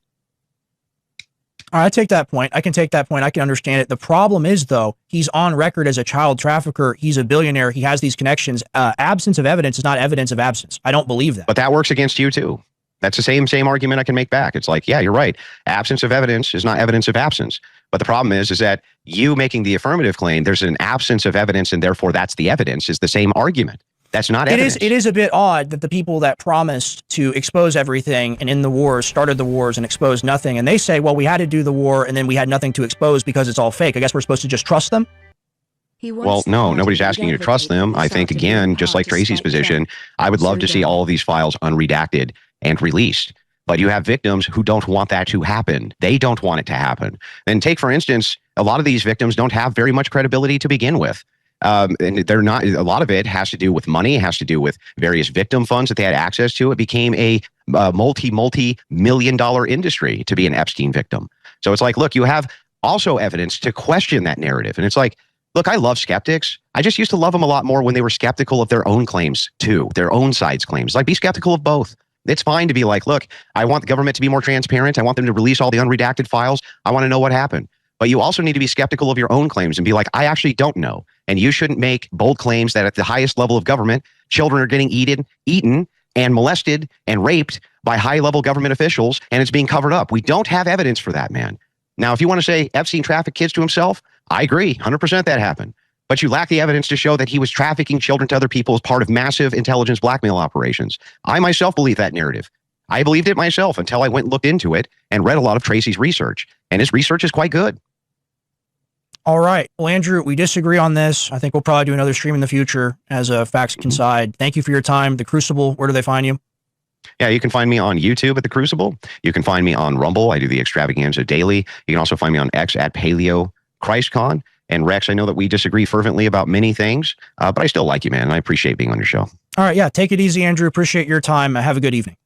All right, I take that point. I can take that point. I can understand it. The problem is, though, he's on record as a child trafficker. He's a billionaire. He has these connections. Absence of evidence is not evidence of absence. I don't believe that. But that works against you, too. That's the same argument I can make back. It's like, yeah, you're right. Absence of evidence is not evidence of absence. But the problem is that you making the affirmative claim, there's an absence of evidence, and therefore that's the evidence, is the same argument. That's not evidence. It is a bit odd that the people that promised to expose everything and in the wars started the wars and exposed nothing. And they say, well, we had to do the war and then we had nothing to expose because it's all fake. I guess we're supposed to just trust them? Well, no, nobody's asking you to trust them. I think, again, just like Tracy's position, I would love to see all of these files unredacted and released. But you have victims who don't want that to happen. They don't want it to happen. And take, for instance, a lot of these victims don't have very much credibility to begin with. And they're not, a lot of it has to do with money, has to do with various victim funds that they had access to. It became a multi-million-dollar industry to be an Epstein victim. So it's like, look, you have also evidence to question that narrative. And it's like, look, I love skeptics. I just used to love them a lot more when they were skeptical of their own claims too, their own side's claims. Like, be skeptical of both. It's fine to be like, look, I want the government to be more transparent. I want them to release all the unredacted files. I want to know what happened. But you also need to be skeptical of your own claims and be like, I actually don't know. And you shouldn't make bold claims that at the highest level of government, children are getting eaten and molested and raped by high-level government officials, and it's being covered up. We don't have evidence for that, man. Now, if you want to say Epstein trafficked kids to himself, I agree, 100% that happened. But you lack the evidence to show that he was trafficking children to other people as part of massive intelligence blackmail operations. I myself believe that narrative. I believed it myself until I went and looked into it and read a lot of Tracy's research. And his research is quite good. All right. Well, Andrew, we disagree on this. I think we'll probably do another stream in the future as facts coincide. Thank you for your time. The Crucible, where do they find you? Yeah, you can find me on YouTube at The Crucible. You can find me on Rumble. I do the Extravaganza daily. You can also find me on X at Paleo ChristCon. And Rex, I know that we disagree fervently about many things, but I still like you, man. And I appreciate being on your show. All right. Yeah. Take it easy, Andrew. Appreciate your time. Have a good evening.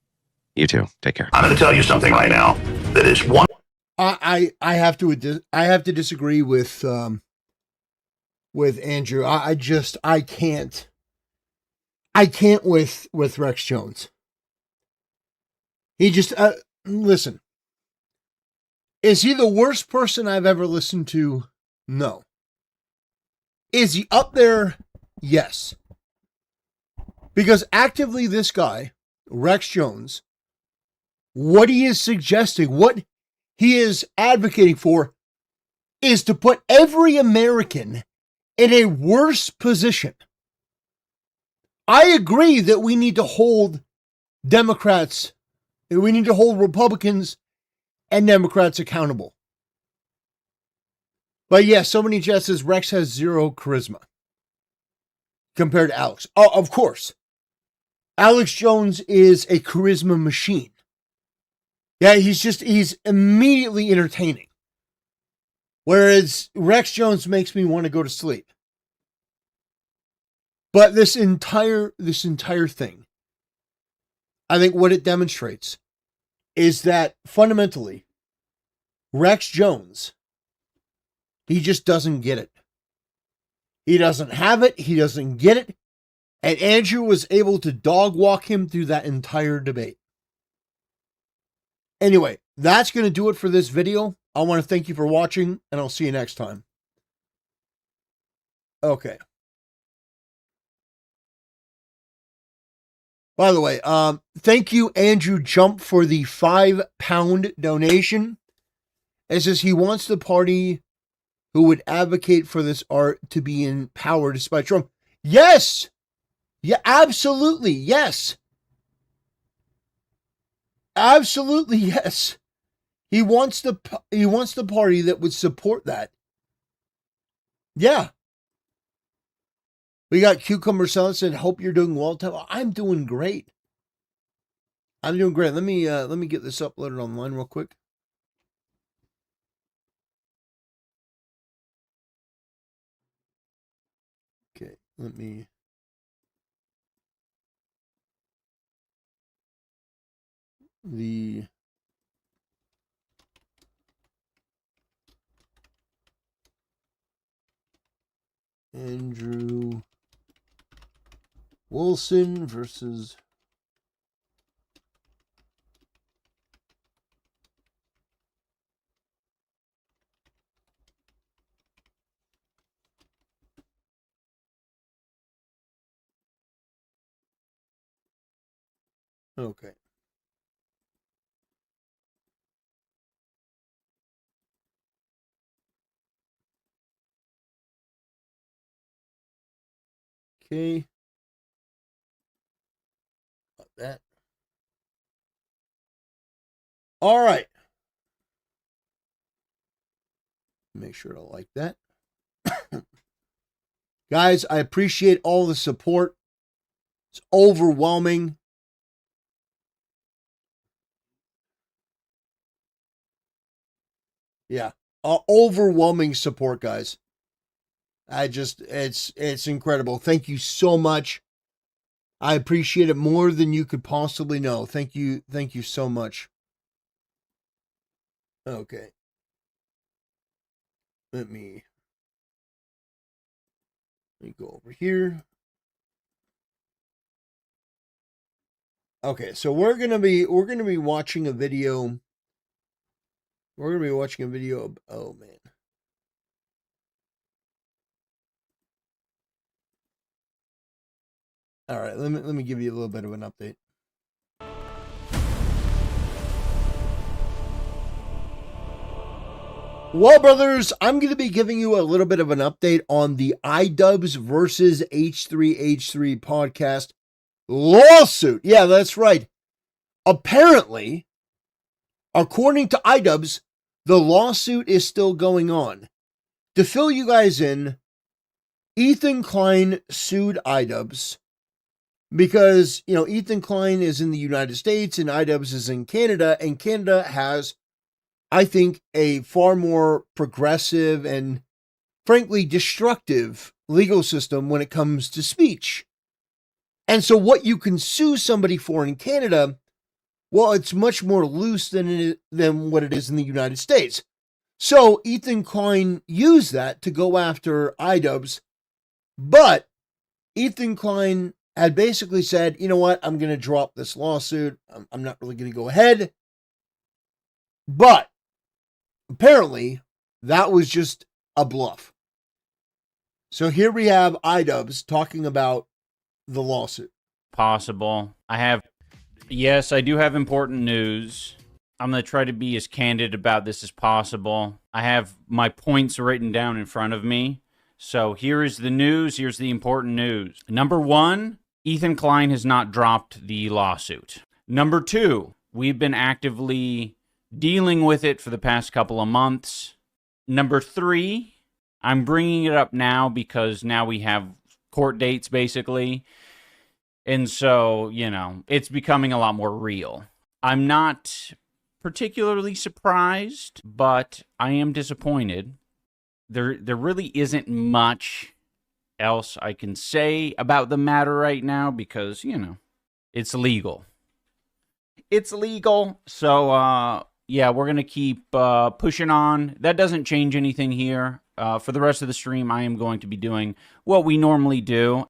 You too. Take care. I'm going to tell you something right now that is one. I have to disagree with Andrew. I can't with Rex Jones. He just listen. Is he the worst person I've ever listened to? No. Is he up there? Yes. Because actively this guy, Rex Jones, what he is suggesting, what he is advocating for, is to put every American in a worse position. I agree that we need to hold Democrats, we need to hold Republicans and Democrats accountable. But yeah, somebody just says Rex has zero charisma compared to Alex. Oh, of course. Alex Jones is a charisma machine. Yeah, he's immediately entertaining. Whereas Rex Jones makes me want to go to sleep. But this entire thing, I think what it demonstrates is that fundamentally, Rex Jones, he just doesn't get it. He doesn't have it. He doesn't get it. And Andrew was able to dog walk him through that entire debate. Anyway, that's going to do it for this video. I want to thank you for watching, and I'll see you next time. Okay. By the way, thank you, Andrew Jump, for the £5 donation. It says he wants the party who would advocate for this art to be in power despite Trump. Yes! Yeah, absolutely, yes. Absolutely, yes. He wants the party that would support that. Yeah. We got Cucumber Salad said, hope you're doing well. I'm doing great. I'm doing great. Let me get this uploaded online real quick. Okay, let me. The Andrew Wilson versus okay. Okay. Got that. All right. Make sure to like that. Guys, I appreciate all the support. It's overwhelming. Yeah. Overwhelming support, guys. It's incredible. Thank you so much. I appreciate it more than you could possibly know. Thank you so much. Okay. Let me go over here. Okay, so we're gonna be watching a video. We're gonna be watching a video of, oh man. All right, let me give you a little bit of an update. Well, brothers, I'm going to be giving you a little bit of an update on the iDubbbz versus H3H3 podcast lawsuit. Yeah, that's right. Apparently, according to iDubbbz, the lawsuit is still going on. To fill you guys in, Ethan Klein sued iDubbbz because, Ethan Klein is in the United States and iDubbbz is in Canada, and Canada has, I think, a far more progressive and, frankly, destructive legal system when it comes to speech. And so what you can sue somebody for in Canada, well, it's much more loose than what it is in the United States. So Ethan Klein used that to go after iDubbbz, but Ethan Klein had basically said, you know what, I'm going to drop this lawsuit. I'm not really going to go ahead. But apparently, that was just a bluff. So here we have iDubbbz talking about the lawsuit. Possible. Yes, I do have important news. I'm going to try to be as candid about this as possible. I have my points written down in front of me. So here is the news. Here's the important news. Number one, Ethan Klein has not dropped the lawsuit. Number two, we've been actively dealing with it for the past couple of months. Number three, I'm bringing it up now because now we have court dates, basically. And so, it's becoming a lot more real. I'm not particularly surprised, but I am disappointed. There really isn't much else I can say about the matter right now because, it's legal. It's legal. So, yeah, we're going to keep pushing on. That doesn't change anything here. For the rest of the stream, I am going to be doing what we normally do.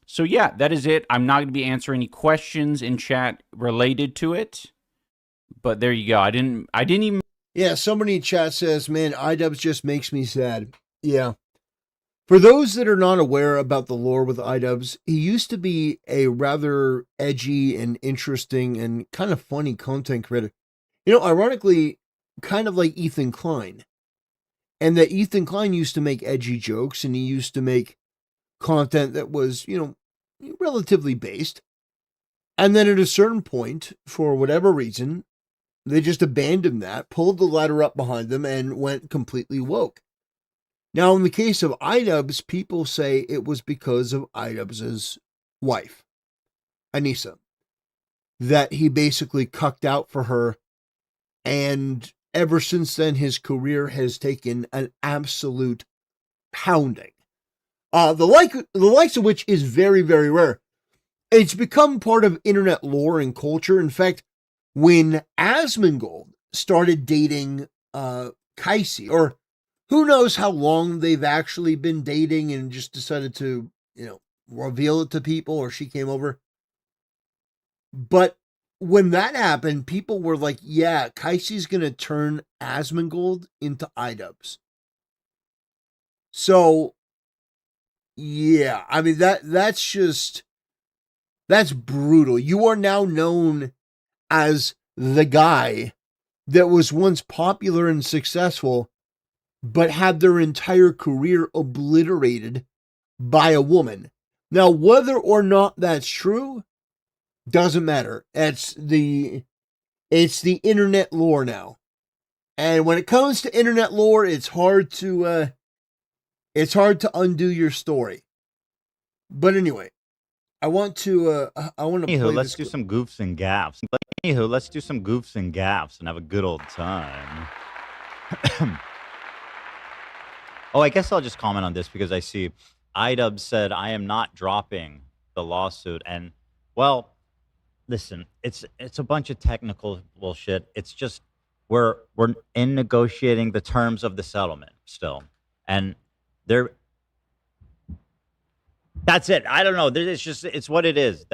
So, yeah, that is it. I'm not going to be answering any questions in chat related to it. But there you go. I didn't even... Yeah, somebody in chat says, man, iDubbbz just makes me sad. Yeah. For those that are not aware about the lore with iDubbbz, he used to be a rather edgy and interesting and kind of funny content creator. Ironically, kind of like Ethan Klein. And that Ethan Klein used to make edgy jokes and he used to make content that was, relatively based. And then at a certain point, for whatever reason, they just abandoned that, pulled the ladder up behind them, and went completely woke. Now, in the case of iDubbbz, people say it was because of iDubbbz's wife, Anissa, that he basically cucked out for her, and ever since then, his career has taken an absolute pounding. The likes of which is very, very rare. It's become part of internet lore and culture. In fact, when Asmongold started dating Kaisi, or who knows how long they've actually been dating and just decided to, reveal it to people, or she came over. But when that happened, people were like, yeah, Kaisi's going to turn Asmongold into iDubbbz. So, yeah, I mean, that's brutal. You are now known as the guy that was once popular and successful, but had their entire career obliterated by a woman. Now, whether or not that's true, doesn't matter. It's the internet lore now. And when it comes to internet lore, it's hard to undo your story. But anyway, I want to play let's do some goofs and gaffs. Let's do some goofs and gaffs and have a good old time. Oh, I guess I'll just comment on this because I see iDubbbz said, I am not dropping the lawsuit. And, well, listen, it's a bunch of technical bullshit. It's just we're in negotiating the terms of the settlement still. And that's it. I don't know. It's what it is.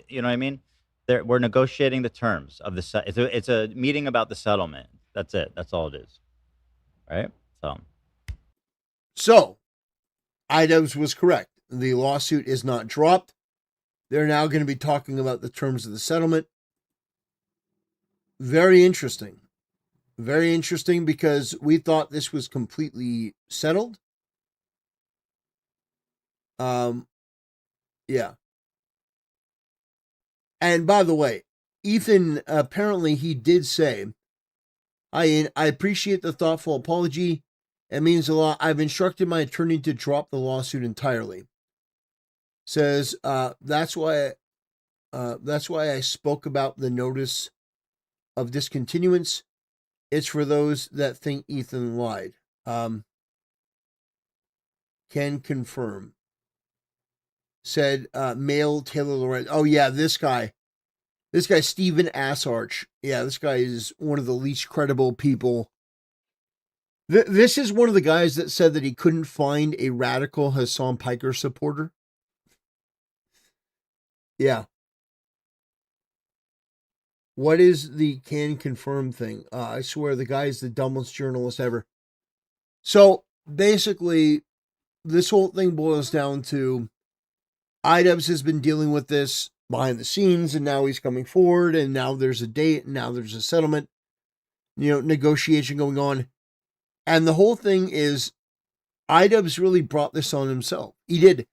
You know what I mean? We're negotiating the terms of the it's a meeting about the settlement. That's it. That's all it is. Right? So, iDubbbz was correct. The lawsuit is not dropped. They're now going to be talking about the terms of the settlement. Very interesting. Very interesting because we thought this was completely settled. Yeah. And by the way, Ethan, apparently he did say, I appreciate the thoughtful apology. It means a lot. I've instructed my attorney to drop the lawsuit entirely. Says, that's why I spoke about the notice of discontinuance. It's for those that think Ethan lied. Can confirm. Said, male Taylor Lorenz. Oh yeah, this guy, Stephen Assarch. Yeah, this guy is one of the least credible people. This is one of the guys that said that he couldn't find a radical Hassan Piker supporter. Yeah. What is the can confirm thing? I swear the guy is the dumbest journalist ever. So basically, this whole thing boils down to iDubbbz has been dealing with this behind the scenes, and now he's coming forward, and now there's a date, and now there's a settlement, negotiation going on. And the whole thing is iDubbbz really brought this on himself. He did.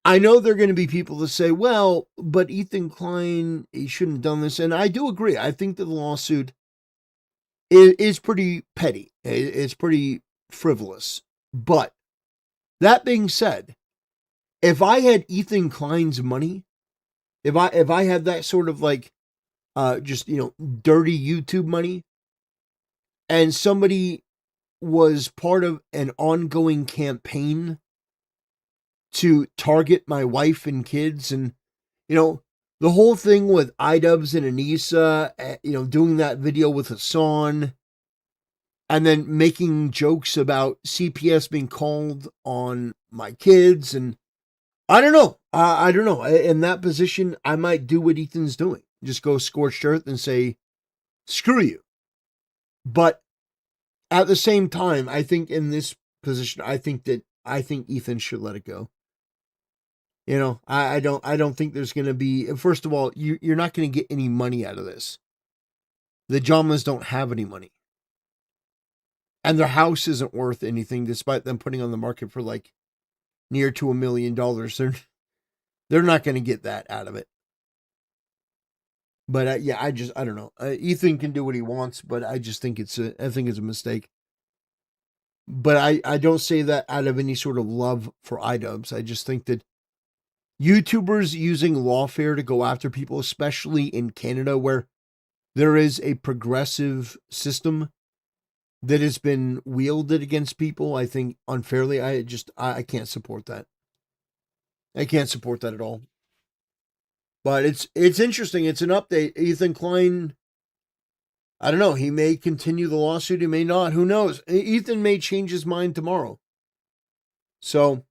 I know there are going to be people that say, well, but Ethan Klein, he shouldn't have done this. And I do agree. I think that the lawsuit is pretty petty. It's pretty frivolous. But that being said, if I had Ethan Klein's money, if I had that sort of like, just, dirty YouTube money, and somebody was part of an ongoing campaign to target my wife and kids. And, you know, the whole thing with iDubbbz and Anissa, you know, doing that video with Hassan, and then making jokes about CPS being called on my kids. And I don't know. I don't know. In that position, I might do what Ethan's doing. Just go scorched earth and say, screw you. But at the same time, I think in this position, I think Ethan should let it go. You know, I don't think there's going to be, first of all, you're not going to get any money out of this. The Jamas don't have any money. And their house isn't worth anything, despite them putting on the market for like near to $1 million. They're not going to get that out of it. But yeah, I don't know. Ethan can do what he wants, but I just think it's a mistake. But I don't say that out of any sort of love for iDubbbz. I just think that YouTubers using lawfare to go after people, especially in Canada, where there is a progressive system that has been wielded against people, I think unfairly. I can't support that. I can't support that at all. But it's interesting. It's an update. Ethan Klein, I don't know. He may continue the lawsuit. He may not. Who knows? Ethan may change his mind tomorrow. So,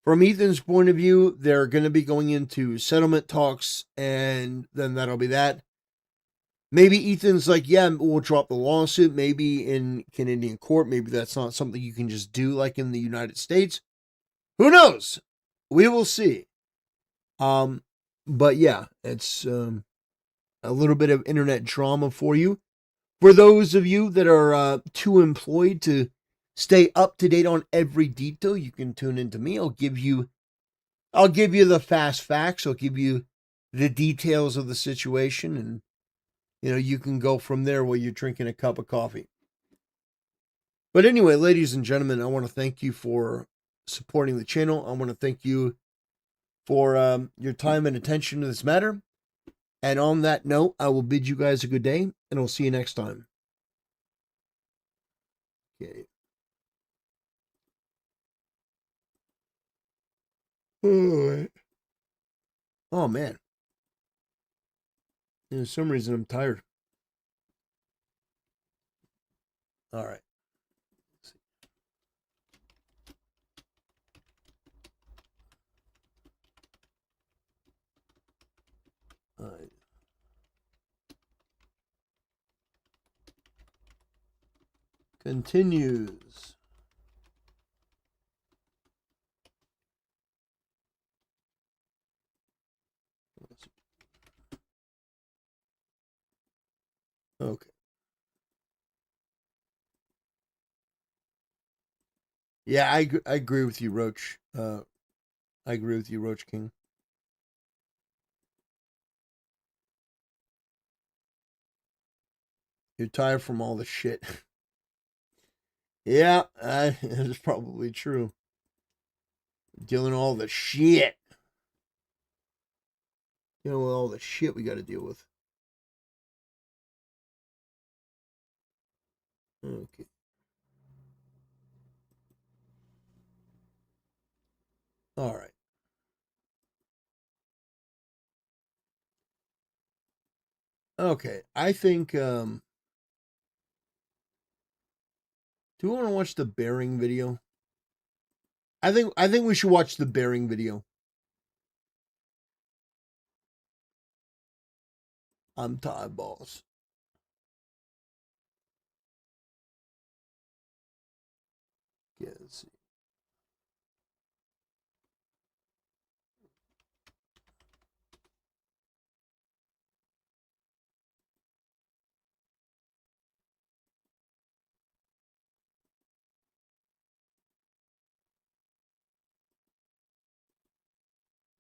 from Ethan's point of view, they're going to be going into settlement talks, and then that'll be that. Maybe Ethan's like, yeah, we'll drop the lawsuit. Maybe in Canadian court, maybe that's not something you can just do like in the United States. Who knows? We will see. But yeah, it's a little bit of internet drama for you. For those of you that are too employed to stay up to date on every detail, you can tune into me. I'll give you the fast facts. I'll give you the details of the situation, and you know, you can go from there while you're drinking a cup of coffee. But anyway, ladies and gentlemen, I want to thank you for supporting the channel. I want to thank you for your time and attention to this matter. And on that note, I will bid you guys a good day, and I'll see you next time. Okay. Oh, man. For some reason, I'm tired. All right. All right. Continues. Okay. Yeah, I agree with you, Roach. I agree with you, Roach King. You're tired from all the shit. Yeah, it's probably true. Dealing with all the shit. Dealing with all the shit we got to deal with. Okay. All right. Okay, I think, do we want to watch the bearing video? I think we should watch the bearing video. I'm tired, boss. Yeah, let's see.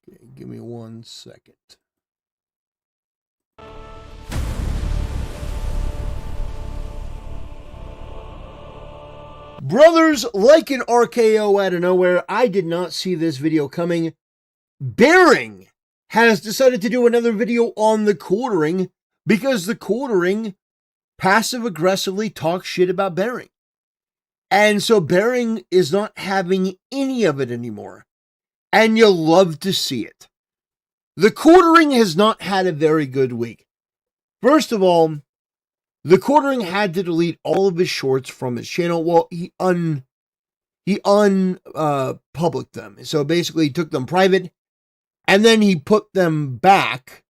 Okay, give me 1 second. Brothers, like an RKO out of nowhere, I did not see this video coming. Bearing has decided to do another video on the quartering because the quartering passive-aggressively talks shit about Bearing. And so Bering is not having any of it anymore. And you'll love to see it. The Quartering has not had a very good week. First of all, the Quartering had to delete all of his shorts from his channel. Well, he unpublished them. So basically he took them private and then he put them back,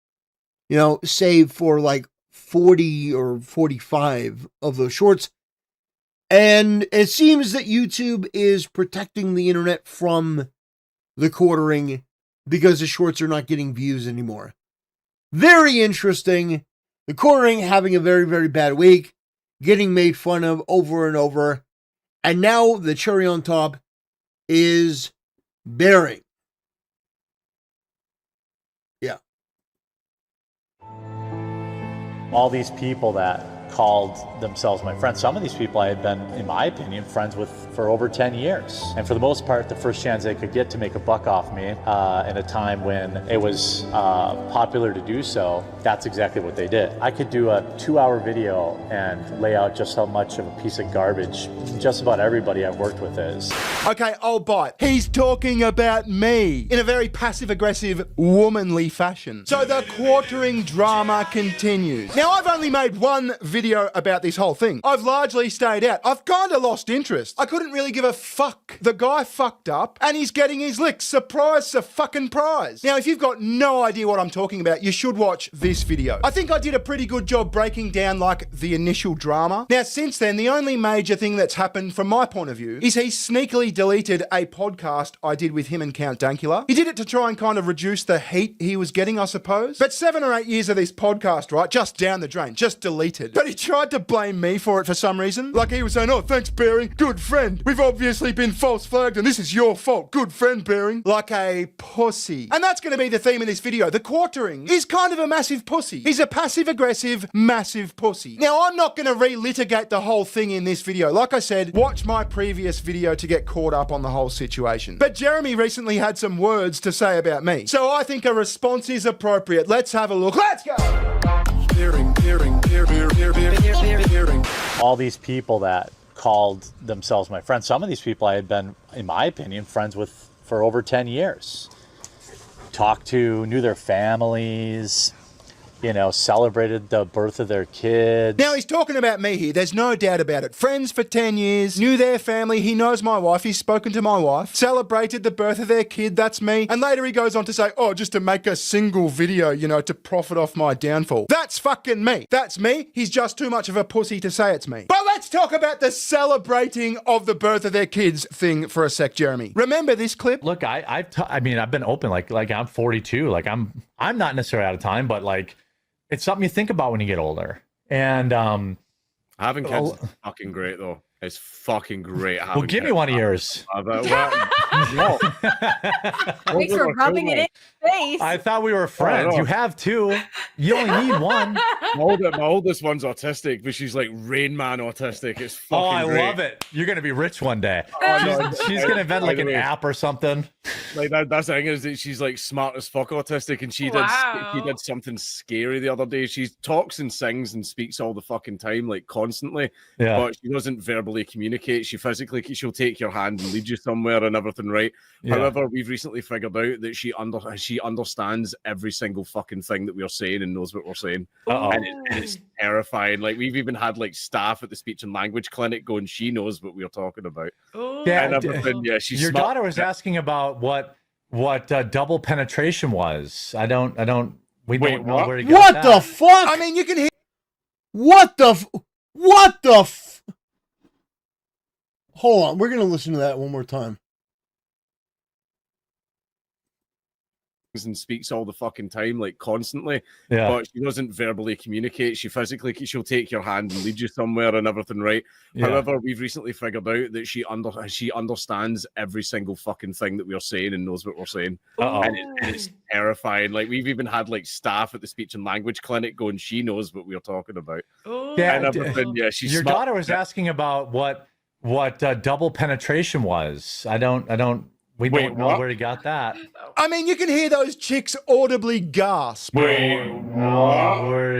save for like 40 or 45 of those shorts. And it seems that YouTube is protecting the internet from the Quartering because the shorts are not getting views anymore. Very interesting. The Quartering having a very, very bad week, getting made fun of over and over. And now the cherry on top is Bering. Yeah. All these people that called themselves my friends, some of these people I had been, in my opinion, friends with for over 10 years. And for the most part, the first chance they could get to make a buck off me in a time when it was popular to do so, that's exactly what they did. I could do a 2-hour video and lay out just how much of a piece of garbage just about everybody I've worked with is. Okay, I'll bite. He's talking about me in a very passive-aggressive, womanly fashion. So the Quartering drama continues. Now, I've only made one video about this whole thing. I've largely stayed out. I've kind of lost interest. I couldn't really give a fuck. The guy fucked up and he's getting his licks. Surprise, a fucking prize. Now, if you've got no idea what I'm talking about, you should watch this video. I think I did a pretty good job breaking down like the initial drama. Now, since then, the only major thing that's happened from my point of view is he sneakily deleted a podcast I did with him and Count Dankula. He did it to try and kind of reduce the heat he was getting, I suppose. But 7 or 8 years of this podcast, right, just down the drain, just deleted. But he tried to blame me for it for some reason. Like he was saying, oh, thanks, Bering. Good friend. We've obviously been false flagged and this is your fault. Good friend, Bering. Like a pussy. And that's going to be the theme of this video. The Quartering is kind of a massive pussy. He's a passive-aggressive, massive pussy. Now, I'm not going to relitigate the whole thing in this video. Like I said, watch my previous video to get caught up on the whole situation. But Jeremy recently had some words to say about me. So I think a response is appropriate. Let's have a look. Let's go! All these people that called themselves my friends, some of these people I had been, in my opinion, friends with for over 10 years. Talked to, knew their families, celebrated the birth of their kids. Now, he's talking about me here. There's no doubt about it. Friends for 10 years, knew their family. He knows my wife. He's spoken to my wife. Celebrated the birth of their kid. That's me. And later he goes on to say, oh, just to make a single video, to profit off my downfall. That's fucking me. That's me. He's just too much of a pussy to say it's me. But let's talk about the celebrating of the birth of their kids thing for a sec, Jeremy. Remember this clip? Look, I've been open. Like I'm 42. Like I'm not necessarily out of time, but like, it's something you think about when you get older. And having kids is fucking great, though. It's fucking great. Well, give me one of yours. Thanks for rubbing it in your face. I thought we were friends. You have two. You only need one. My oldest one's autistic, but she's like Rain Man autistic. It's fucking great. Love it. You're going to be rich one day. She's going to invent like an app or something. Like that's the thing is that she's like smart as fuck autistic, and she did something scary the other day. She talks and sings and speaks all the fucking time, like constantly. Yeah. But she doesn't verbally communicate. She'll take your hand and lead you somewhere and everything, right? Yeah. However, we've recently figured out that she understands every single fucking thing that we're saying and knows what we're saying. And it's terrifying. Like we've even had like staff at the speech and language clinic going, she knows what we're talking about. Yeah, and everything. Yeah, she's your smart. daughter was asking about what double penetration was. We don't know where you got What that. the fuck? I mean, you can hear. What the Hold on, we're gonna listen to that one more time. And speaks all the fucking time, like constantly. Yeah. But she doesn't verbally communicate. She'll take your hand and lead you somewhere and everything, right? Yeah. However, we've recently figured out that she understands every single fucking thing that we're saying and knows what we're saying. And it's terrifying. Like we've even had like staff at the speech and language clinic going, she knows what we're talking about. Yeah, and everything. Yeah, she's your smart. daughter was asking about what double penetration was. We don't know where you got that. I mean, you can hear those chicks audibly gasp. Where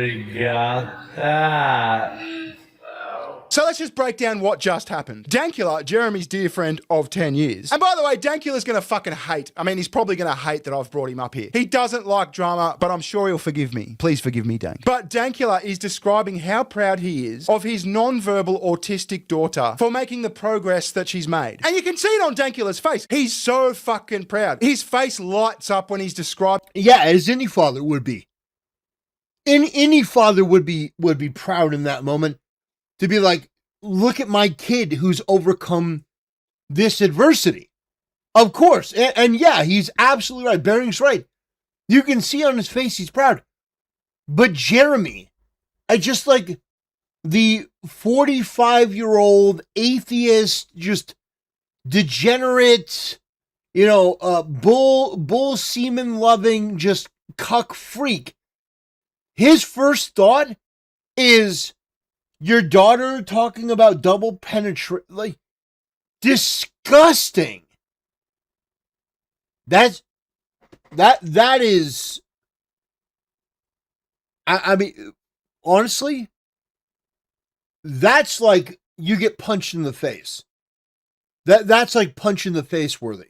you got that? So let's just break down what just happened. Dankula, Jeremy's dear friend of 10 years. And by the way, Dankula's gonna fucking hate. I mean, he's probably gonna hate that I've brought him up here. He doesn't like drama, but I'm sure he'll forgive me. Please forgive me, Dank. But Dankula is describing how proud he is of his non-verbal autistic daughter for making the progress that she's made. And you can see it on Dankula's face. He's so fucking proud. His face lights up when he's described. Yeah, as any father would be. Any father would be proud in that moment to be like, look at my kid who's overcome this adversity. Of course. And yeah, he's absolutely right. Bering's right. You can see on his face he's proud. But Jeremy, I just like the 45-year-old atheist, just degenerate, bull semen loving, just cuck freak. His first thought is your daughter talking about double penetration, like, disgusting. That is, I mean, honestly, that's like you get punched in the face. That's like punch in the face worthy.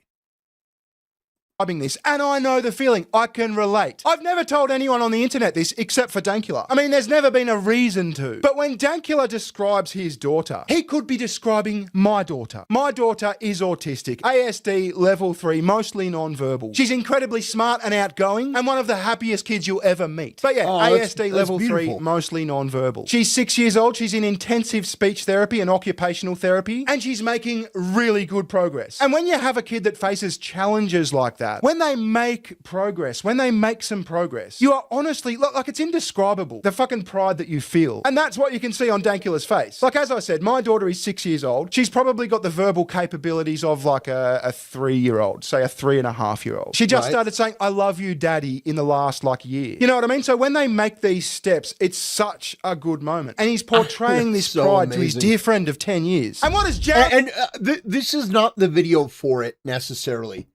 This, and I know the feeling. I can relate. I've never told anyone on the internet this except for Dankula. I mean, there's never been a reason to. But when Dankula describes his daughter, he could be describing my daughter. My daughter is autistic, ASD level 3, mostly non-verbal. She's incredibly smart and outgoing, and one of the happiest kids you'll ever meet. But yeah, ASD level 3, mostly non-verbal. She's 6 years old. She's in intensive speech therapy and occupational therapy, and she's making really good progress. And when you have a kid that faces challenges like that, when they make progress, when they make some progress, you are honestly, like it's indescribable, the fucking pride that you feel. And that's what you can see on Dankula's face. Like, as I said, my daughter is 6 years old. She's probably got the verbal capabilities of like a 3-year-old, say a 3.5-year-old. She just started saying, I love you, daddy, in the last like year. You know what I mean? So when they make these steps, it's such a good moment. And he's portraying this so pride to his dear friend of 10 years. And what is Jared? This is not the video for it necessarily.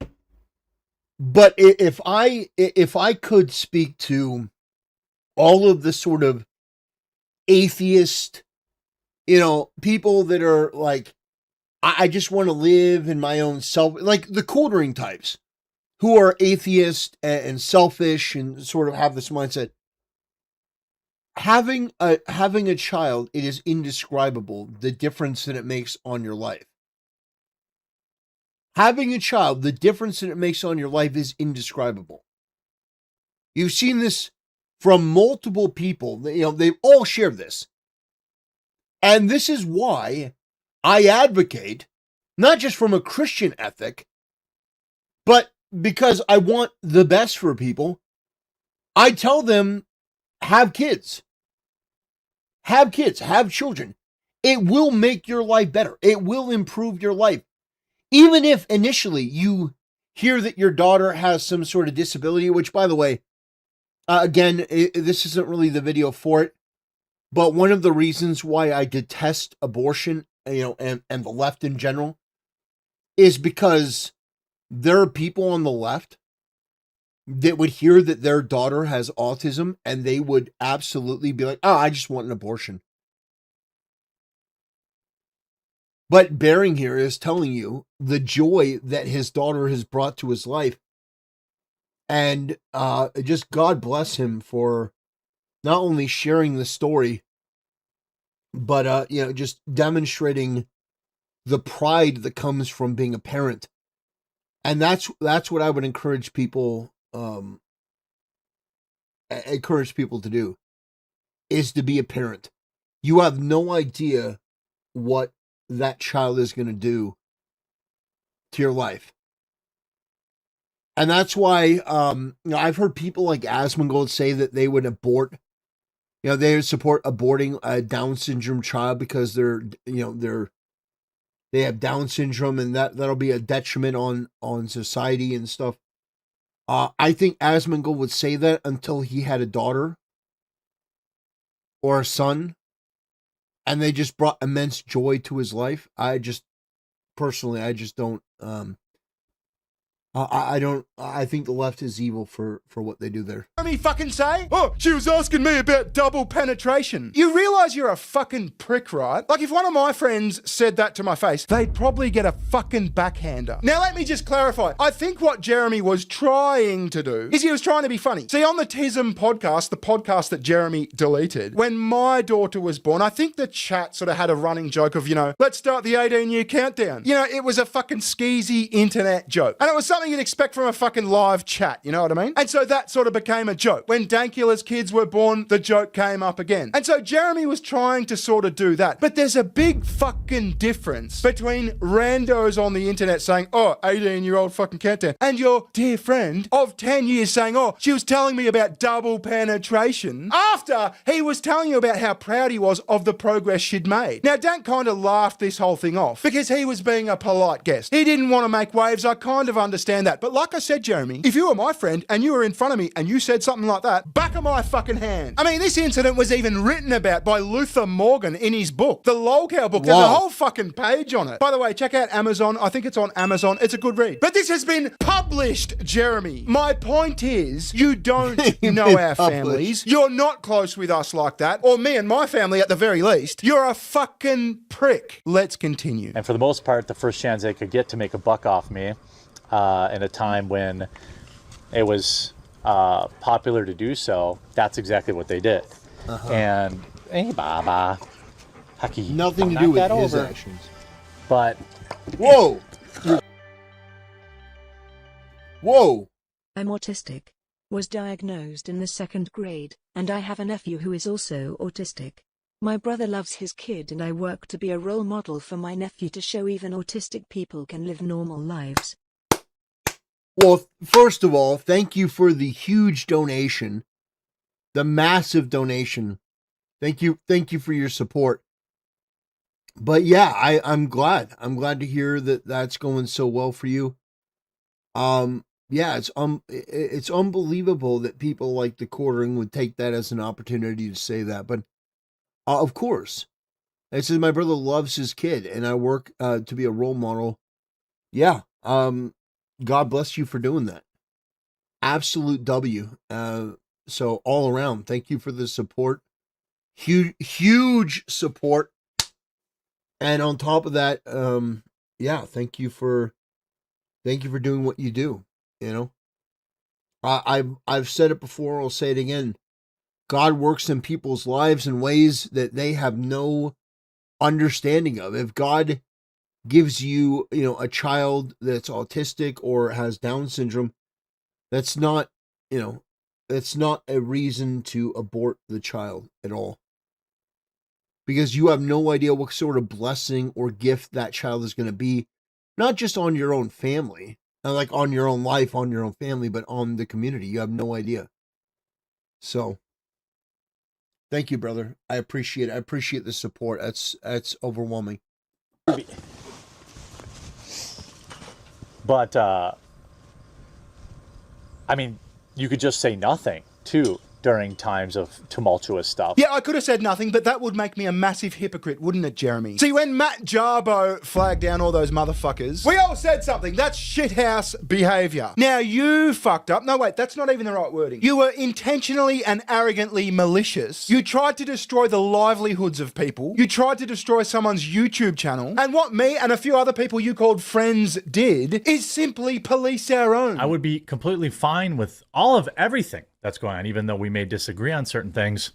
But if I could speak to all of the sort of atheist, people that are like, I just want to live in my own self, like the quartering types who are atheist and selfish and sort of have this mindset. Having a child, it is indescribable the difference that it makes on your life. Having a child, the difference that it makes on your life is indescribable. You've seen this from multiple people. They've all shared this. And this is why I advocate, not just from a Christian ethic, but because I want the best for people. I tell them, have kids. Have kids, have children. It will make your life better. It will improve your life. Even if initially you hear that your daughter has some sort of disability, which, by the way, again, this isn't really the video for it, but one of the reasons why I detest abortion, and the left in general, is because there are people on the left that would hear that their daughter has autism and they would absolutely be like, I just want an abortion. But Bering here is telling you the joy that his daughter has brought to his life. And just God bless him for not only sharing the story, but, just demonstrating the pride that comes from being a parent. And that's what I would encourage people to do, is to be a parent. You have no idea what that child is going to do to your life. And that's why I've heard people like Asmongold say that they would abort, they would support aborting a Down syndrome child because they have Down syndrome, and that'll be a detriment on society and stuff. I think Asmongold would say that until he had a daughter or a son, and they just brought immense joy to his life. I just don't. I think the left is evil for what they do there. Let me fucking say, she was asking me about double penetration. You realize realize you're a fucking prick, right? Like if one of my friends said that to my face, they'd probably get a fucking backhander. Now let me just clarify. I think what Jeremy was trying to do is he was trying to be funny. See, on the TISM podcast, the podcast that Jeremy deleted, when my daughter was born, I think the chat sort of had a running joke of, let's start the 18-year countdown. It was a fucking skeezy internet joke. And it was something you'd expect from a fucking live chat, you know what I mean? And so that sort of became a joke. When Dankula's kids were born, the joke came up again. And so Jeremy was trying to sort of do that. But there's a big fucking difference between randos on the internet saying, 18-year-old fucking countdown, and your dear friend of 10 years saying, she was telling me about double penetration after he was telling you about how proud he was of the progress she'd made. Now, Dank kind of laughed this whole thing off because he was being a polite guest. He didn't want to make waves. I kind of understand that. But like I said, Jeremy, if you were my friend and you were in front of me and you said something like that, back of my fucking hand. I mean, this incident was even written about by Luther Morgan in his book, the Lolcow book. There's a whole fucking page on it. By the way, check out Amazon. I think it's on Amazon. It's a good read. But this has been published, Jeremy. My point is, you don't know our families. You're not close with us like that, or me and my family at the very least. You're a fucking prick. Let's continue. And for the most part, the first chance they could get to make a buck off me in a time when it was popular to do so, that's exactly what they did. And hey, Baba, Haki, nothing to do with his actions. But whoa, whoa! I'm autistic. Was diagnosed in the 2nd grade, and I have a nephew who is also autistic. My brother loves his kid, and I work to be a role model for my nephew to show even autistic people can live normal lives. Well, first of all, thank you for the huge donation, the massive donation. Thank you for your support. But yeah, I'm glad. I'm glad to hear that that's going so well for you. Yeah, it's unbelievable that people like the Quartering would take that as an opportunity to say that. But of course, it says my brother loves his kid, and I work to be a role model. Yeah. God bless you for doing that. Absolute W. So all around, thank you for the support. Huge support. And on top of that, yeah, thank you for doing what you do. I've said it before, I'll say it again. God works in people's lives in ways that they have no understanding of. If God gives you, a child that's autistic or has Down syndrome, that's not a reason to abort the child at all. Because you have no idea what sort of blessing or gift that child is going to be, not just on your own family, like on your own life, on your own family, but on the community. You have no idea. So, thank you, brother. I appreciate it. I appreciate the support. That's overwhelming. But, I mean, you could just say nothing, too, during times of tumultuous stuff. Yeah, I could have said nothing, but that would make me a massive hypocrite, wouldn't it, Jeremy? See, when Matt Jarbo flagged down all those motherfuckers, we all said something. That's shithouse behavior. Now, you fucked up. No, wait, that's not even the right wording. You were intentionally and arrogantly malicious. You tried to destroy the livelihoods of people. You tried to destroy someone's YouTube channel. And what me and a few other people you called friends did is simply police our own. I would be completely fine with all of everything that's going on, even though we may disagree on certain things.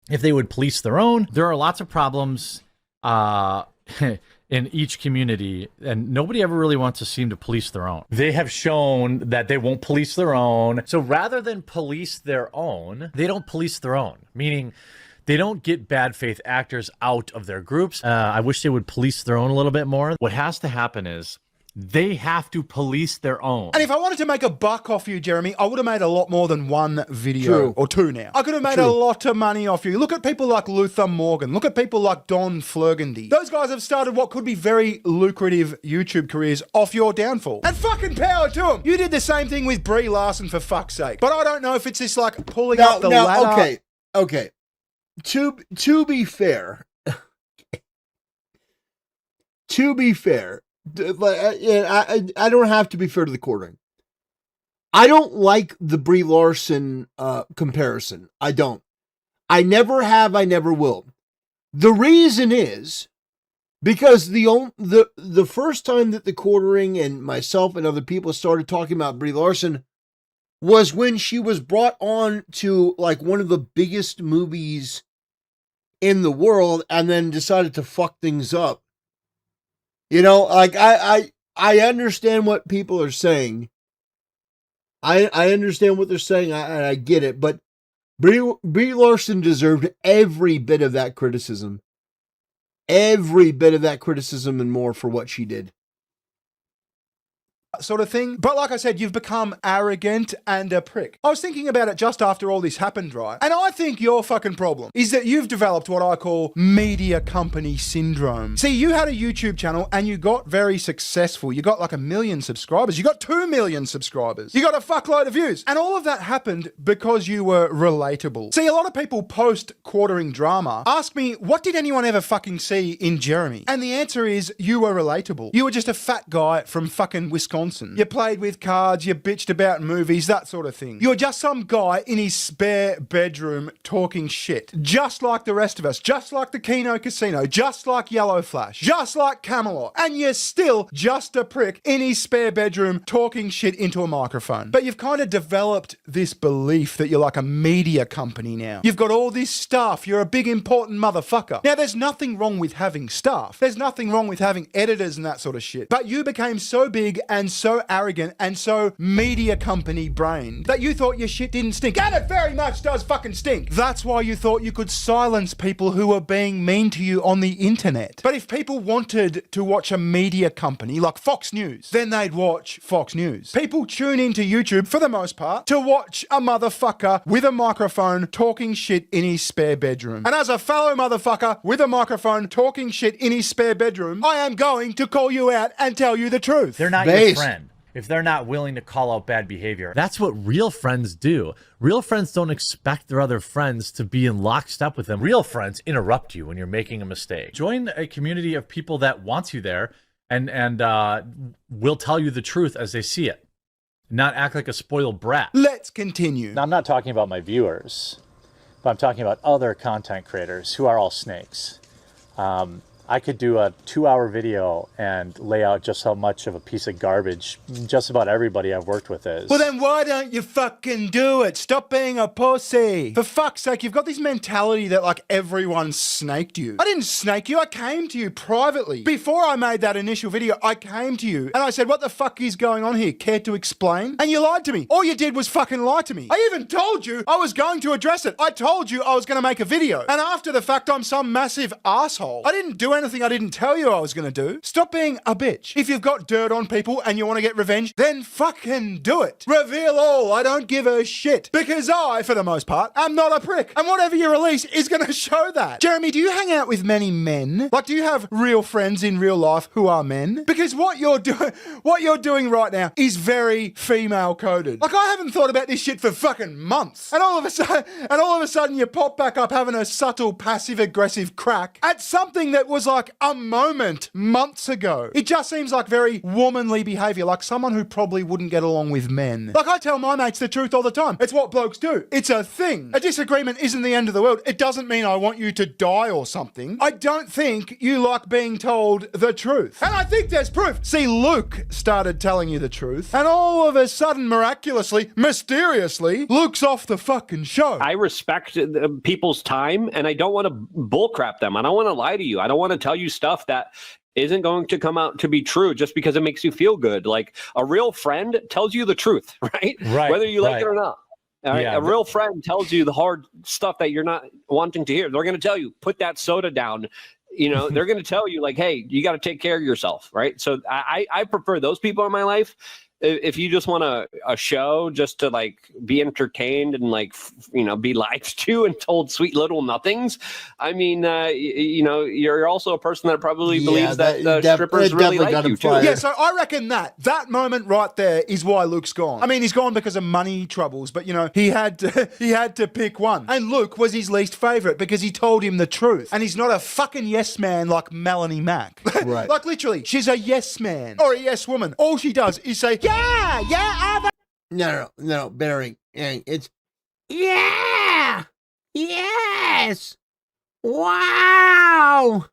If they would police their own, there are lots of problems in each community, and nobody ever really wants to seem to police their own. They have shown that they won't police their own. So rather than police their own, they don't police their own, meaning they don't get bad faith actors out of their groups. I wish they would police their own a little bit more. What has to happen is they have to police their own. And if I wanted to make a buck off you, Jeremy, I would have made a lot more than one video. Or two now. I could have made a lot of money off you. Look at people like Luther Morgan. Look at people like Don Flurgandy. Those guys have started what could be very lucrative YouTube careers off your downfall. And fucking power to them. You did the same thing with Brie Larson, for fuck's sake. But I don't know if it's this like pulling up the ladder. Okay. To be fair, I don't have to be fair to the Quartering. I don't like the Brie Larson comparison. I don't. I never have. I never will. The reason is because the first time that the quartering and myself and other people started talking about Brie Larson was when she was brought on to like one of the biggest movies in the world and then decided to fuck things up. You know, like I understand what people are saying. I understand what they're saying, and I get it, but Brie Larson deserved every bit of that criticism. Every bit of that criticism and more for what she did. Sort of thing. But like I said, you've become arrogant and a prick. I was thinking about it just after all this happened, right? And I think your fucking problem is that you've developed what I call media company syndrome. See, you had a YouTube channel and you got very successful. You got like 1 million subscribers. You got 2 million subscribers. You got a fuckload of views. And all of that happened because you were relatable. See, a lot of people post quartering drama ask me, what did anyone ever fucking see in Jeremy? And the answer is you were relatable. You were just a fat guy from fucking Wisconsin. You played with cards, you bitched about movies, that sort of thing. You're just some guy in his spare bedroom talking shit. Just like the rest of us. Just like the Keno Casino. Just like Yellow Flash. Just like Camelot. And you're still just a prick in his spare bedroom talking shit into a microphone. But you've kind of developed this belief that you're like a media company now. You've got all this stuff. You're a big important motherfucker. Now, there's nothing wrong with having staff. There's nothing wrong with having editors and that sort of shit. But you became so big and so arrogant and so media company brained that you thought your shit didn't stink. And it very much does fucking stink. That's why you thought you could silence people who were being mean to you on the internet. But if people wanted to watch a media company like Fox News, then they'd watch Fox News. People tune into YouTube for the most part to watch a motherfucker with a microphone talking shit in his spare bedroom. And as a fellow motherfucker with a microphone talking shit in his spare bedroom, I am going to call you out and tell you the truth. They're not your friend if they're not willing to call out bad behavior. That's what real friends do. Real friends don't expect their other friends to be in lockstep with them. Real friends interrupt you when you're making a mistake. Join a community of people that wants you there and will tell you the truth as they see it. Not act like a spoiled brat. Let's continue. Now, I'm not talking about my viewers, but I'm talking about other content creators who are all snakes. I could do a 2-hour video and lay out just how much of a piece of garbage just about everybody I've worked with is. Well, then why don't you fucking do it? Stop being a pussy. For fuck's sake, you've got this mentality that like everyone snaked you. I didn't snake you. I came to you privately. Before I made that initial video, I came to you and I said, what the fuck is going on here? Care to explain? And you lied to me. All you did was fucking lie to me. I even told you I was going to address it. I told you I was going to make a video. And after the fact, I'm some massive asshole. I didn't do anything I didn't tell you I was going to do. Stop being a bitch. If you've got dirt on people and you want to get revenge, then fucking do it. Reveal all. I don't give a shit. Because I, for the most part, am not a prick. And whatever you release is going to show that. Jeremy, do you hang out with many men? Like, do you have real friends in real life who are men? Because what you're doing right now is very female coded. Like, I haven't thought about this shit for fucking months. And all of a sudden you pop back up having a subtle passive aggressive crack at something that was like a moment months ago. It just seems like very womanly behavior, like someone who probably wouldn't get along with men. Like I tell my mates the truth all the time. It's what blokes do. It's a thing. A disagreement isn't the end of the world. It doesn't mean I want you to die or something. I don't think you like being told the truth. And I think there's proof. See, Luke started telling you the truth, and all of a sudden, miraculously, mysteriously, Luke's off the fucking show. I respect people's time, and I don't want to bullcrap them. I don't want to lie to you. I don't want to tell you stuff that isn't going to come out to be true just because it makes you feel good. Like a real friend tells you the truth, right? Whether you like it or not. All right? A real friend tells you the hard stuff that you're not wanting to hear. They're going to tell you, put that soda down. You know, they're going to tell you like, hey, you got to take care of yourself, right? So I prefer those people in my life. If you just want a show just to like be entertained and like, you know, be lied to and told sweet little nothings, I mean, you know, you're also a person that probably believes that strippers really like you too. Yeah, so I reckon that moment right there is why Luke's gone. I mean, he's gone because of money troubles, but you know, he had to pick one. And Luke was his least favorite because he told him the truth. And he's not a fucking yes man like Melanie Mack. Right. Like literally, she's a yes man or a yes woman. All she does is say, No, Barry. It's yes. Wow!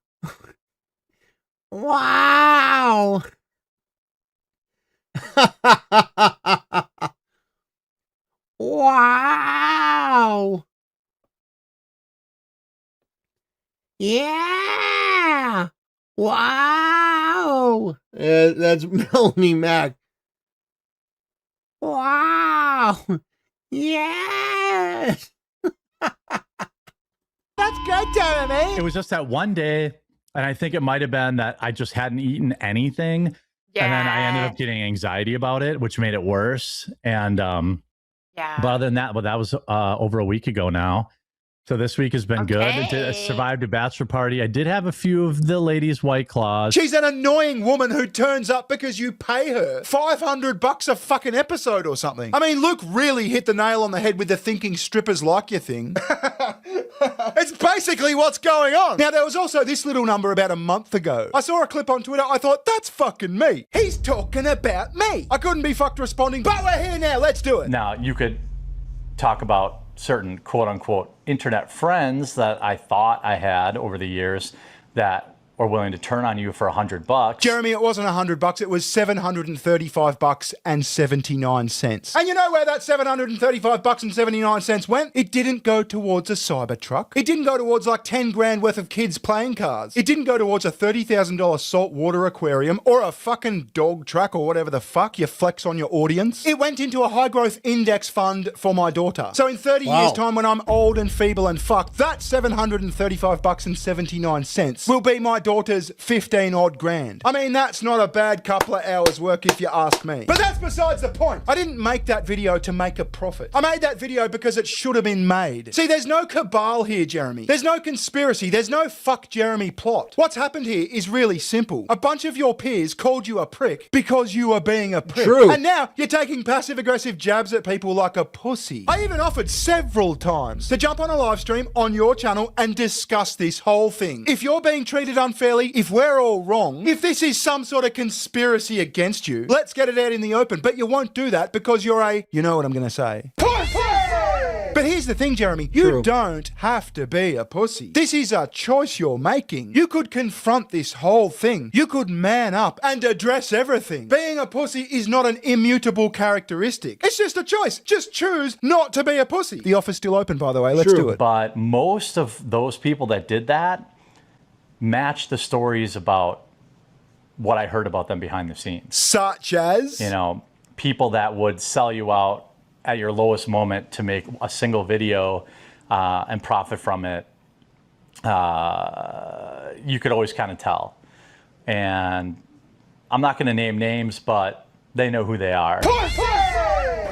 Wow! Wow! Yeah! Wow! That's Melanie Mac. Wow! Yes! That's good, Jeremy! It was just that one day, and I think it might have been that I just hadn't eaten anything. And then I ended up getting anxiety about it, which made it worse. And but other than that, that was over a week ago now. So this week has been good. I survived a bachelor party. I did have a few of the ladies' White Claws. She's an annoying woman who turns up because you pay her $500 a fucking episode or something. I mean, Luke really hit the nail on the head with the thinking strippers like you thing. It's basically what's going on. Now, there was also this little number about a month ago. I saw a clip on Twitter. I thought, that's fucking me. He's talking about me. I couldn't be fucked responding, but we're here now. Let's do it. Now, you could talk about certain quote unquote internet friends that I thought I had over the years that were willing to turn on you for $100. Jeremy, it wasn't $100. It was $735.79. And you know where that $735.79 went? It didn't go towards a Cybertruck. It didn't go towards like 10 grand worth of kids playing cards. It didn't go towards a $30,000 saltwater aquarium or a fucking dog track or whatever the fuck you flex on your audience. It went into a high growth index fund for my daughter. So in 30 years time when I'm old and feeble and fucked, that $735.79 will be my daughter's 15 odd grand. I mean, that's not a bad couple of hours work if you ask me. But that's besides the point. I didn't make that video to make a profit. I made that video because it should have been made. See, there's no cabal here, Jeremy. There's no conspiracy. There's no fuck Jeremy plot. What's happened here is really simple. A bunch of your peers called you a prick because you were being a prick. True. And now you're taking passive aggressive jabs at people like a pussy. I even offered several times to jump on a live stream on your channel and discuss this whole thing. If you're being treated unfairly, if we're all wrong, if this is some sort of conspiracy against you, let's get it out in the open. But you won't do that because you're a, you know what I'm going to say, pussy! But here's the thing, Jeremy, you don't have to be a pussy. This is a choice you're making. You could confront this whole thing. You could man up and address everything. Being a pussy is not an immutable characteristic. It's just a choice. Just choose not to be a pussy. The offer's still open, by the way. Let's do it. But most of those people that did that match the stories about what I heard about them behind the scenes. Such as? You know, people that would sell you out at your lowest moment to make a single video and profit from it. You could always kind of tell. And I'm not going to name names, but they know who they are.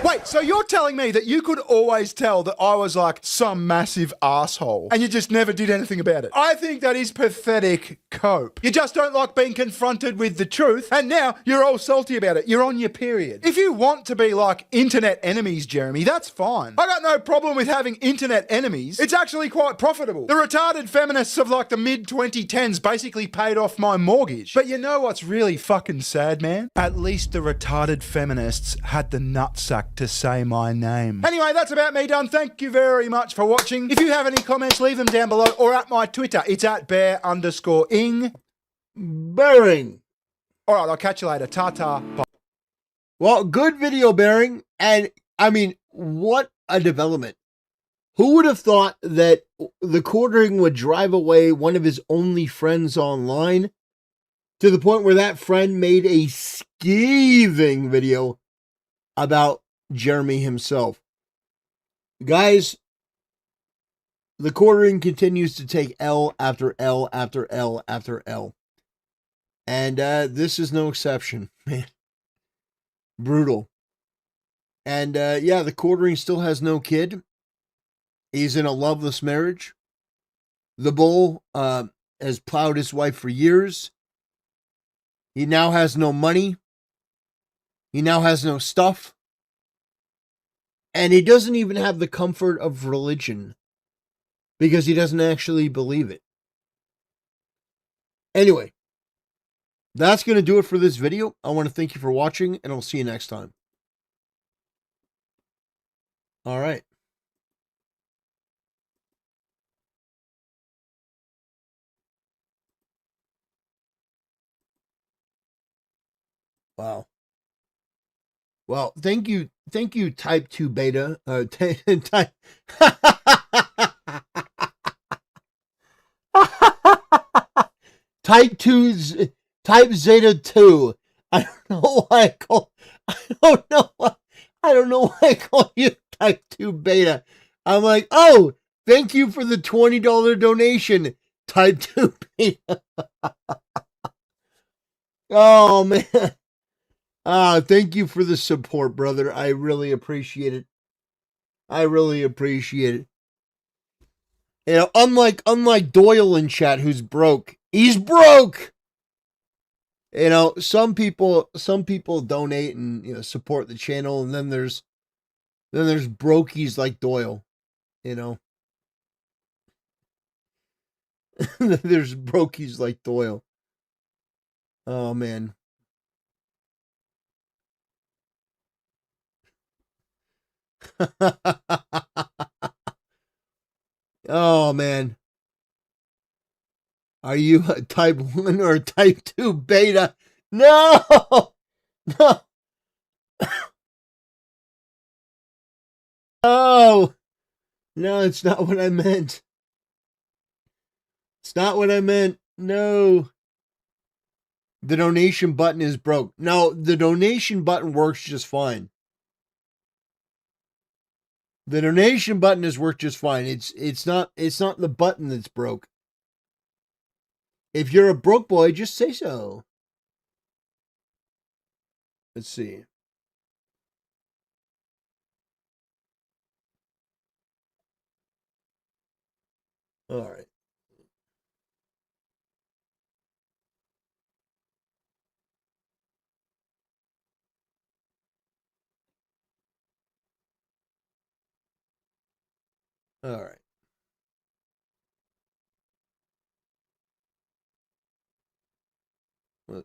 Wait, so you're telling me that you could always tell that I was like some massive asshole and you just never did anything about it? I think that is pathetic cope. You just don't like being confronted with the truth and now you're all salty about it. You're on your period. If you want to be like internet enemies, Jeremy, that's fine. I got no problem with having internet enemies. It's actually quite profitable. The retarded feminists of like the mid-2010s basically paid off my mortgage. But you know what's really fucking sad, man? At least the retarded feminists had the nutsack to say my name. Anyway, that's about me done. Thank you very much for watching. If you have any comments, leave them down below or at my Twitter. It's at bear_ing. Bearing. All right, I'll catch you later. Ta-ta. Bye. Well, good video, Bearing. And, I mean, what a development. Who would have thought that the quartering would drive away one of his only friends online to the point where that friend made a scathing video about Jeremy himself. Guys, the quartering continues to take L after L after L after L. And this is no exception, man. Brutal. And yeah, the quartering still has no kid. He's in a loveless marriage. The bull has plowed his wife for years. He now has no money. He now has no stuff. And he doesn't even have the comfort of religion because he doesn't actually believe it. Anyway, that's going to do it for this video. I want to thank you for watching, and I'll see you next time. All right. Wow. Well, thank you, Type 2 Beta. Type Zeta 2. I don't know why I call you Type 2 Beta. I'm like, oh, thank you for the $20 donation, Type 2 Beta. Oh, man. Thank you for the support, brother. I really appreciate it. You know, unlike Doyle in chat, who's broke. He's broke. You know, some people donate and, you know, support the channel, and then there's brokies like Doyle. You know, there's brokies like Doyle. Oh man. Oh man. Are you a type 1 or a type 2 beta? No! No! No! No, it's not what I meant. It's not what I meant. No. The donation button is broke. No, the donation button works just fine. The donation button has worked just fine. It's not the button that's broke. If you're a broke boy, just say so. Let's see. All right. All right.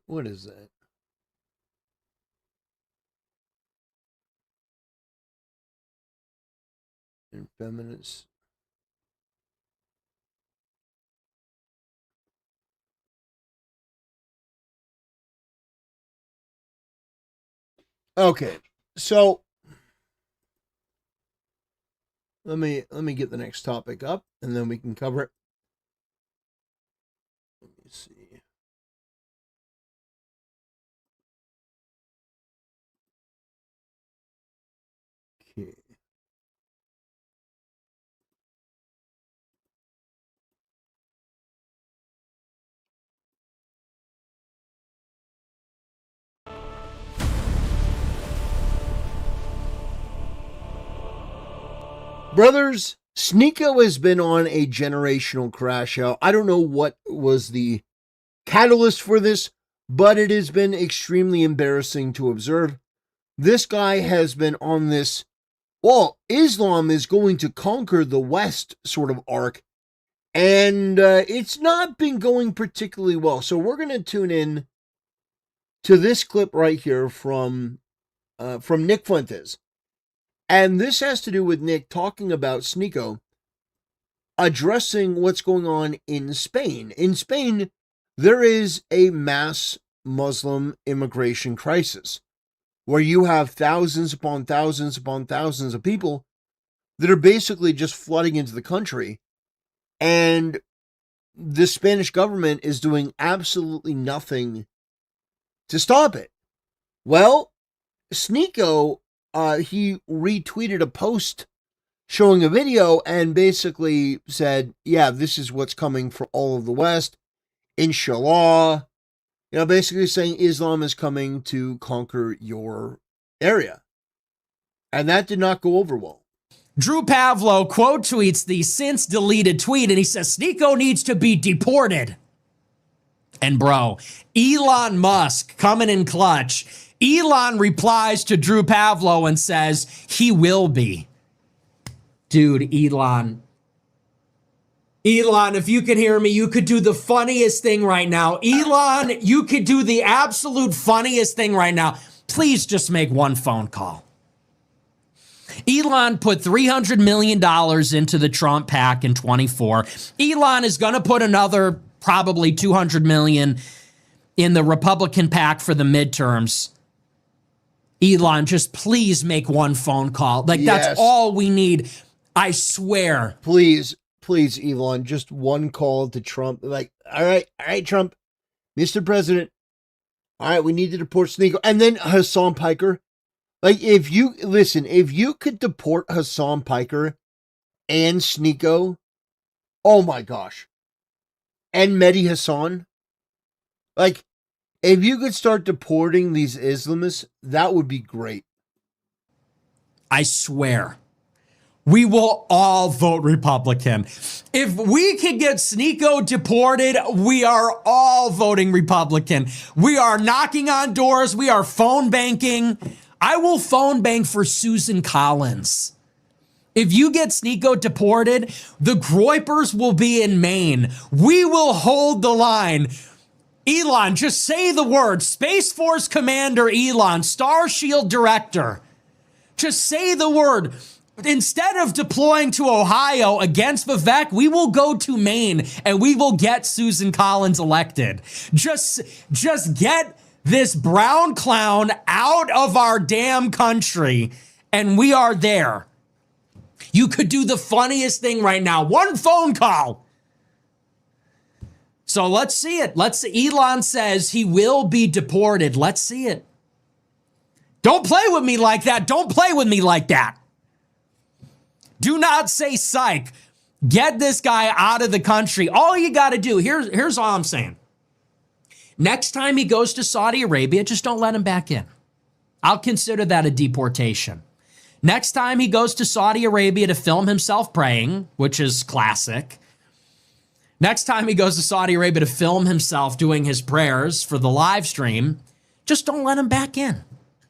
What is that? Infeminist. Okay, so let me get the next topic up, and then we can cover it. Let me see. Okay. Brothers, Sneako has been on a generational crash out. I don't know what was the catalyst for this, but it has been extremely embarrassing to observe. This guy has been on this, well, Islam is going to conquer the West sort of arc, and it's not been going particularly well. So we're going to tune in to this clip right here from Nick Fuentes. And this has to do with Nick talking about Sneako addressing what's going on in Spain. In Spain, there is a mass Muslim immigration crisis where you have thousands upon thousands upon thousands of people that are basically just flooding into the country. And the Spanish government is doing absolutely nothing to stop it. Well, Sneako, he retweeted a post showing a video and basically said, yeah, this is what's coming for all of the West. Inshallah. You know, basically saying Islam is coming to conquer your area. And that did not go over well. Drew Pavlo quote tweets the since deleted tweet, and he says, Sneako needs to be deported. And bro, Elon Musk coming in clutch. Elon replies to Drew Pavlo and says, he will be. Dude, Elon, if you could hear me, you could do the funniest thing right now. Elon, you could do the absolute funniest thing right now. Please just make one phone call. Elon put $300 million into the Trump PAC in 24. Elon is going to put another probably $200 million in the Republican PAC for the midterms. Elon, just please make one phone call. Like, that's all we need. I swear. Please, Elon, just one call to Trump. Like, all right, Trump, Mr. President. All right, we need to deport Sneako. And then Hassan Piker. Like, if you could deport Hassan Piker and Sneako, oh my gosh. And Mehdi Hassan. Like, if you could start deporting these Islamists, that would be great. I swear. We will all vote Republican. If we can get Sneako deported, we are all voting Republican. We are knocking on doors. We are phone banking. I will phone bank for Susan Collins. If you get Sneako deported, the Groypers will be in Maine. We will hold the line. Elon, just say the word. Space Force Commander Elon, Star Shield Director. Just say the word. Instead of deploying to Ohio against Vivek, we will go to Maine and we will get Susan Collins elected. Just get this brown clown out of our damn country and we are there. You could do the funniest thing right now. One phone call. So let's see it. Elon says he will be deported. Let's see it. Don't play with me like that. Don't play with me like that. Do not say psych. Get this guy out of the country. All you got to do, here's all I'm saying. Next time he goes to Saudi Arabia, just don't let him back in. I'll consider that a deportation. Next time he goes to Saudi Arabia to film himself praying, which is classic. Next time he goes to Saudi Arabia to film himself doing his prayers for the live stream, just don't let him back in.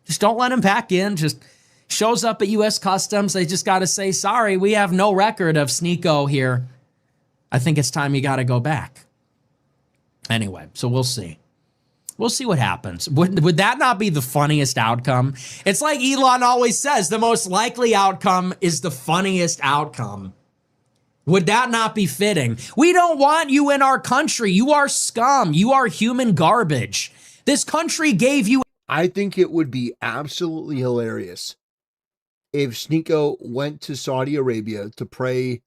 Just don't let him back in. Just shows up at U.S. Customs. They just got to say, sorry, we have no record of Sneako here. I think it's time you got to go back. Anyway, so we'll see. We'll see what happens. Would that not be the funniest outcome? It's like Elon always says, the most likely outcome is the funniest outcome. Would that not be fitting? We don't want you in our country. You are scum. You are human garbage. This country gave you... I think it would be absolutely hilarious if Sneako went to Saudi Arabia to pray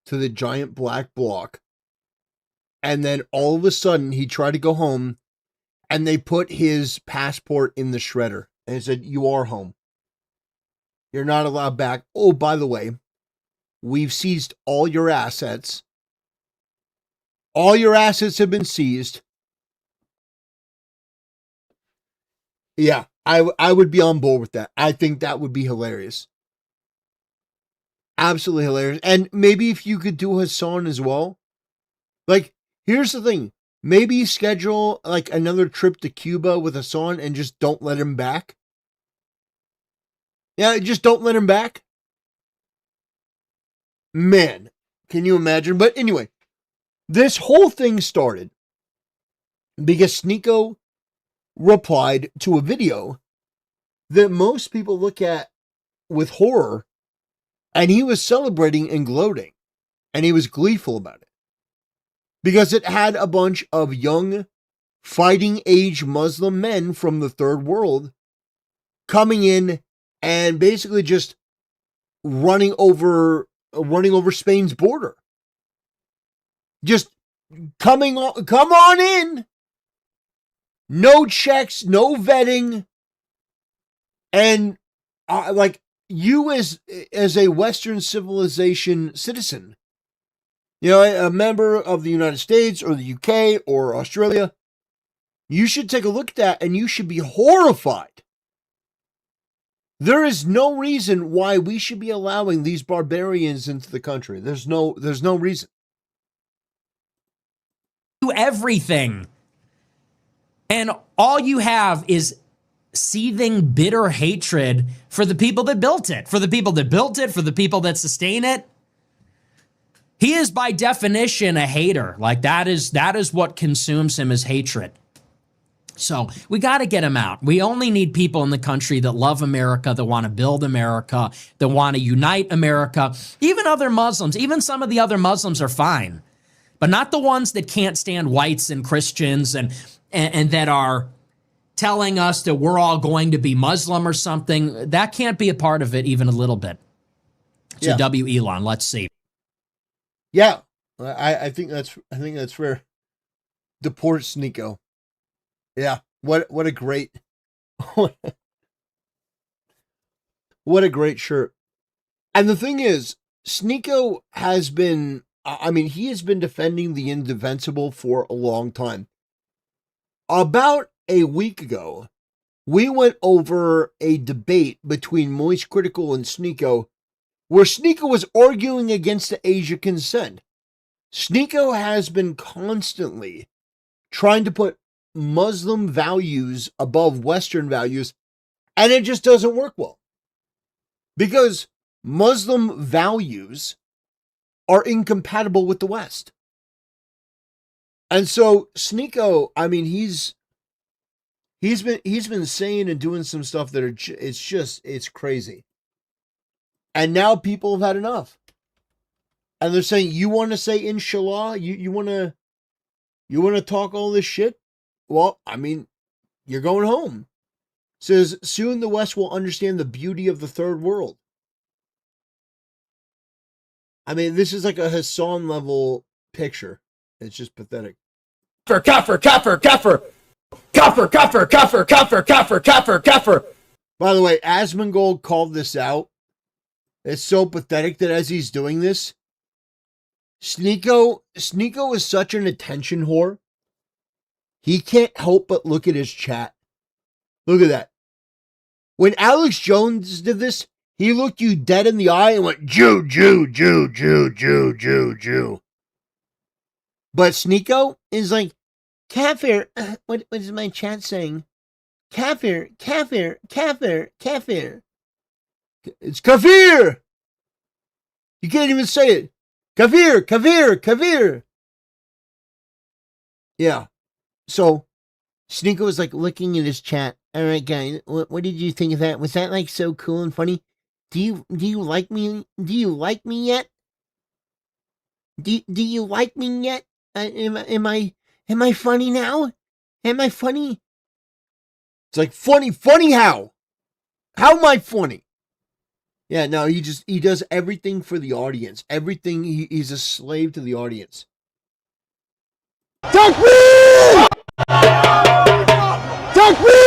to the giant black block, and then all of a sudden he tried to go home, and they put his passport in the shredder, and it said, you are home. You're not allowed back. Oh, by the way, we've seized all your assets. All your assets have been seized. Yeah, I would be on board with that. I think that would be hilarious. Absolutely hilarious. And maybe if you could do Hassan as well. Like, here's the thing. Maybe schedule like another trip to Cuba with Hassan and just don't let him back. Yeah, just don't let him back. Man, can you imagine? But anyway, this whole thing started because Sneako replied to a video that most people look at with horror, and he was celebrating and gloating, and he was gleeful about it because it had a bunch of young fighting age Muslim men from the third world coming in and basically just running over Spain's border. Just come on in. No checks, no vetting. And like you as a Western civilization citizen, you know, a member of the United States or the UK or Australia, you should take a look at that and you should be horrified. There is no reason why we should be allowing these barbarians into the country. There's no reason. Do everything. And all you have is seething, bitter hatred for the people that built it, for the people that sustain it. He is by definition a hater. Like that is what consumes him, is hatred. So we got to get him out. We only need people in the country that love America, that want to build America, that want to unite America. Even other Muslims, even some of the other Muslims are fine, but not the ones that can't stand whites and Christians and that are telling us that we're all going to be Muslim or something. That can't be a part of it even a little bit. So W. Elon, let's see. Yeah, I think that's fair. Deport Sneako. Yeah, what a great what a great shirt. And the thing is, Sneako has been, I mean, he has been defending the indefensible for a long time. About a week ago, we went over a debate between Moist Critical and Sneako, where Sneako was arguing against the Asia consent. Sneako has been constantly trying to put Muslim values above Western values, and it just doesn't work well. Because Muslim values are incompatible with the West. And so Sneako, I mean, he's been saying and doing some stuff that it's crazy. And now people have had enough. And they're saying, you want to say inshallah? You want to talk all this shit? Well, I mean, you're going home. Says, soon the West will understand the beauty of the third world. I mean, this is like a Hassan level picture. It's just pathetic. Kafir. By the way, Asmongold called this out. It's so pathetic that as he's doing this, Sneako is such an attention whore. He can't help but look at his chat. Look at that. When Alex Jones did this, he looked you dead in the eye and went, Jew, Jew, Jew, Jew, Jew, Jew, Jew. But Sneako is like, Kafir, what is my chat saying? Kafir, Kafir, Kafir, Kafir. It's Kafir! You can't even say it. Kafir, Kafir, Kafir. Yeah. So, Sneako was like looking at his chat. All right, guys, what did you think of that? Was that like so cool and funny? Do you like me? Do you like me yet? Do you like me yet? Am I funny now? Am I funny? It's like funny how? How am I funny? Yeah, no, he does everything for the audience. Everything, he's a slave to the audience. Takbir! Takbir!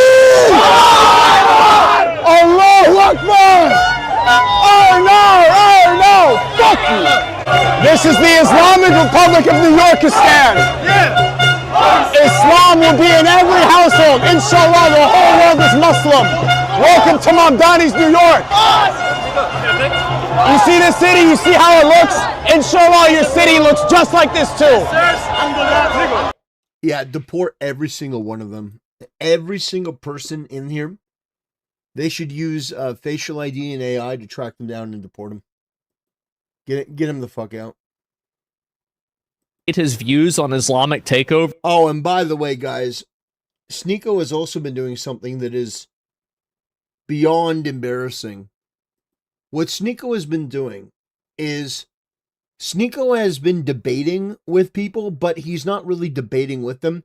Allahu Akbar! Oh no! Fuck you! This is the Islamic Republic of New Yorkistan! Islam will be in every household. Inshallah, the whole world is Muslim. Welcome to Mamdani's New York. You see this city? You see how it looks? Inshallah, your city looks just like this too. Yeah, deport every single one of them. Every single person in here. They should use facial ID and AI to track them down and deport them. Get him the fuck out. His views on Islamic takeover. Oh, and by the way, guys, Sneako has also been doing something that is beyond embarrassing. What Sneako has been doing is Sneako has been debating with people, but he's not really debating with them.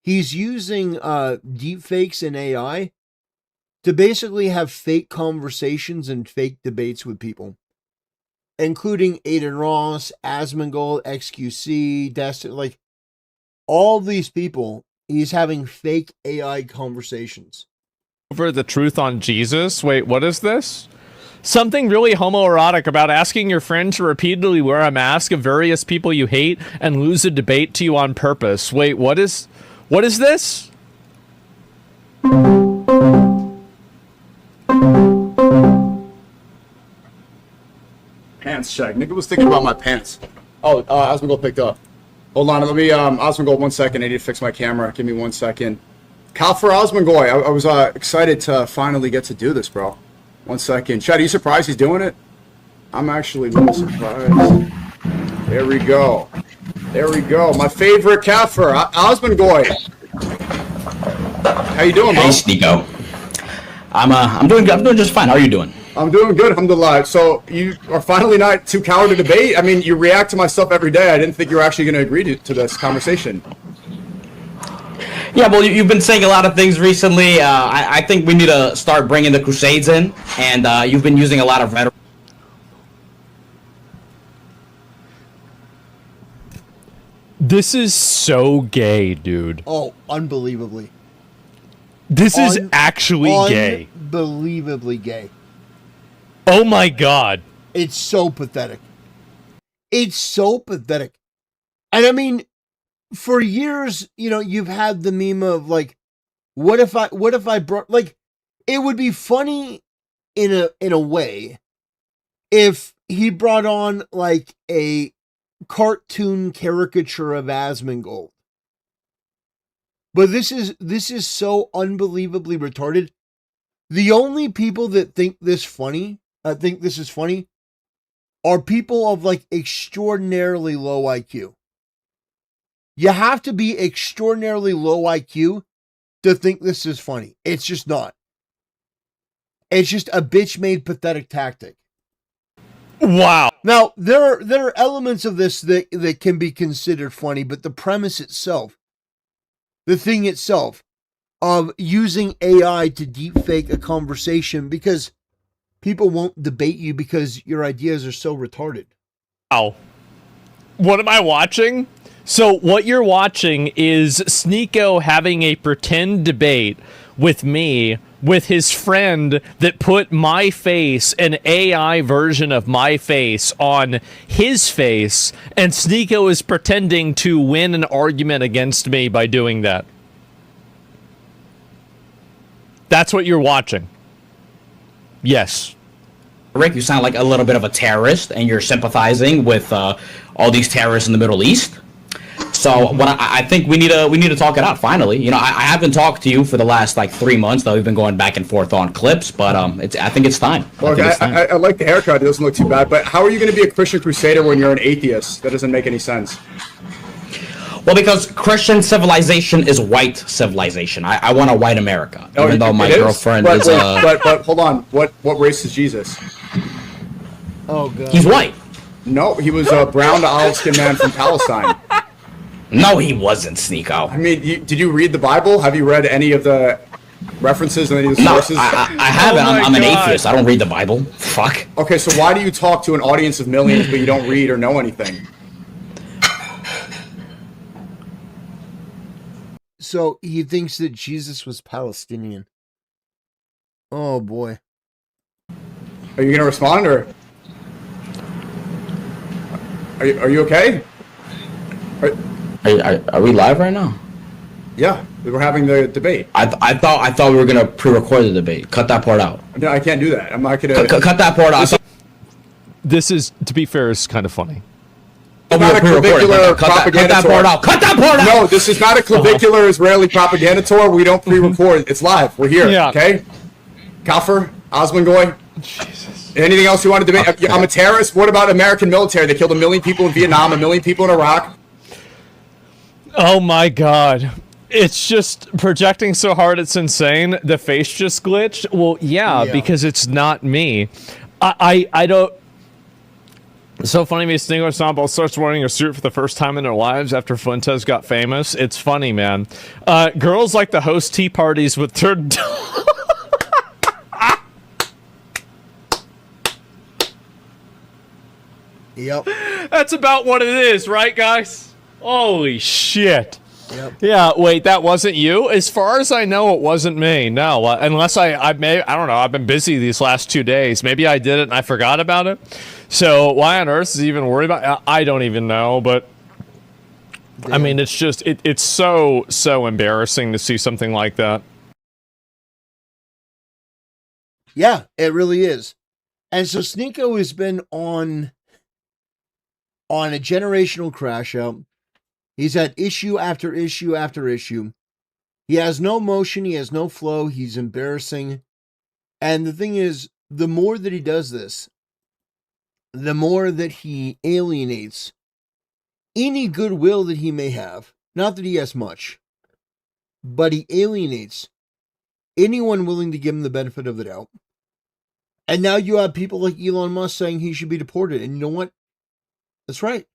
He's using deepfakes and AI to basically have fake conversations and fake debates with people, including Aiden Ross, Asmongold, XQC, Destiny, like all these people. He's having fake AI conversations. Over the truth on Jesus. Wait, what is this? Something really homoerotic about asking your friend to repeatedly wear a mask of various people you hate and lose a debate to you on purpose. Wait, what is this? Pants check. Nigga was thinking about my pants. Oh, Osmongold picked up. Hold on, let me, Osmongold, 1 second. I need to fix my camera. Give me 1 second. Cal for Osmongold. I was excited to finally get to do this, bro. 1 second. Chad, are you surprised he's doing it? I'm actually a little surprised. There we go. There we go. My favorite Kafir, Osmongold. How you doing, bro? Hey, Sneako. I'm doing good. I'm doing just fine. How are you doing? I'm doing good, alhamdulillah. So you are finally not too coward to debate? I mean, you react to my stuff every day. I didn't think you were actually going to agree to this conversation. Yeah, well, you've been saying a lot of things recently. I think we need to start bringing the Crusades in, and you've been using a lot of rhetoric. This is so gay, dude. Oh, unbelievably. This is actually gay. Unbelievably gay. Oh my god. It's so pathetic. It's so pathetic. And I mean, for years, you know, you've had the meme of like, what if I brought, like, it would be funny in a way if he brought on like a cartoon caricature of Asmongold. But this is so unbelievably retarded. The only people that think this is funny are people of like extraordinarily low IQ. You have to be extraordinarily low IQ to think this is funny. It's just not. It's just a bitch-made pathetic tactic. Wow. Now, there are elements of this that can be considered funny, but the premise itself, the thing itself of using AI to deepfake a conversation because people won't debate you because your ideas are so retarded. Wow. What am I watching? So what you're watching is Sneako having a pretend debate with me, with his friend that put my face, an AI version of my face, on his face, and Sneako is pretending to win an argument against me by doing that. That's what you're watching. Yes. Rick, you sound like a little bit of a terrorist, and you're sympathizing with all these terrorists in the Middle East. So what I think we need to talk it out finally. You know, I haven't talked to you for the last like 3 months, though we've been going back and forth on clips. But I think it's time. Look, I like the haircut. It doesn't look too bad. But how are you going to be a Christian crusader when you're an atheist? That doesn't make any sense. Well, because Christian civilization is white civilization. I want a white America, even though my girlfriend is. But hold on. What race is Jesus? Oh god. He's white. No, he was a brown to olive-skinned man from Palestine. No, he wasn't, Sneako. I mean, did you read the Bible? Have you read any of the references and any of the sources? No, I haven't. I'm an atheist. I don't read the Bible. Fuck. Okay, so why do you talk to an audience of millions but you don't read or know anything? So he thinks that Jesus was Palestinian. Oh boy. Are you gonna respond or are you okay? Are we live right now? Yeah, we're having the debate. I thought we were gonna pre-record the debate. Cut that part out. No, I can't do that. I'm not gonna cut that part out. This is, to be fair, is kind of funny. Not a clavicular propaganda tour. Cut that part out! No, this is not a clavicular Israeli propaganda tour. We don't pre-record. It's live. We're here. Yeah. Okay? Kafir, Osmongoy. Jesus. Anything else you want to debate? I'm a terrorist. What about American military? They killed 1 million people in Vietnam, 1 million people in Iraq. Oh my god. It's just projecting so hard it's insane. The face just glitched. Well, yeah. Because it's not me. I don't... It's so funny me Sneako Ensemble starts wearing a suit for the first time in their lives after Fuentes got famous. It's funny, man. Girls like to host tea parties with their... Yep. That's about what it is, right, guys? Holy shit. Yep. Yeah, wait, that wasn't you? As far as I know, it wasn't me. No, unless I don't know, I've been busy these last 2 days. Maybe I did it and I forgot about it. So why on earth is he even worried about it? I don't even know, but I mean, it's just, it's so embarrassing to see something like that. Yeah, it really is. And so Sneako has been on a generational crash out. He's had issue after issue after issue. He has no motion. He has no flow. He's embarrassing. And the thing is, the more that he does this, the more that he alienates any goodwill that he may have. Not that he has much, but he alienates anyone willing to give him the benefit of the doubt. And now you have people like Elon Musk saying he should be deported. And you know what? That's right.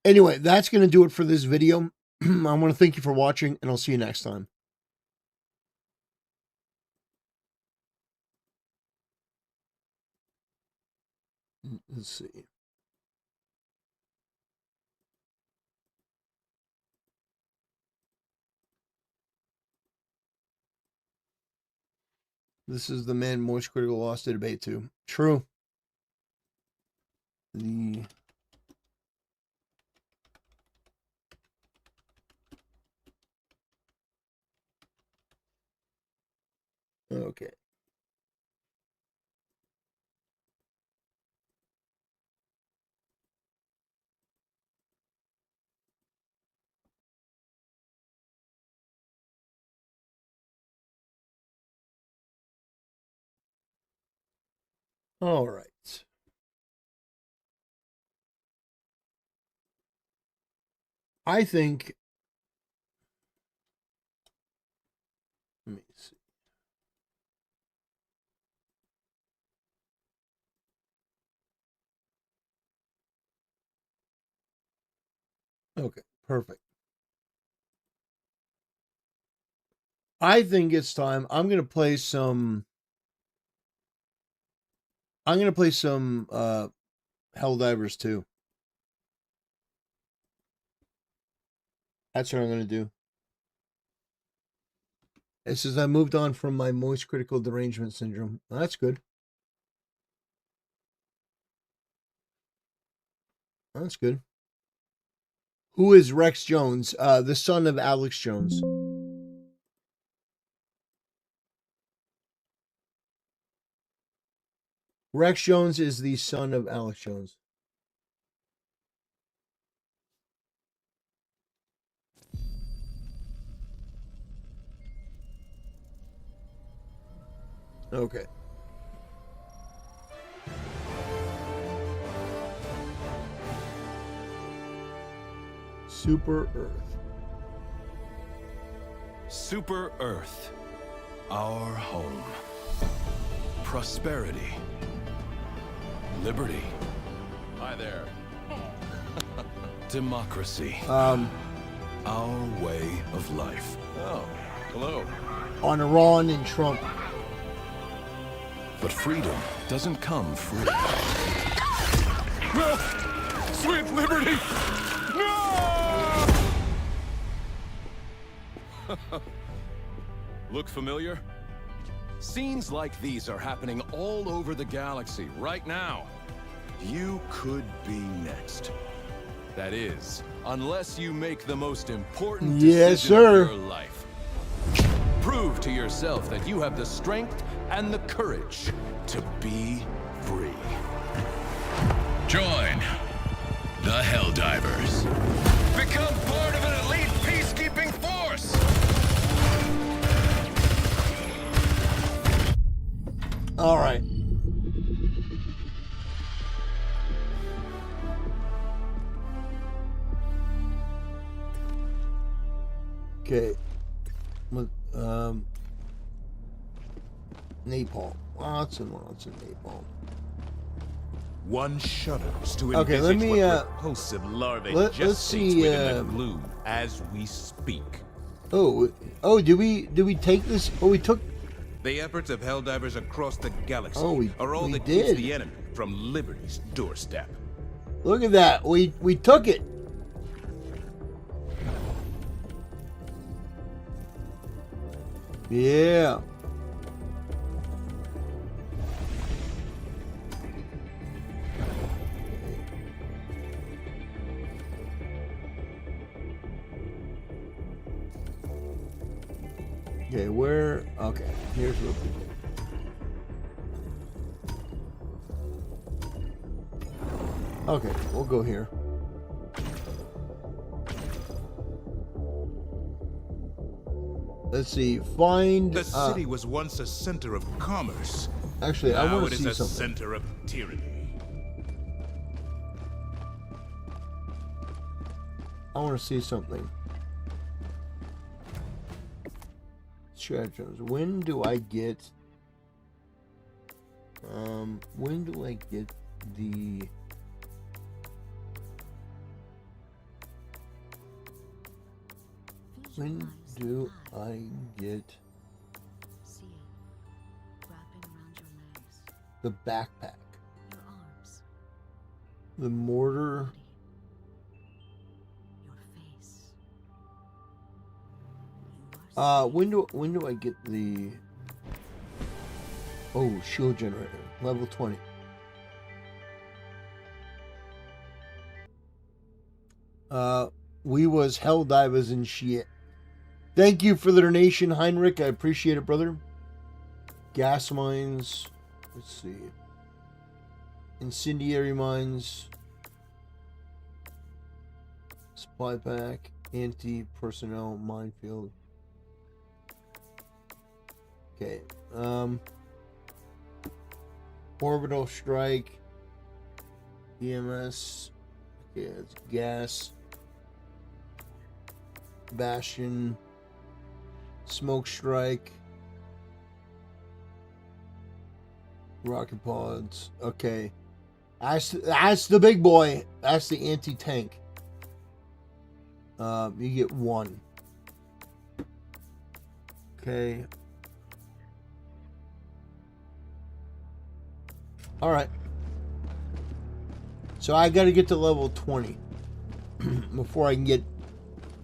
Anyway, that's going to do it for this video. I want to thank you for watching, and I'll see you next time. Let's see. This is the man most critical lost the debate to. True. Okay. All right. I think. Let me see. Okay, perfect. I think it's time. I'm gonna play some. Helldivers 2. That's what I'm gonna do. It says I moved on from my moist critical derangement syndrome. Well, that's good. That's good. Who is Rex Jones? The son of Alex Jones. Rex Jones is the son of Alex Jones. Okay. Super Earth. Super Earth. Our home. Prosperity. Liberty. Hi there. Democracy. Our way of life. Oh, hello. On Iran and Trump. But freedom doesn't come free. No! Sweet liberty! No! Look familiar? Scenes like these are happening all over the galaxy right now. You could be next. That is, unless you make the most important decision of your life. Prove to yourself that you have the strength and the courage to be free. Join the Helldivers. Become part of an elite peacekeeping force. All right. Okay. Napalm. Lots and napalm. One shudders to okay, let me, what repulsive larvae let's see, within the gloom as we speak. Oh, did we take this? Oh, we took. The efforts of Helldivers across the galaxy are all we that did. keeps the enemy from Liberty's doorstep. Look at that. We took it. Yeah. Okay, where? Okay, here's what we did. Okay, we'll go here. Let's see. Find. The city was once a center of commerce. Actually, I want to see something. Now it is a something. center of tyranny. I want to see something. Strategies. When do I get? When do I get the? When do I get the backpack? The mortar. When do I get the shield generator level 20? We was hell divers and shit. Thank you for the donation, Heinrich. I appreciate it, brother. Gas mines. Let's see. Incendiary mines. Supply pack. Anti-personnel minefield. Okay. Orbital strike. EMS. Okay, it's gas. Bastion. Smoke strike. Rocket pods. Okay. That's the big boy. That's the anti-tank. You get 1. Okay. Alright. So I gotta get to level 20 before I can get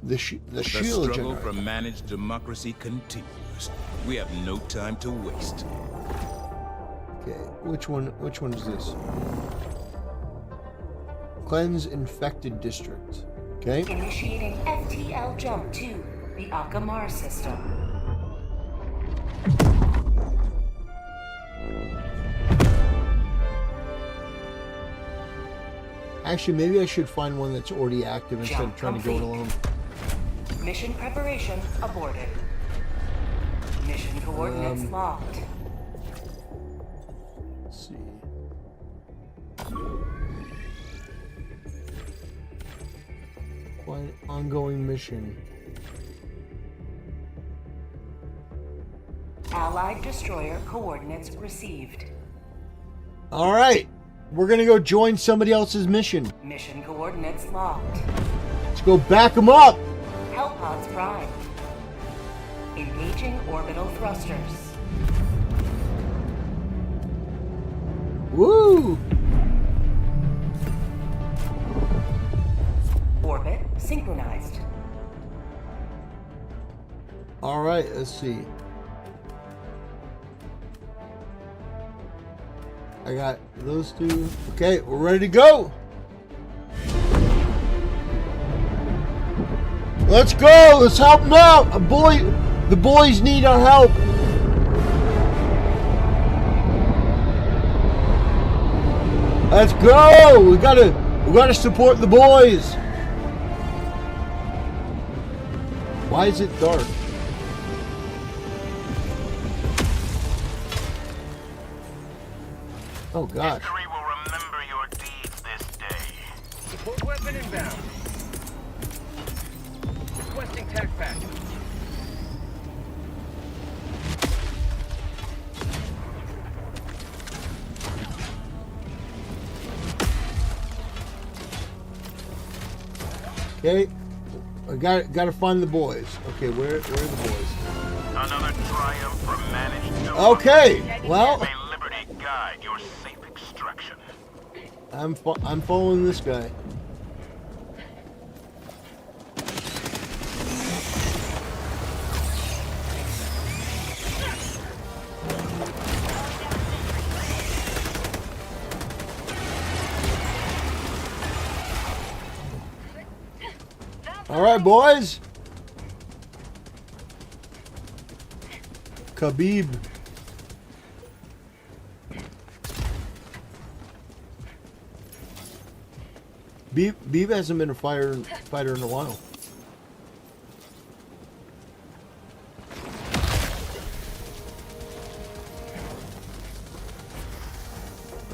the shield struggle generator. for managed democracy continues. We have no time to waste. Okay, which one is this? Cleanse infected district. Okay. Initiating FTL jump to the Akamar system. Actually, maybe I should find one that's already active instead of trying to go it alone. Mission preparation aborted. Mission coordinates locked. Let's see. Quite ongoing mission. Allied destroyer coordinates received. All right, we're gonna go join somebody else's mission. Mission coordinates locked. Let's go back them up. Hellpods prime. Engaging orbital thrusters. Woo! Orbit synchronized. All right, let's see. I got those two. Okay, we're ready to go. Let's go. Let's help them out. The boys need our help. Let's go. We gotta support the boys. Why is it dark? Oh gosh. History will remember your deeds this day. Support weapon inbound. Requesting tac pack. Okay. I gotta find the boys. Okay, where are the boys? Another triumph for managed. Okay, well, May liberty guide your safe extraction. I'm following this guy. All right, boys. Khabib. Beeb hasn't been a fighter in a while.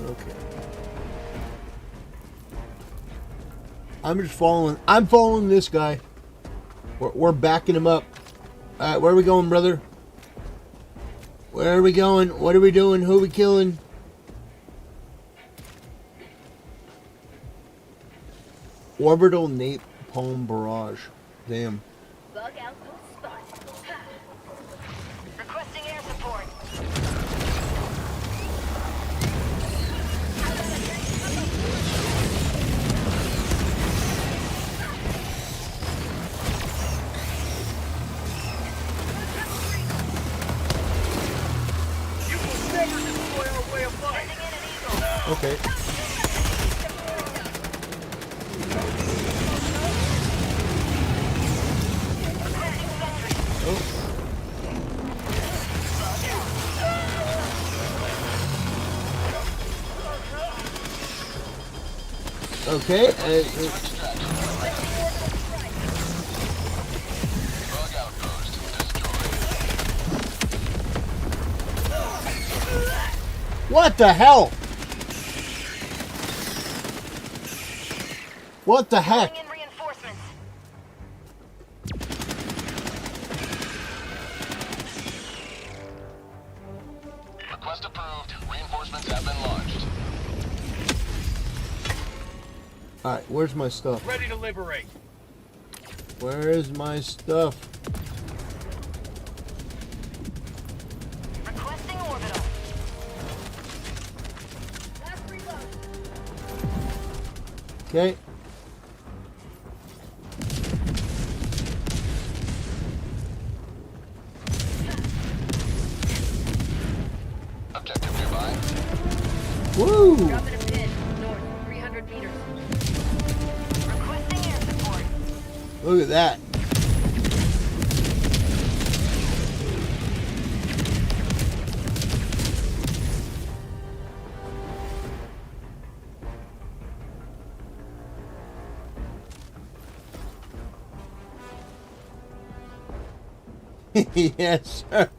Okay. I'm following this guy. We're backing him up. All right, where are we going, brother? Where are we going? What are we doing? Who are we killing? Orbital napalm barrage. Damn. Requesting air support. Okay. Okay. What the hell? What the heck? Request approved. Reinforcements have been launched. Alright, where's my stuff? Ready to liberate. Where is my stuff? Requesting orbital. Okay. Objective nearby. Woo! Dropping a pin. North, 300 meters. Requesting air support. Look at that. Yes, sir.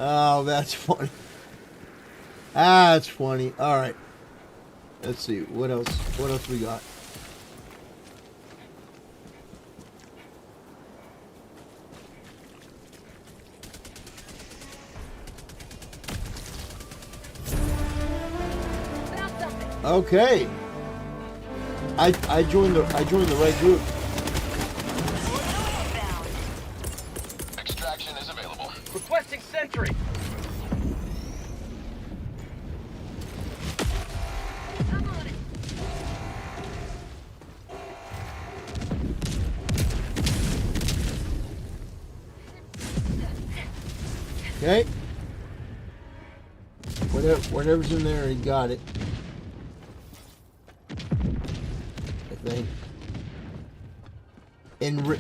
Oh, that's funny. That's funny. All right. Let's see. What else? What else we got? Okay. I joined the right group. Extraction is available. Requesting sentry. Okay. Whatever's in there, he got it. I think.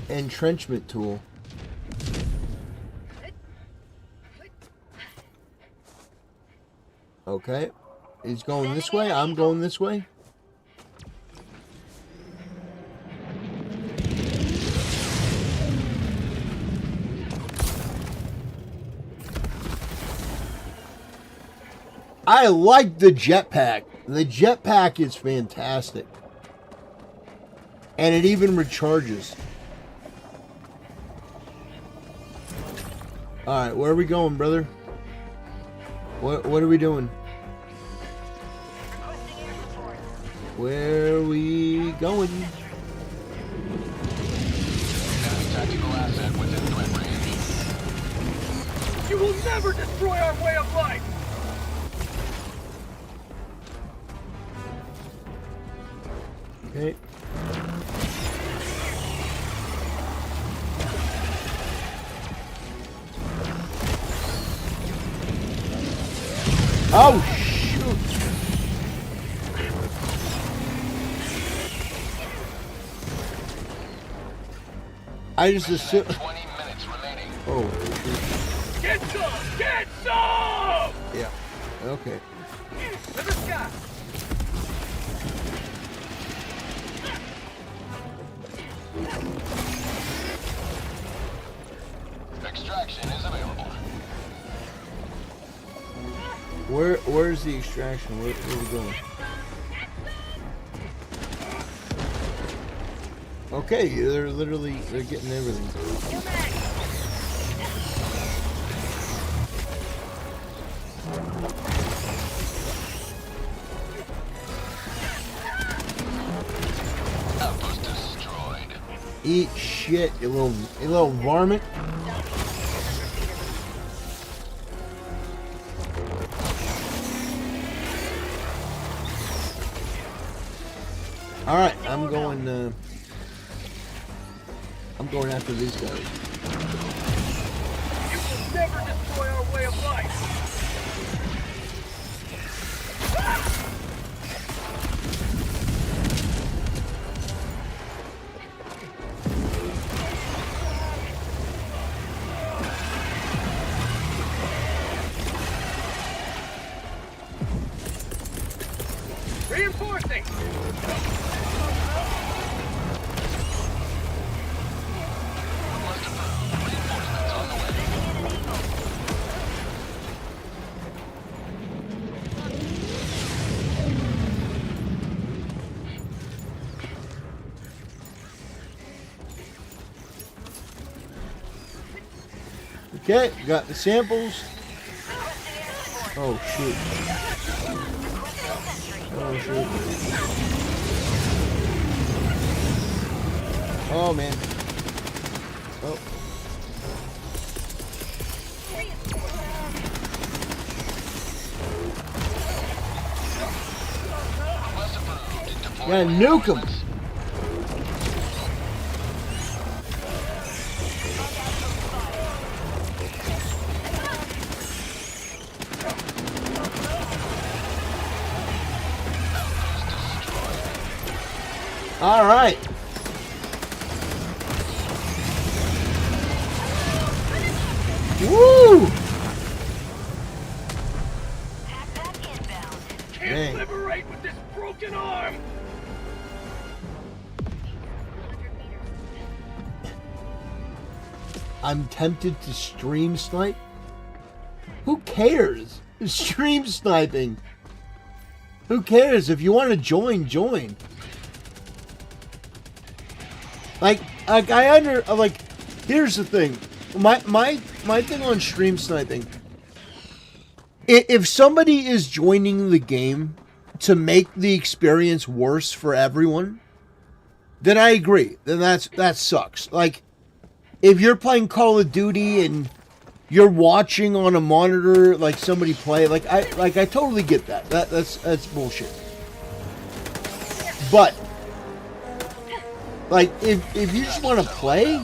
Entrenchment tool. Okay. He's going this way. I'm going this way. I like the jetpack. The jetpack is fantastic. And it even recharges. Alright, where are we going, brother? What are we doing? Where are we going? Tactical asset within threat range. You will never destroy our way of life. Okay. Oh, shoot. I just assumed. 20 minutes remaining. Oh, shoot. Get some! Get some! Yeah. Okay. To the sky! Extraction is available. Where's the extraction? Where are we going? Okay, they're getting everything. Eat shit, you little varmint. All right, I'm going after these guys. You will never destroy our way of life. Reinforcing. Okay, got the samples. Oh shoot. Oh shoot. Oh man. Oh. Yeah, nuke them. All right. Woo! Can't liberate with this broken arm. I'm tempted to stream snipe. Who cares? Stream sniping. Who cares? If you want to join, join. Like here's the thing. My thing on stream sniping. If somebody is joining the game to make the experience worse for everyone, then I agree. Then that sucks. Like, if you're playing Call of Duty and you're watching on a monitor like somebody play, I totally get that. That's bullshit. But like, if you just want to play,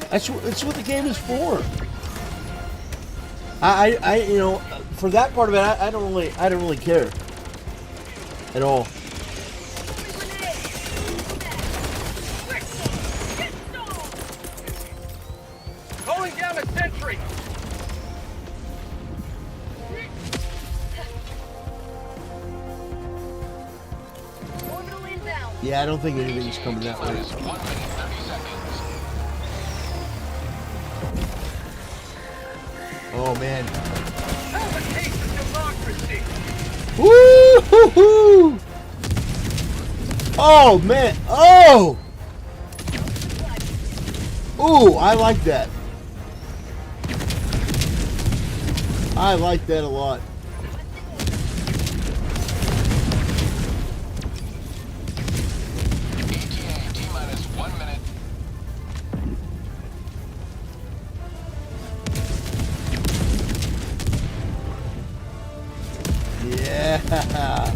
that's what the game is for. I you know, for that part of it, I don't really care at all. Calling down a sentry. Orbital inbound. Yeah, I don't think anything's coming that way. Oh man. Have a taste of democracy. Woo-hoo-hoo! Oh man. Oh. Ooh, I like that. I like that a lot. Yeah.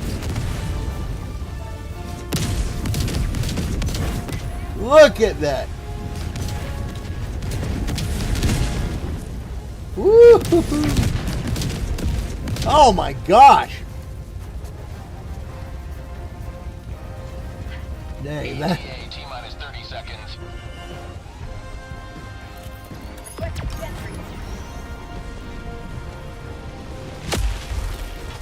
Look at that. Woo! Oh my gosh. Dang, that. T-minus 30 seconds.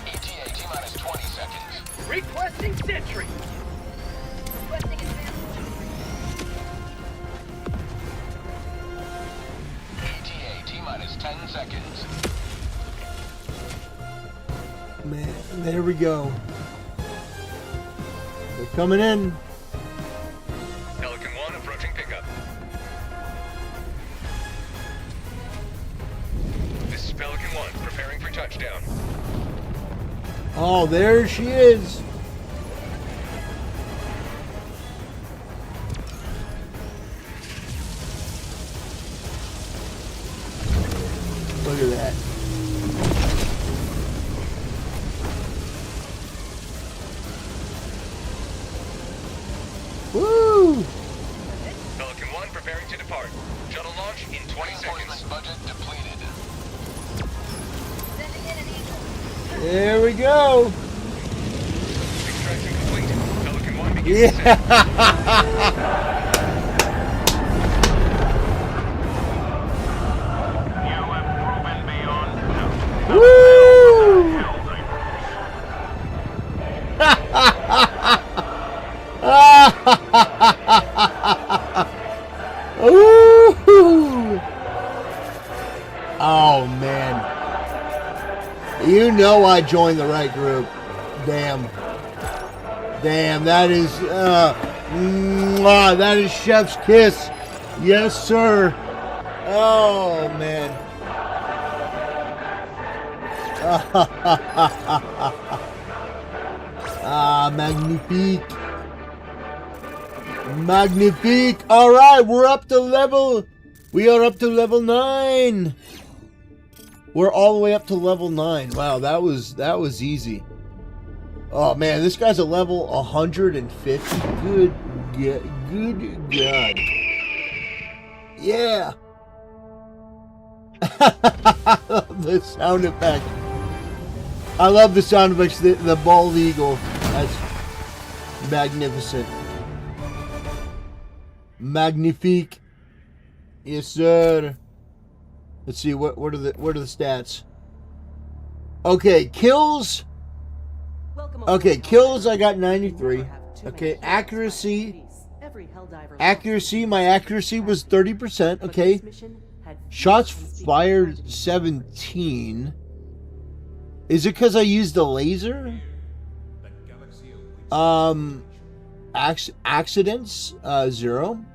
ETA T-minus 20 seconds. Requesting sentry. Requesting advance. ETA T-minus 10 seconds. Man, there we go. They're coming in. Pelican 1 approaching pickup. This is Pelican 1 preparing for touchdown. Oh, there she is. go. Yeah. Woo! Ooh. Oh man. You know I joined the right group. Damn. Damn, that is that is chef's kiss. Yes, sir. Oh man. Magnifique. Magnifique. All right, we are up to level 9. We're all the way up to level 9. Wow, that was easy. Oh man, this guy's a level 150. Good God. Yeah. The sound effect. I love the sound effects. The bald eagle. That's magnificent. Magnifique. Yes, sir. Let's see what are the stats. Okay, kills. Okay, kills. I got 93. Okay, accuracy. My accuracy was 30%. Okay. Shots fired 17. Is it because I used the laser? Accidents 0.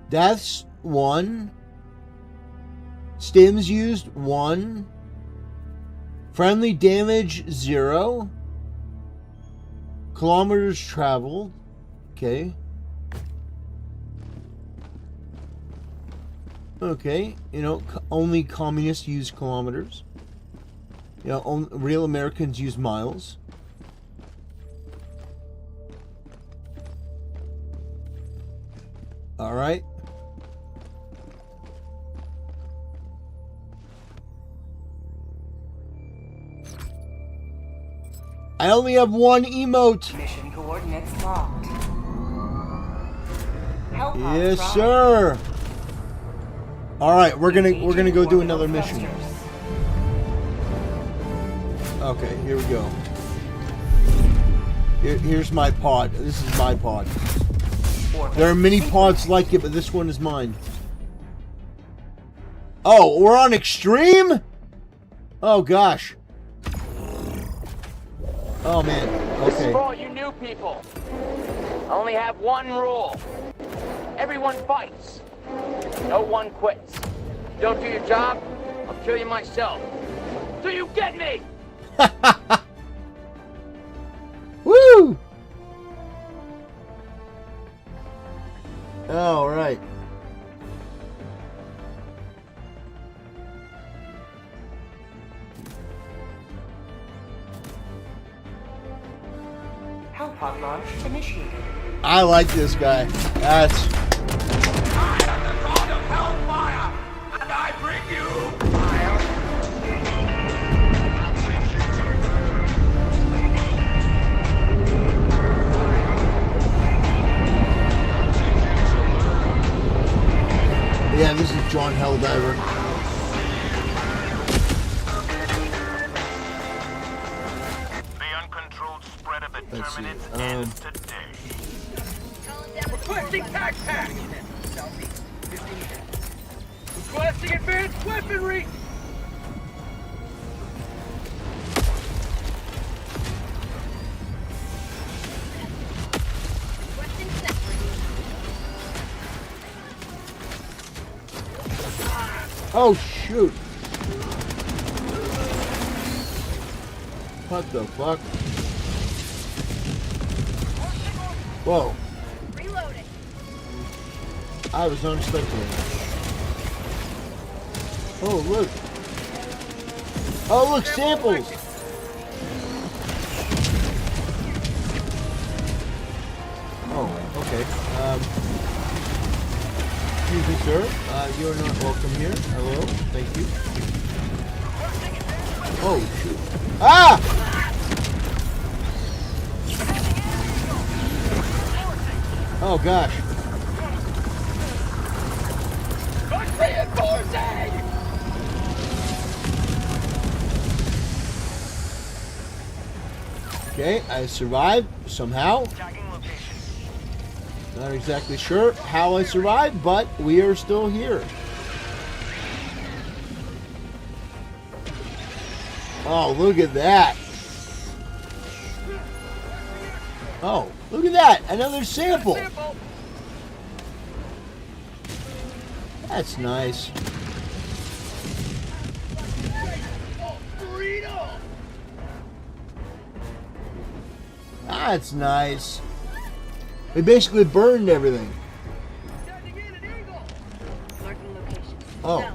Deaths 1. Stims used 1. Friendly damage 0. Kilometers traveled. Okay. Okay. You know, only communists use kilometers. You know, real Americans use miles. All right. I only have one emote. Mission coordinates locked. Help Yes, sir. All right, we're gonna go do another mission. Okay, here we go. Here's my pod. This is my pod. There are many pods like it, but this one is mine. Oh, we're on extreme? Oh gosh. Oh man. This is Okay. for all you new people. I only have one rule. Everyone fights. No one quits. Don't do your job, I'll kill you myself. Do you get me? Woo! All right. Help pod launch initiated. I like this guy. That's. And I bring you fire. Yeah, this is John Helldiver. Let's see. Requesting tac pack. Requesting advanced weaponry. Oh shoot! What the fuck? Whoa! Reloading. I was not expecting it. Oh look! Oh look, samples! Oh, okay. Excuse me, sir. You're not welcome here. Hello. Thank you. Oh, shoot. Ah! Oh gosh. Reinforcing! Okay, I survived somehow. Not exactly sure how I survived, but we are still here. Oh, look at that. Oh, look at that. Another sample. That's nice. That's nice. They basically burned everything. Oh.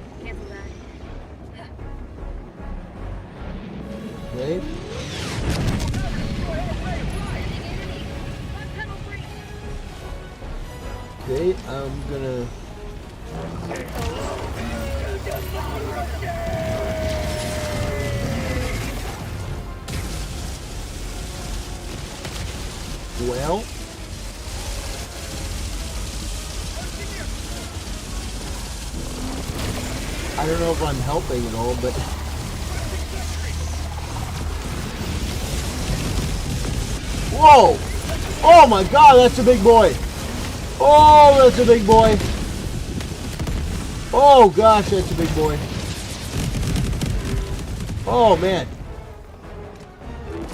Okay. Okay, I'm gonna... Well... I don't know if I'm helping at all, but... Whoa! Oh my god, that's a big boy! Oh, that's a big boy! Oh gosh, that's a big boy. Oh man.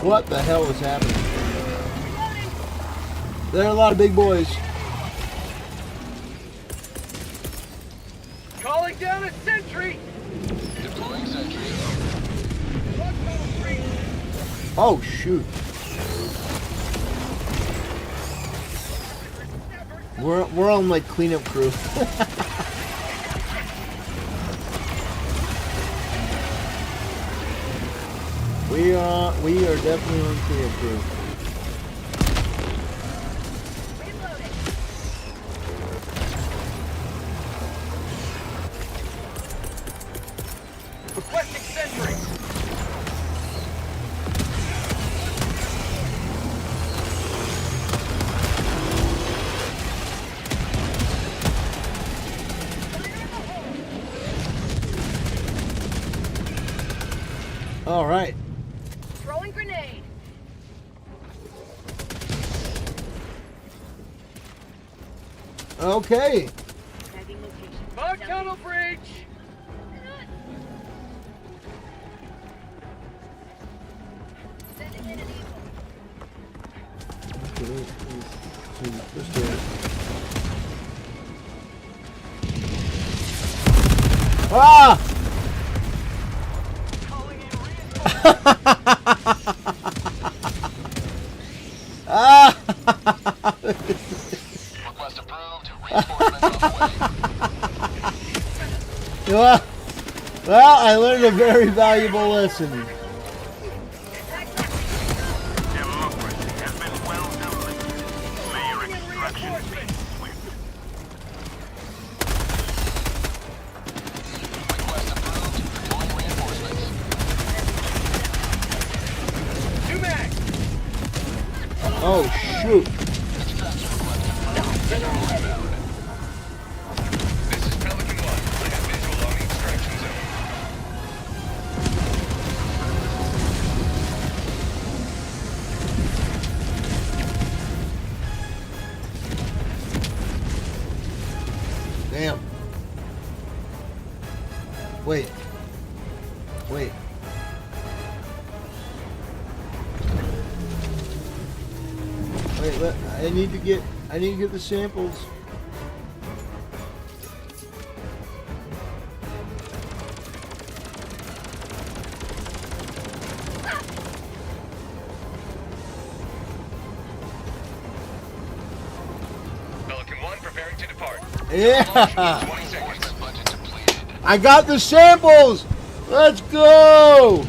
What the hell is happening? There are a lot of big boys. Calling down a sentry! Deploying sentry. Oh shoot. We're on like cleanup crew. we are definitely on cleanup crew. Requesting sentry! All right. Throwing grenade. Okay. Bug tunnel breach! Ah! Ah! Request approved. Reinforcements on the way. Well, I learned a very valuable lesson. Oh shoot. This is Pelican 1. I have visual on the extraction zone. Damn. Wait. Wait. Wait, I need to get the samples. Pelican 1 preparing to depart. Yeah. 20 seconds. Budget depleted. I got the samples. Let's go.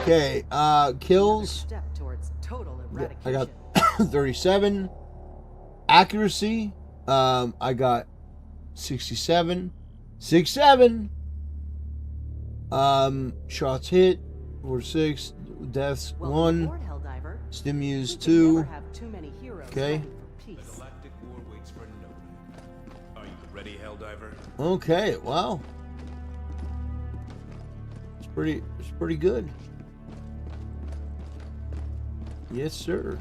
Okay, kills. I got 37. Accuracy, I got 67. 67. Shots hit, 46. Deaths, 1. Stim used, 2. Okay. Galactic war waits for no one. Are you ready, Helldiver? Okay, wow. It's pretty good. Yes, sir.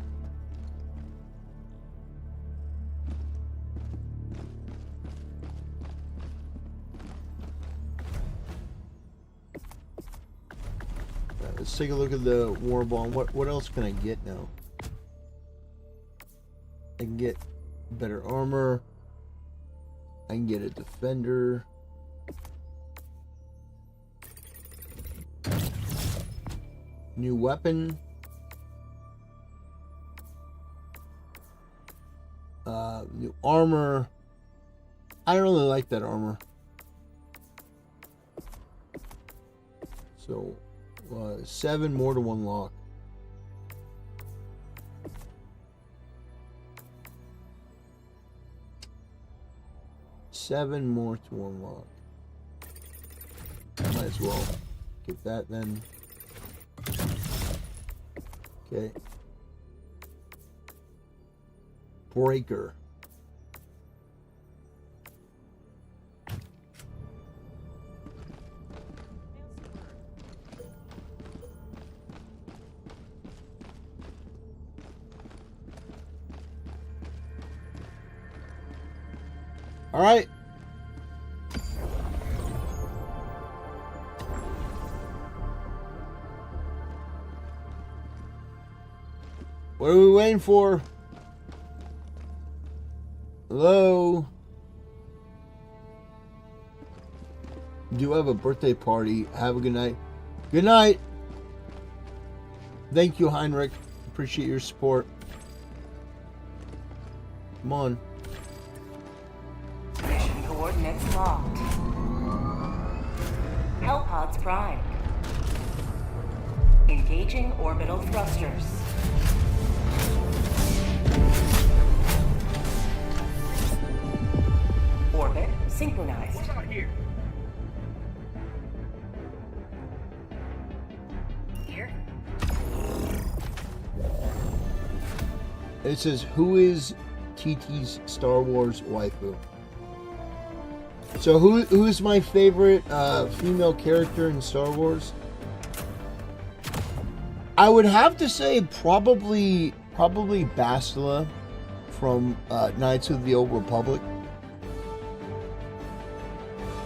Let's take a look at the war bond. What else can I get now? I can get better armor. I can get a defender. New weapon. New armor. I don't really like that armor. So 7 more to unlock. Seven more to unlock. Might as well get that then. Okay. Breaker. All right. What are we waiting for? Hello? Do you have a birthday party? Have a good night. Good night. Thank you, Heinrich. Appreciate your support. Come on. Mission coordinates locked. Hellpods primed. Engaging orbital thrusters. Orbit synchronized. What's out here? Here. It says, who is TT's Star Wars waifu? So who is my favorite female character in Star Wars? I would have to say probably Bastila from Knights of the Old Republic.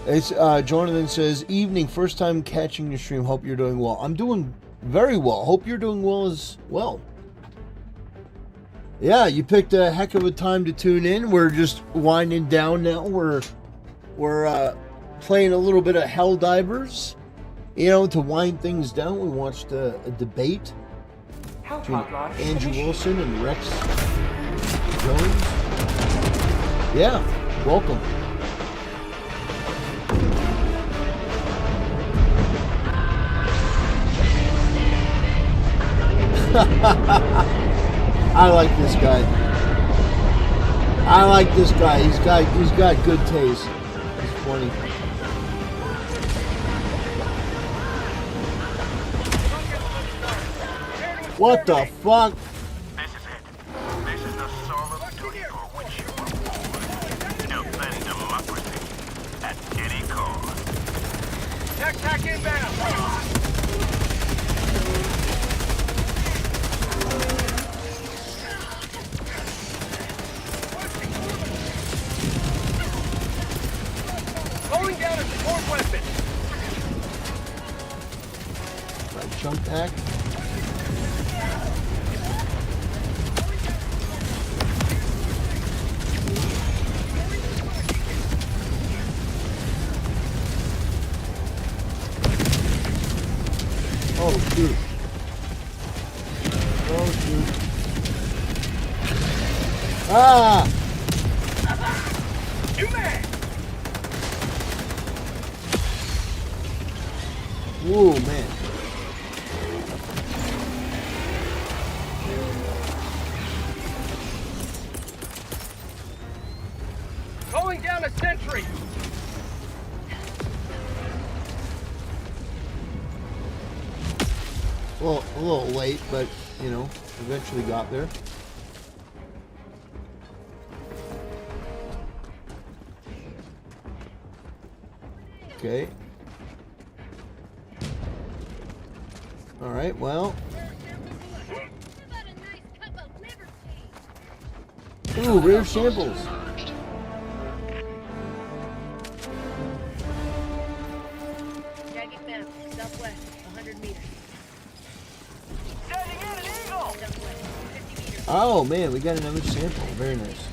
It's Jonathan says, evening, first time catching your stream. Hope you're doing well. I'm doing very well. Hope you're doing well as well. Yeah, you picked a heck of a time to tune in. We're just winding down now. We're playing a little bit of Helldivers. You know, to wind things down, we watched a debate between Andrew Wilson and Rex Jones. Yeah, welcome. I like this guy. I like this guy. He's got good taste. He's funny. What the fuck? This is it. This is the solemn duty for which you were born. Defend democracy at any cost. Tac inbound. Rolling down a support weapon. Right, jump back. Oh shoot. Oh shoot. Ah! You man! Whoa, man. Well, a little late, but, you know, eventually got there. Okay. Alright, well. Ooh, rare samples. Tagging map, southwest, 100 meters. Sending in an eagle! Southwest, 50 meters. Oh, man, we got another sample. Very nice.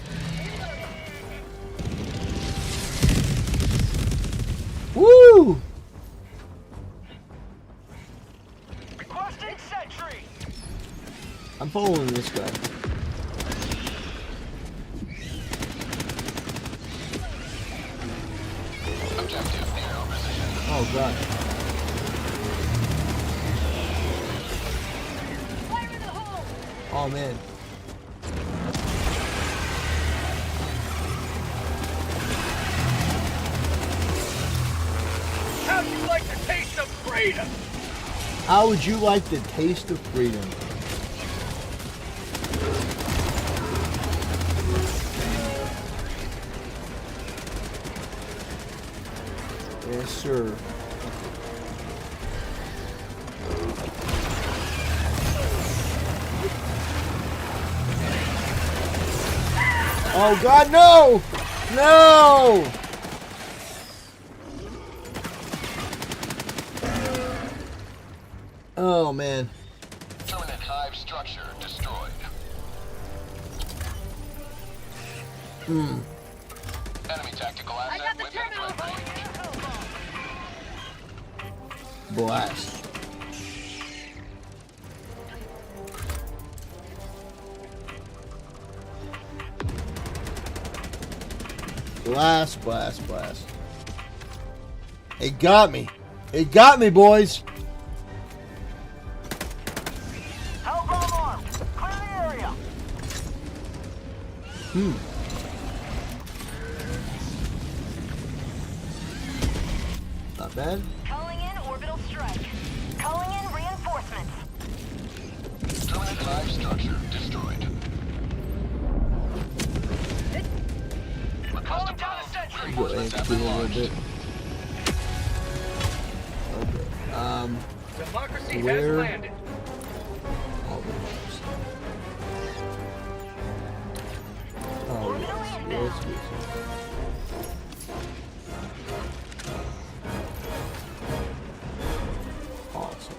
Woo! Requesting sentry! I'm following this guy. Oh, God. Oh, man. How'd you like the taste of freedom? How would you like the taste of freedom? Yes, sir. Oh, God, no! No! Oh, man. Permanent hive structure destroyed. Hmm. Enemy tactical asset within threat range. Blast. Blast, blast, blast. It got me. It got me, boys. Hellbomb armed. Clear the area. Not bad. Calling in orbital strike. Calling in reinforcements. Permanent hive structure destroyed. Calling down a sentry. Go ahead and do a little bit. Okay. Democracy where? has landed. Oh, yes, yes. Awesome.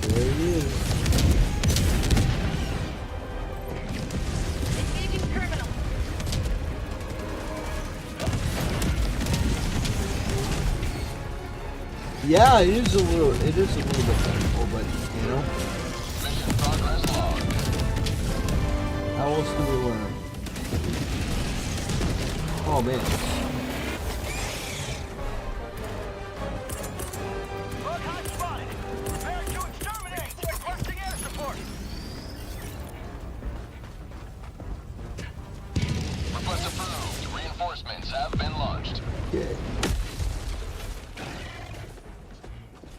There he is. Engaging terminal. Yeah, it is a little bit painful, but you know. Mission progress log. How else do we learn? Oh man. Bug hunt spotted. Prepare to exterminate. Requesting air support. Request approved. Reinforcements have been launched. Okay.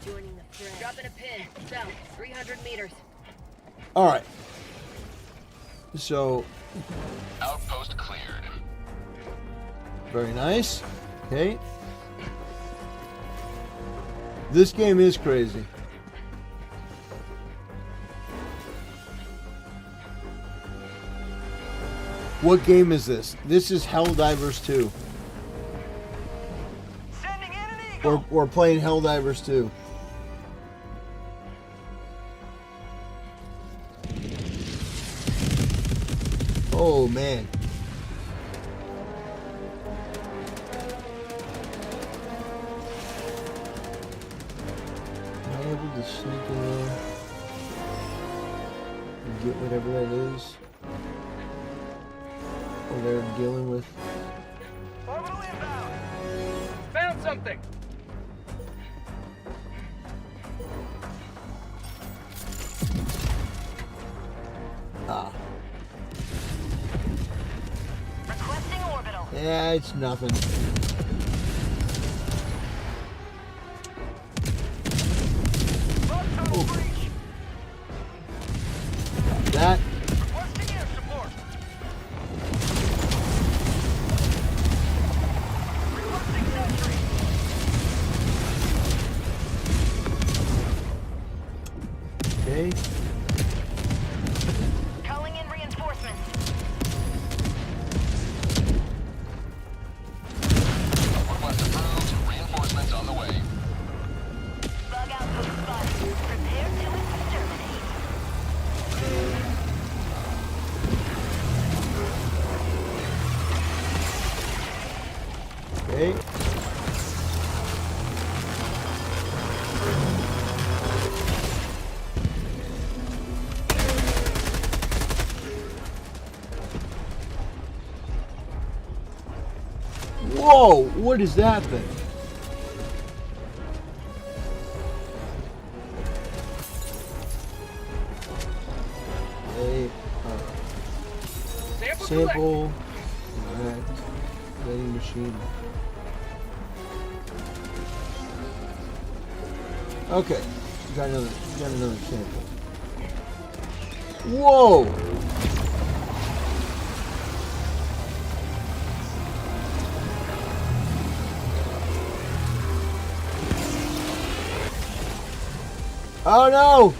Joining the fray. Dropping a pin. South, 300 meters. All right. So. Outpost cleared. Very nice. Okay. This game is crazy. What game is this? This is Helldivers 2. Sending in an eagle. We're playing Helldivers 2. Oh man. Am I able to sneak in there and get whatever that is? Or they're dealing with. Orbital inbound. Found something. Ah. Requesting orbital. Yeah, it's nothing. Okay. Whoa, what is that thing? Okay, sample. Alright. Vending machine. Okay. Got another sample. Whoa! Oh no!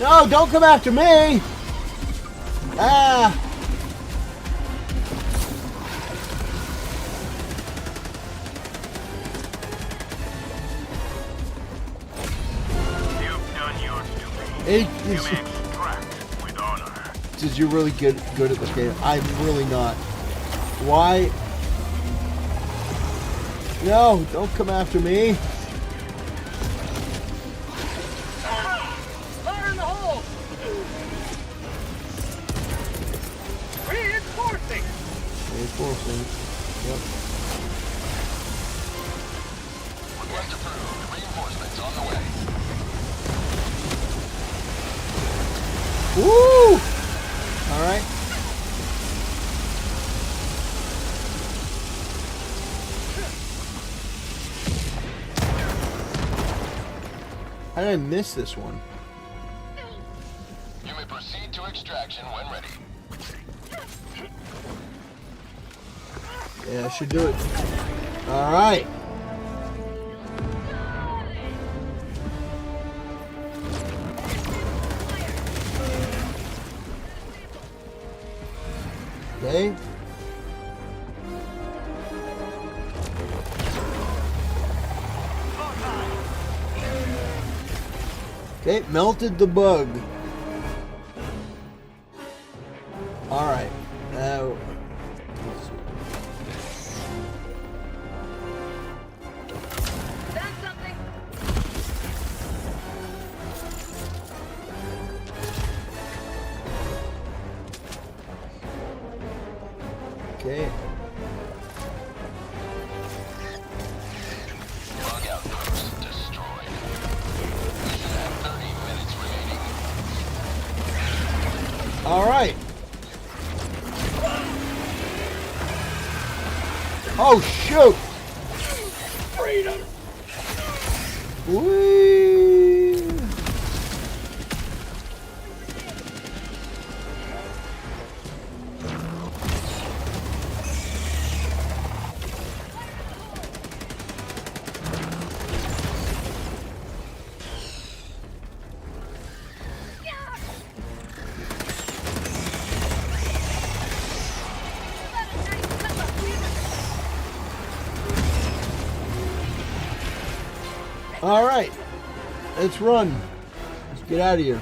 No, don't come after me! Ah! You've done your duty. Hey, You may extract with honor. Did you really good at this game? I'm really not. Why? No, don't come after me. Fire in the hole! Reinforcing! Reinforcing. Yep. Request approved. Reinforcements on the way. Woo! All right. How did I miss this one? You may proceed to extraction when ready. Yeah, I should do it. All right. Okay. Okay, melted the bug. All right. Now. Okay. Bug outpost destroyed. We should have 30 minutes remaining. All right. Oh shoot! Freedom! Whee! All right, let's run. Let's get out of here.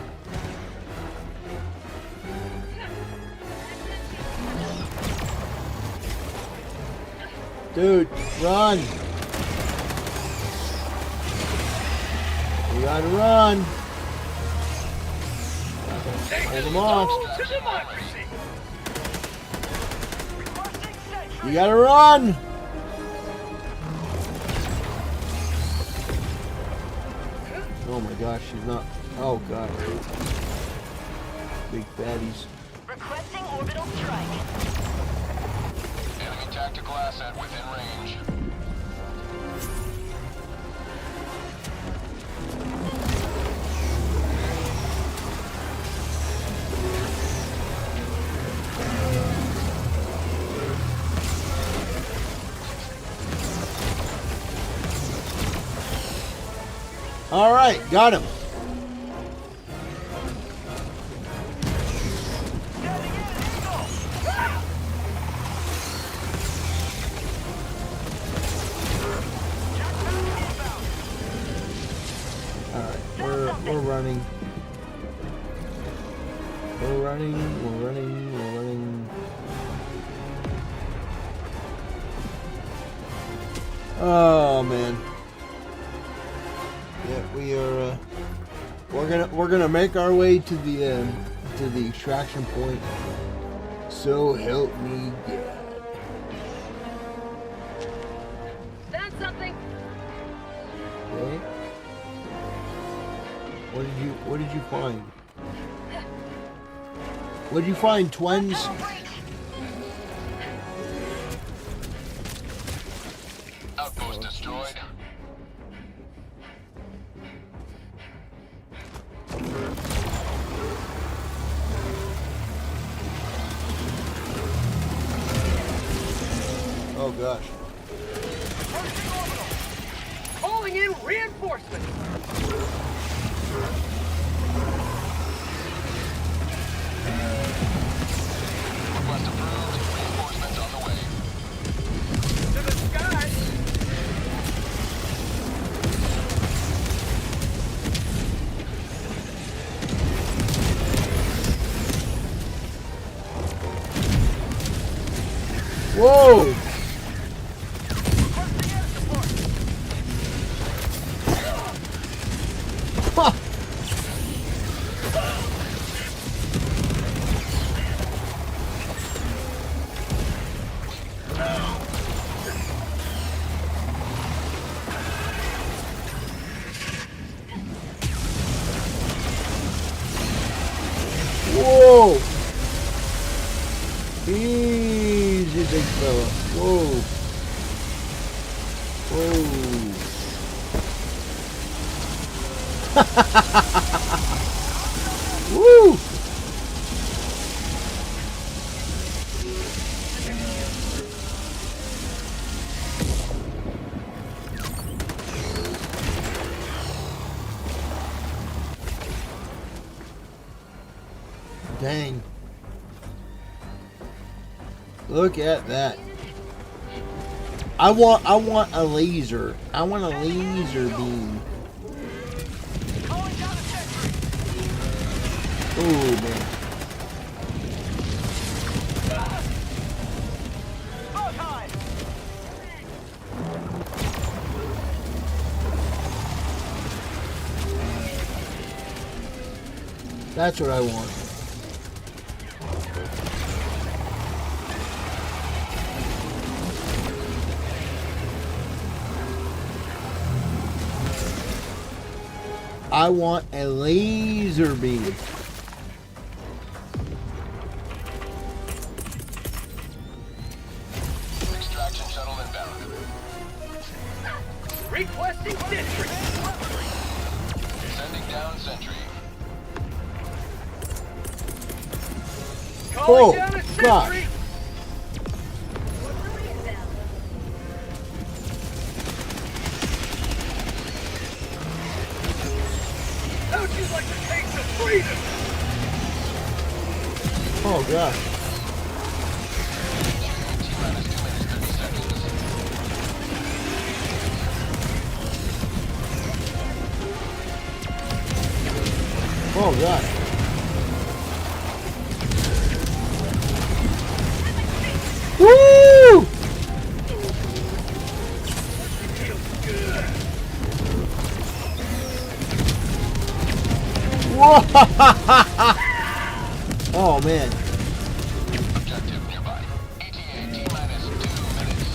Dude, run. We gotta run. Hold them off. You gotta run. Oh my gosh, she's not. Oh god. Big baddies. Requesting orbital strike. Enemy tactical asset within range. All right, got him. All right, we're running. We're running. Oh man. Yeah, we are. We're gonna make our way to the extraction point. So help me God. Found something. Okay. What did you find? What did you find, twins? Outpost destroyed. Oh gosh. Calling in reinforcements. Request approved. Reinforcements on the way. To the sky. Whoa! Ha! Whoa! Easy, big fella. Whoa. Woo! Dang. Look at that. I want a laser. I want a laser beam. Oh man. That's what I want. I want a laser beam. Extraction shuttle inbound. Requesting sentry. Sending down sentry. Calling Oh, down a gosh. sentry. How'd you like to taste of freedom? Oh gosh. Oh gosh. Woo! Whoa! Oh man. Objective nearby. ETA T-minus 2 minutes.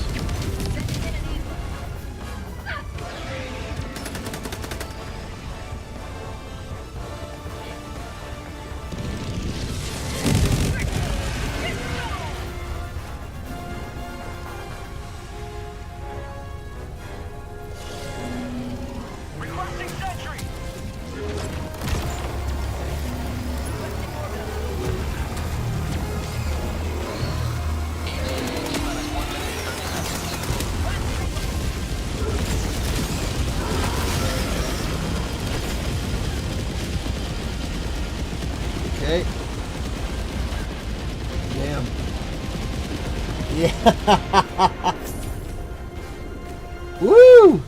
Requesting sentry. Okay. Damn. Yeah. Woo!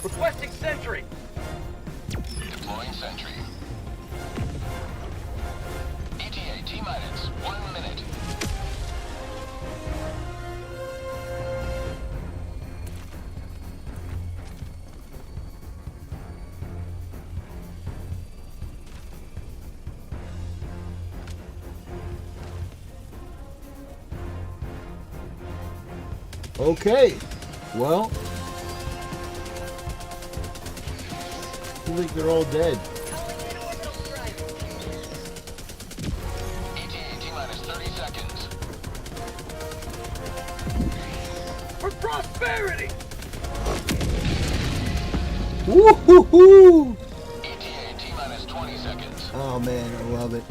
Requesting sentry. Deploying Okay. Well, I think they're all dead. For prosperity! Woo-hoo-hoo! ETA T-minus 20 seconds. Oh man, I love it.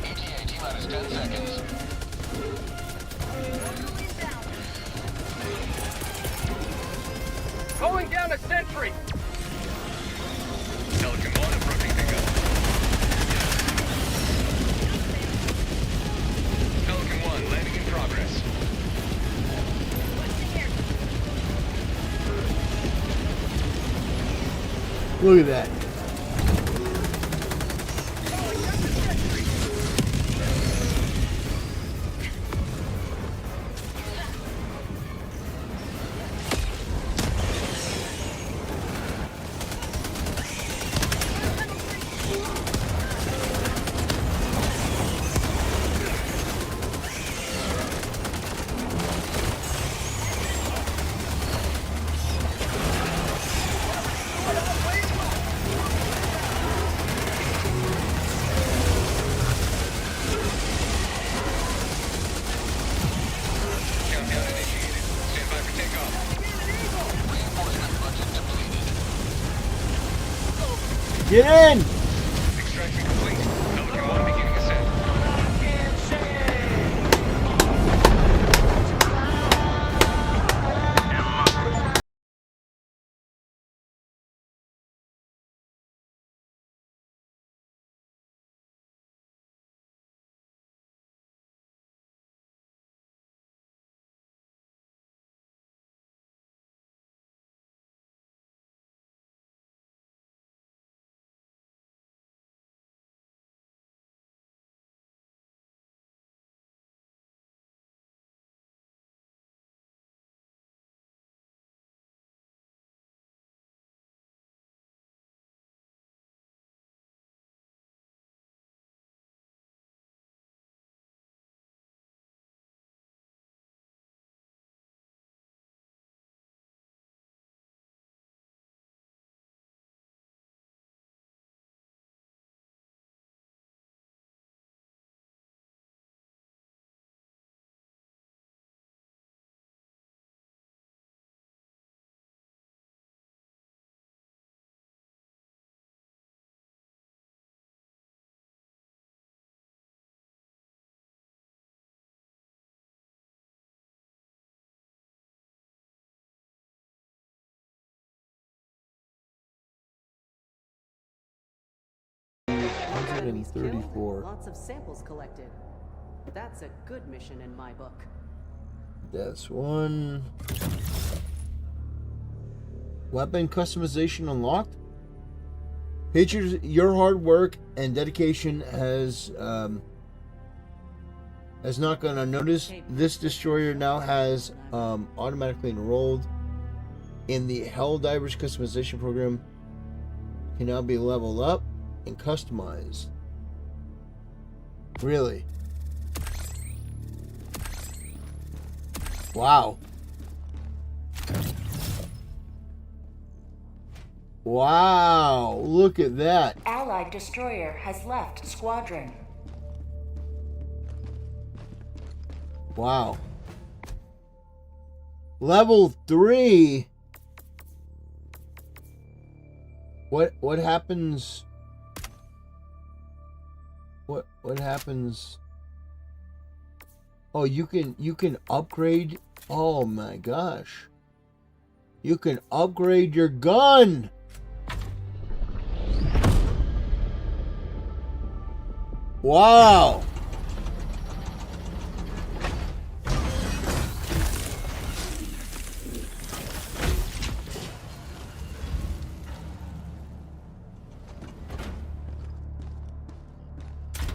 ETA T-minus 10 seconds. Calling down a sentry! Pelican 1 approaching pickup. Pelican 1 landing in progress. Look at that. Get in! Extraction complete. Pelican 1 beginning ascent. Enemies killed, 134. lots of samples collected. That's a good mission in my book. That's one. Weapon customization unlocked. Patriots, your hard work and dedication has not gone unnoticed. This destroyer now has automatically enrolled in the Helldivers customization program. Can now be leveled up and customized. Really? Wow. Wow, look at that. Allied destroyer has left squadron. Wow. Level 3. What happens? What happens? Oh, you can upgrade. Oh my gosh. You can upgrade your gun. Wow.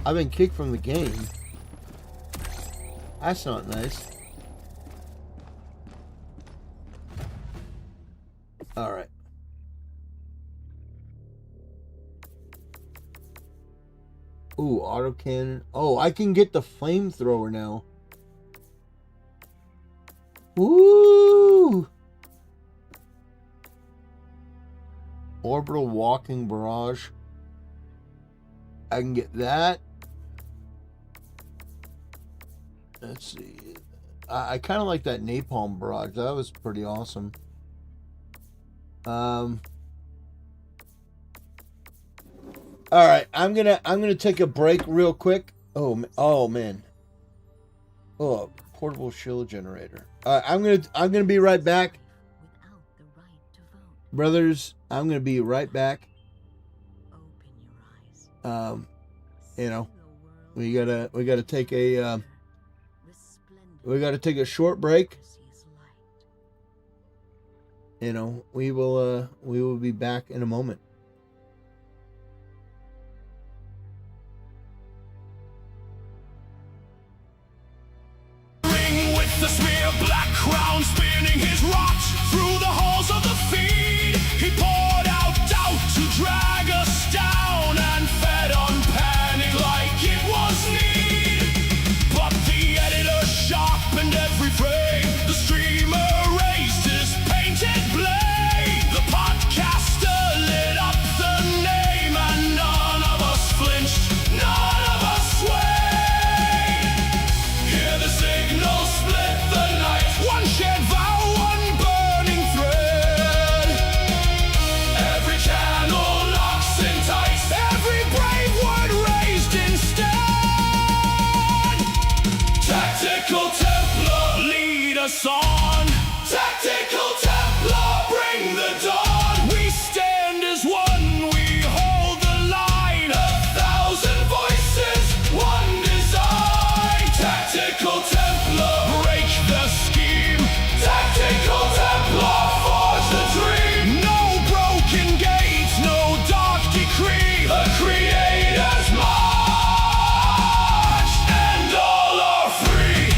I've been kicked from the game. That's not nice. Alright. Ooh, autocannon. Oh, I can get the flamethrower now. Woo! Orbital walking barrage. I can get that. Let's see. I kind of like that napalm barrage. That was pretty awesome. All right, I'm gonna take a break real quick. Oh man. Oh, portable shield generator. I'm gonna be right back. Brothers, I'm gonna be right back. You know, we gotta take a short break. You know, we will be back in a moment. With the spear, black crown spinning his rocks through the halls of the feed. He poured out doubt to drag us down and fed on panic like it was need. But the editor sharpened every frame. The streamer raised his painted blade. The podcaster lit up the name, and none of us flinched, none of us swayed. Hear the signal split the night. One shared vow, one burning thread. Every channel locks in tight. Every brave word raised instead. Tactical Templar, lead us on. Tactical Templar, bring the dawn. We stand as one, we hold the line. 1,000 voices, one design. Tactical Templar, break the scheme. Tactical Templar, forge the dream. No broken gates, no dark decree. The Creator's march, and all are free.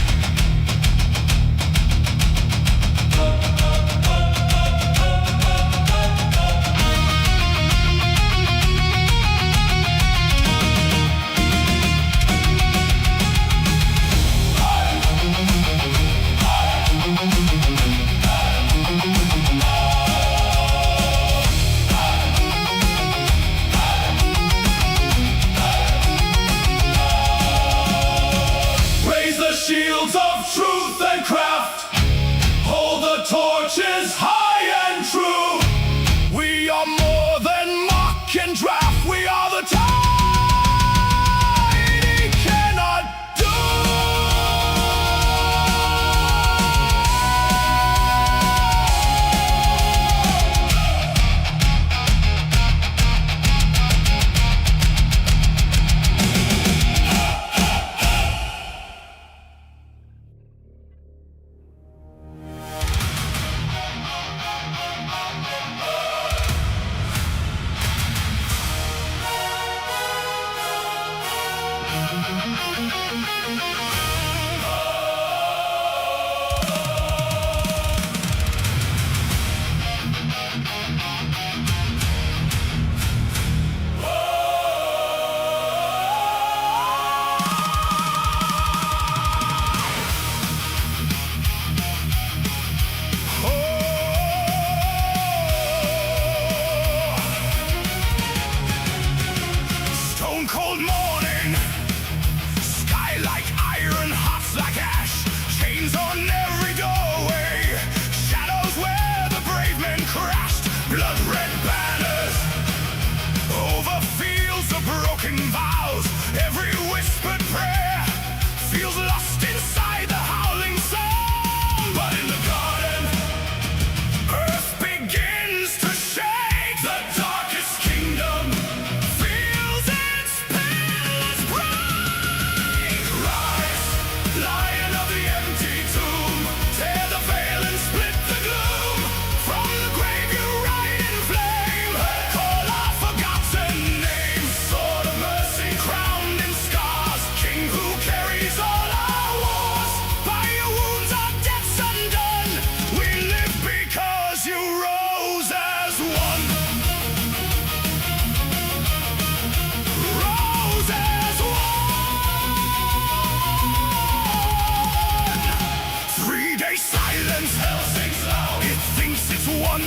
They silence, hell sings loud. It thinks it's won.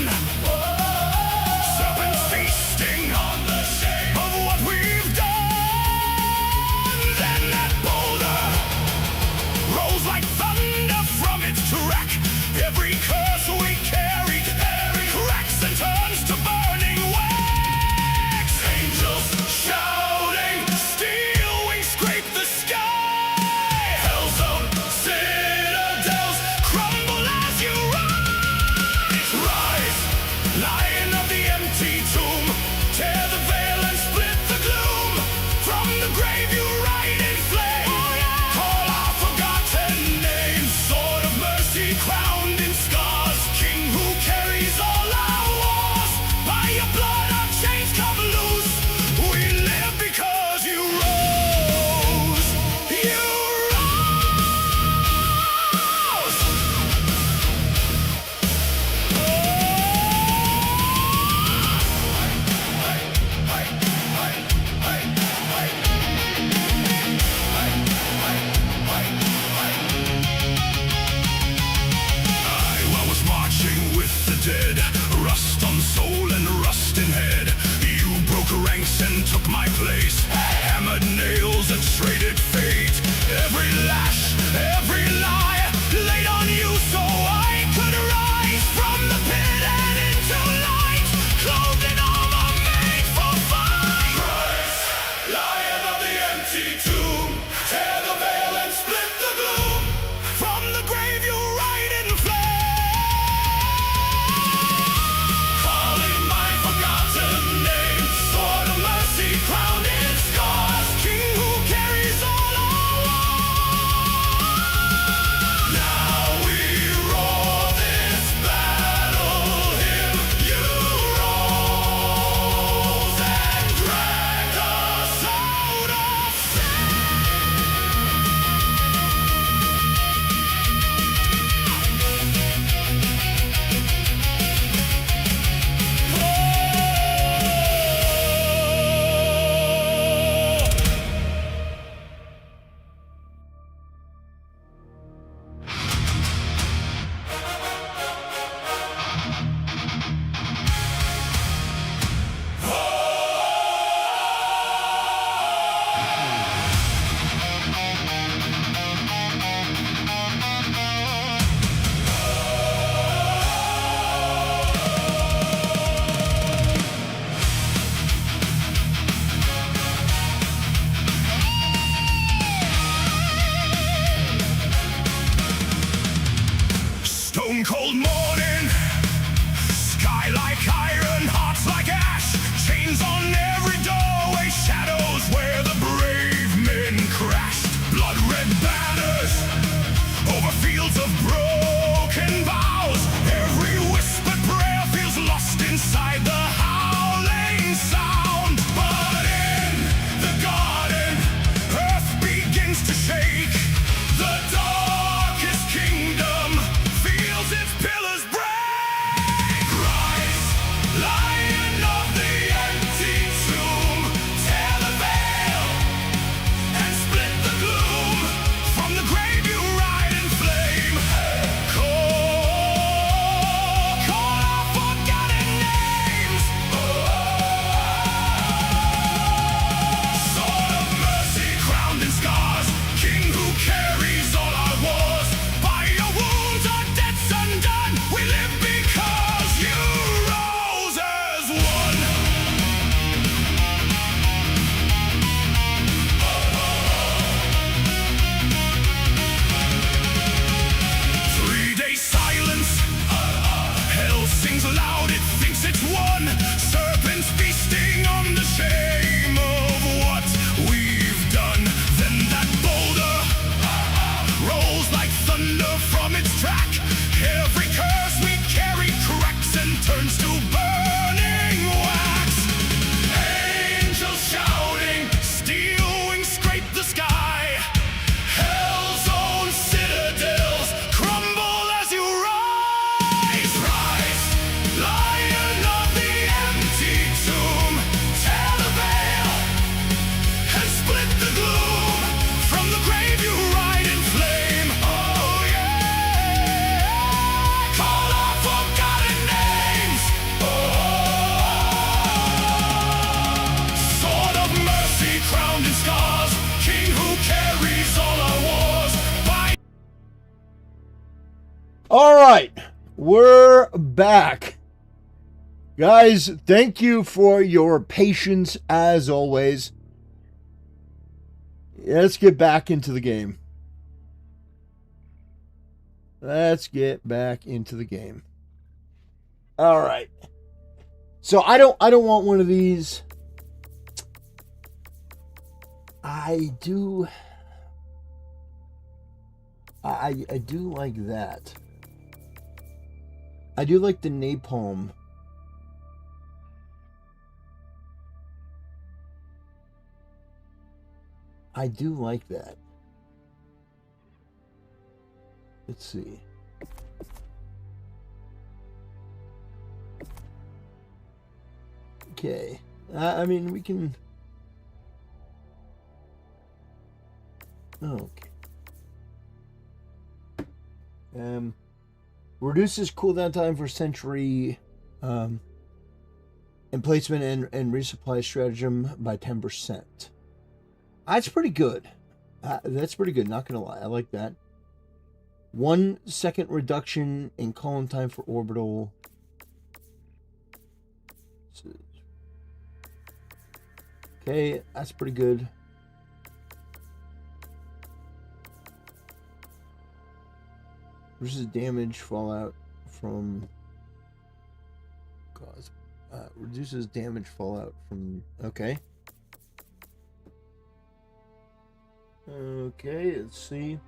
Serpents feasting on the shame of what we've done. Then that boulder rolls like thunder from its track. Every curse we carried cracks and turns to burning wax. Angels shouting, steel wings scrape the sky. Hell's own citadels crumble as you rise. Rise, lion of the empty tomb. Tear the veil and split the gloom. From the grave you ride in flame. Call our forgotten names. Sword of mercy crowned in scars. King who carries all our wars. By your blood our chains come loose. We live because you rose. You rose. I was marching with the dead, rust on soul and rust in head. You broke ranks and took my place. Hammered nails and traded fate. Every lash, every lie laid on you so I could rise from the pit and into light. Clothed in armor made for fight. Rise, lion of the empty tomb. Tear the veil and split the gloom. From the grave you ride in flame. Calling my forgotten name. Sword of mercy crowned in scars. King who carries all our wars. Now we roar this battle hymn. You rose and dragged us out of sin. Stone cold morning, sky like iron, hearts like ash, chains on every doorway, shadows where the brave men crashed. Blood red banners over fields of broken vows. Every whispered prayer feels lost inside the howling sound. But in the garden, earth begins to shake. The darkest kingdom feels its pillars break. All right, we're back. Guys, thank you for your patience as always. Let's get back into the game. Let's get back into the game. All right. So I don't want one of these. I do like that. I do like the napalm. I do like that. Let's see. Okay. I mean, we can... Okay. Reduces cooldown time for sentry emplacement and resupply stratagem by 10%. That's pretty good. That's pretty good, not gonna lie. I like that. 1 second reduction in column time for orbital. Okay, that's pretty good. Reduces damage fallout from... reduces damage fallout from... Okay. Okay, let's see.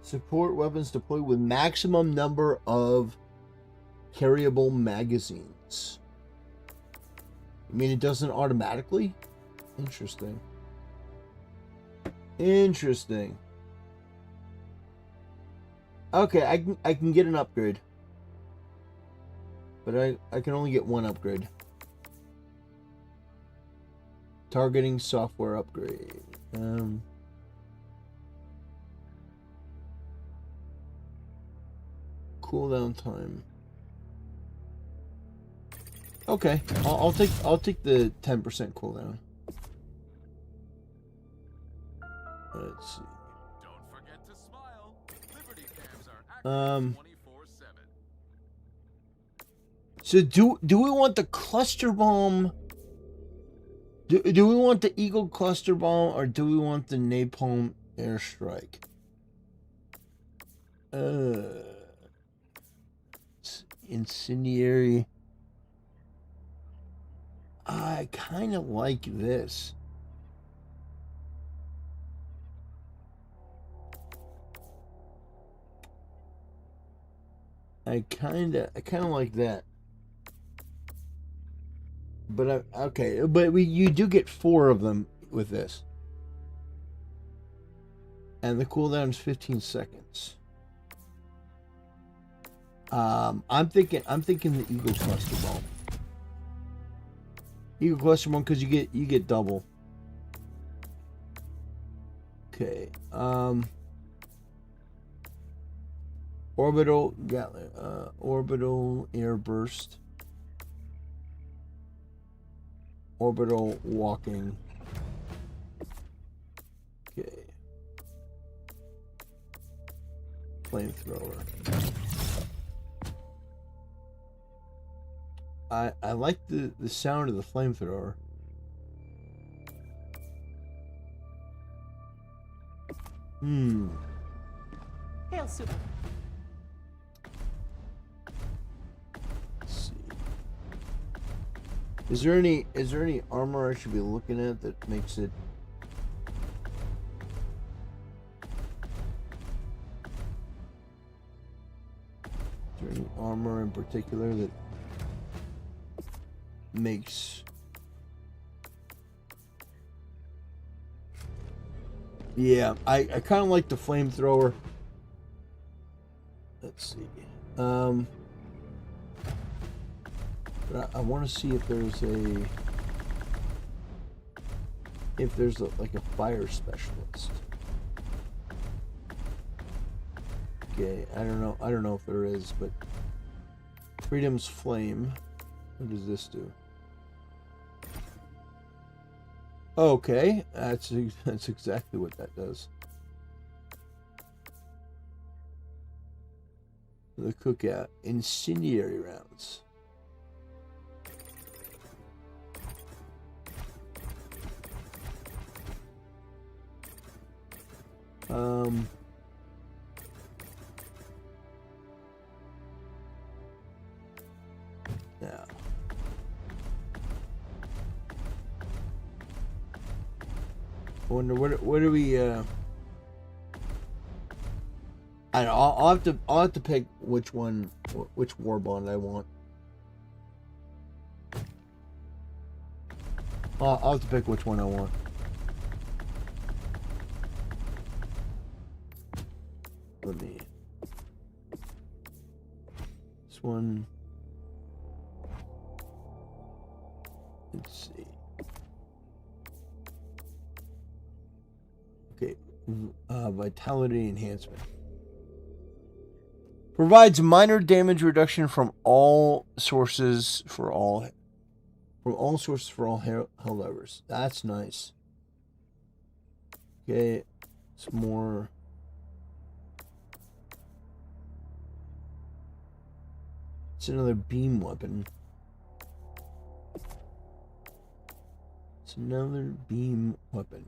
Support weapons deployed with maximum number of carryable magazines. I mean, it doesn't automatically? Interesting. Interesting. Okay, I can get an upgrade. But I can only get one upgrade. Targeting software upgrade. Cooldown time. Okay, I'll take the 10% cooldown. Let's see. Don't forget to smile. Liberty cams are active 24/7. So do we want the cluster bomb? Do we want the Eagle cluster bomb or do we want the napalm airstrike? Incendiary. I kind of like this. I kind of like that. But okay, but you do get 4 of them with this. And the cooldown is 15 seconds. I'm thinking the Eagle cluster bomb. Eagle cluster bomb because you get double. Okay. Orbital air burst. Orbital walking. Okay. Flamethrower. I like the sound of the flamethrower. Hail super. Let's see. Is there any armor I should be looking at that makes it? Is there any armor in particular that makes? Yeah, I kind of like the flamethrower. Let's see. But I want to see if there's like a fire specialist. Okay, I don't know if there is, but Freedom's Flame. What does this do? Okay, that's exactly what that does. The cookout. Incendiary rounds. Now. I wonder what do we I don't know, I'll have to pick which war bond I want. I'll have to pick which one I want. Let me. This one. Let's see. Okay, vitality enhancement. Provides minor damage reduction from all sources for all hell levers. That's nice. Okay, some more. It's another beam weapon. It's another beam weapon.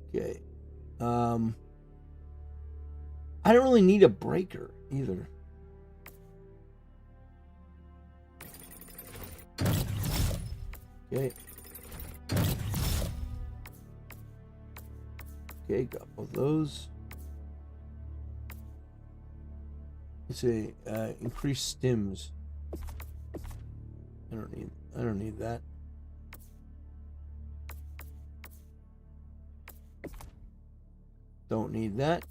Okay. I don't really need a breaker either. Okay. Okay, got both those. Let's see, increased stims. I don't need that. Don't need that.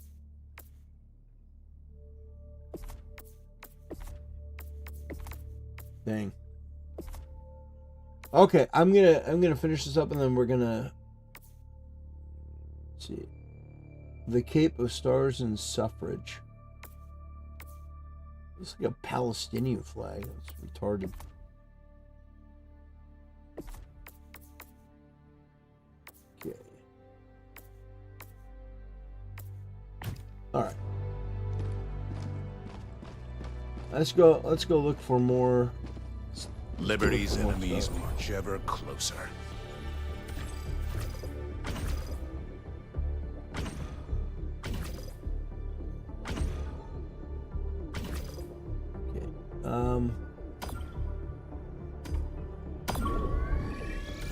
Dang. Okay, I'm gonna finish this up and then we're gonna see. The Cape of Stars and Suffrage. It's like a Palestinian flag. It's retarded. Okay. All right. Let's go look for more. Liberty's enemies march ever closer.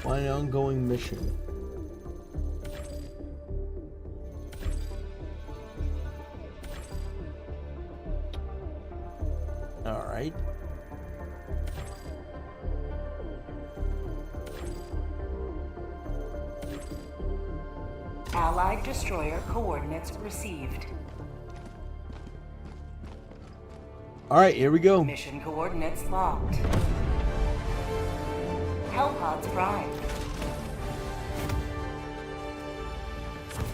Find an ongoing mission. All right. Allied destroyer coordinates received. All right, here we go. Mission coordinates locked. Hellpods prime.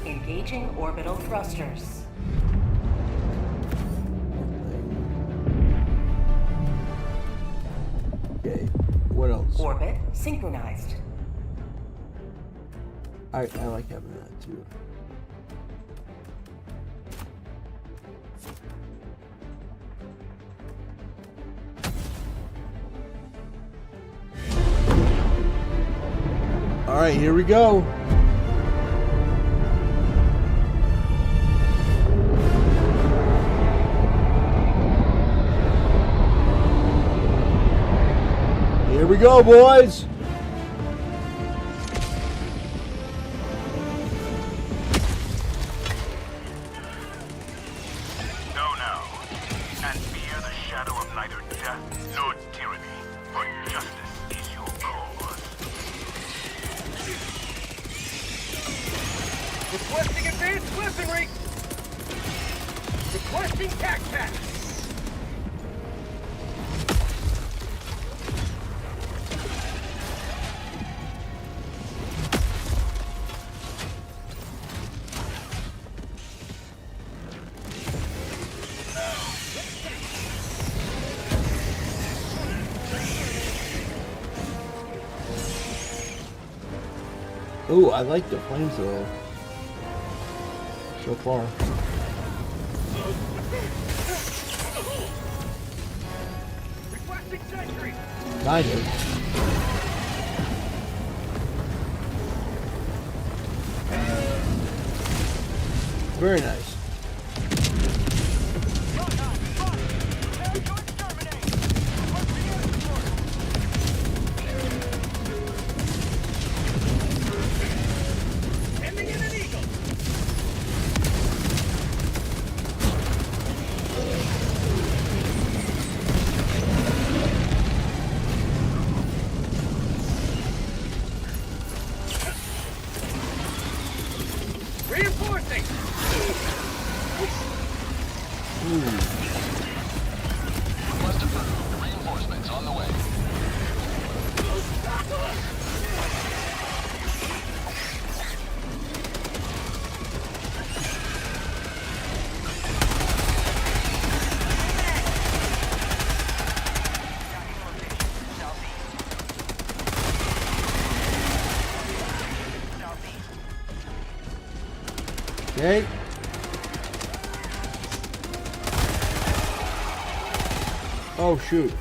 Engaging orbital thrusters. Okay, what else? Orbit synchronized. I like having that too. All right, here we go. Here we go, boys. Go now, and fear the shadow of neither death nor tyranny, for justice is your cause. Requesting advanced weaponry! Requesting tac-tac! Ooh, I like the flamethrower. so far. Kind of. Very nice. Reinforcing! Request approved. Reinforcements on the way. Okay. Oh shoot.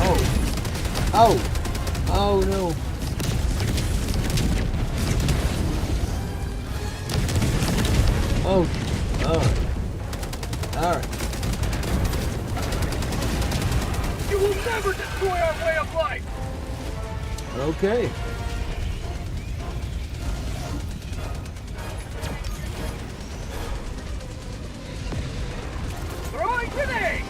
Oh. Oh. Oh no. Oh. Alright. Alright. You will never destroy our way of life! Okay. Throwing grenade!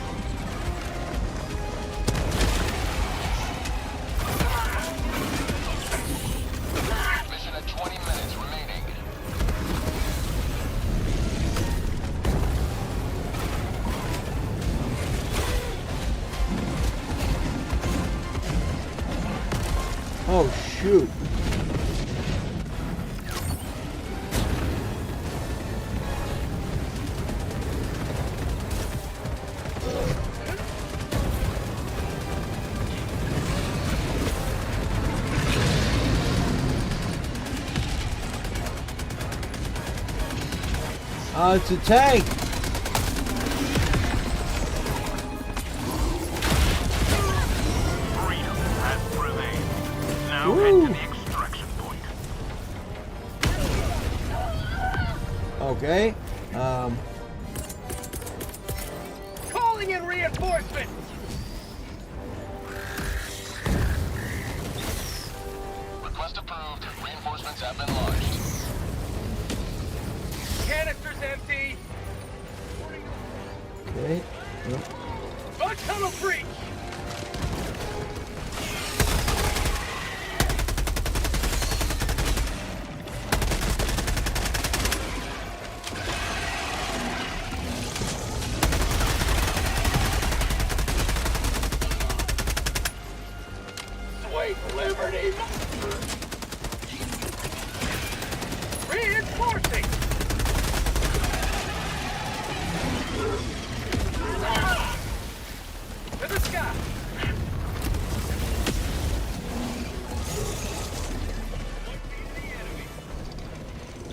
Mission at 20 minutes remaining. Oh shoot. It's a tank. Freedom has prevailed. Now Woo. head to the extraction point. Okay. Calling in reinforcements! Request approved. Reinforcements have been launched. Canister's empty! Okay. A tunnel breach! Sweet liberty! Reinforcing! To the sky!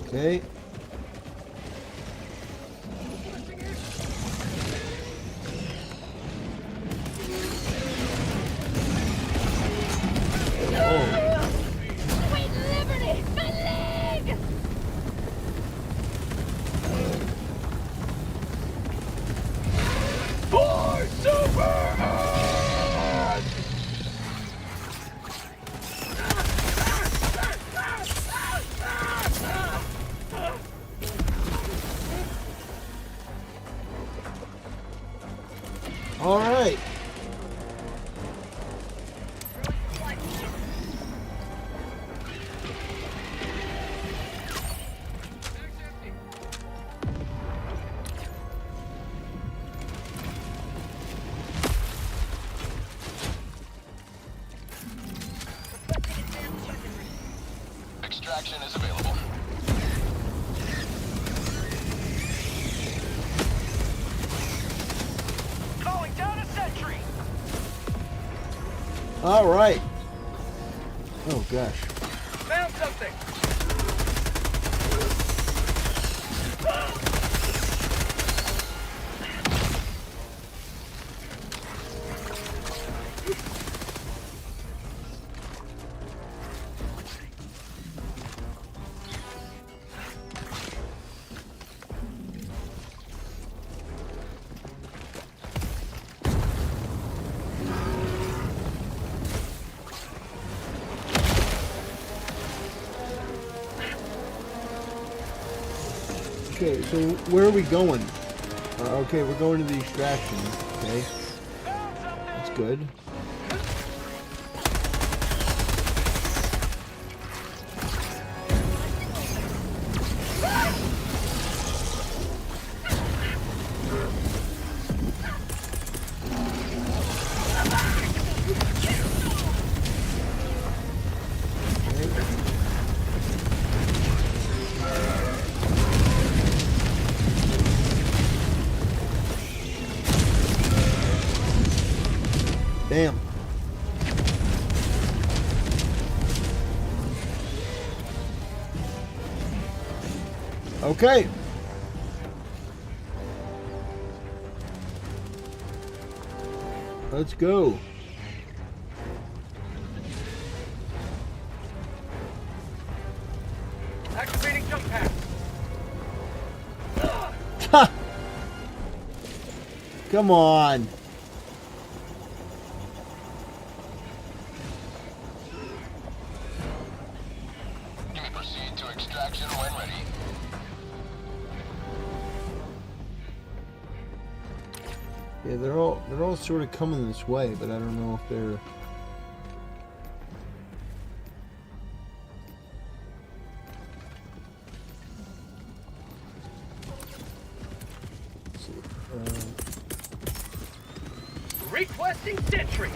Okay. Sweet liberty! My leg! For Superman! All right. Extraction is available. All right. Oh gosh. Found something. Okay, so where are we going? Okay, we're going to the extraction. Okay. That's good. Damn. Okay. Let's go. Activating jump pack. Come on. Proceed to extraction when ready. Yeah, they're all sort of coming this way, but I don't know if they're. Let's see. Requesting sentry.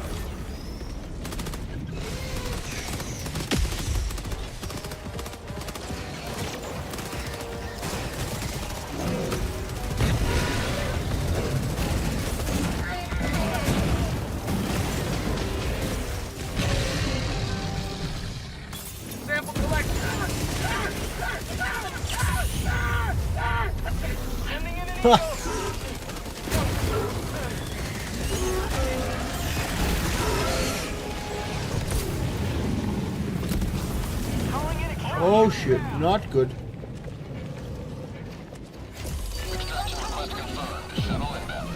Sample collection. Sending in an Oh shit! Not good. Extraction request confirmed. Shuttle inbound.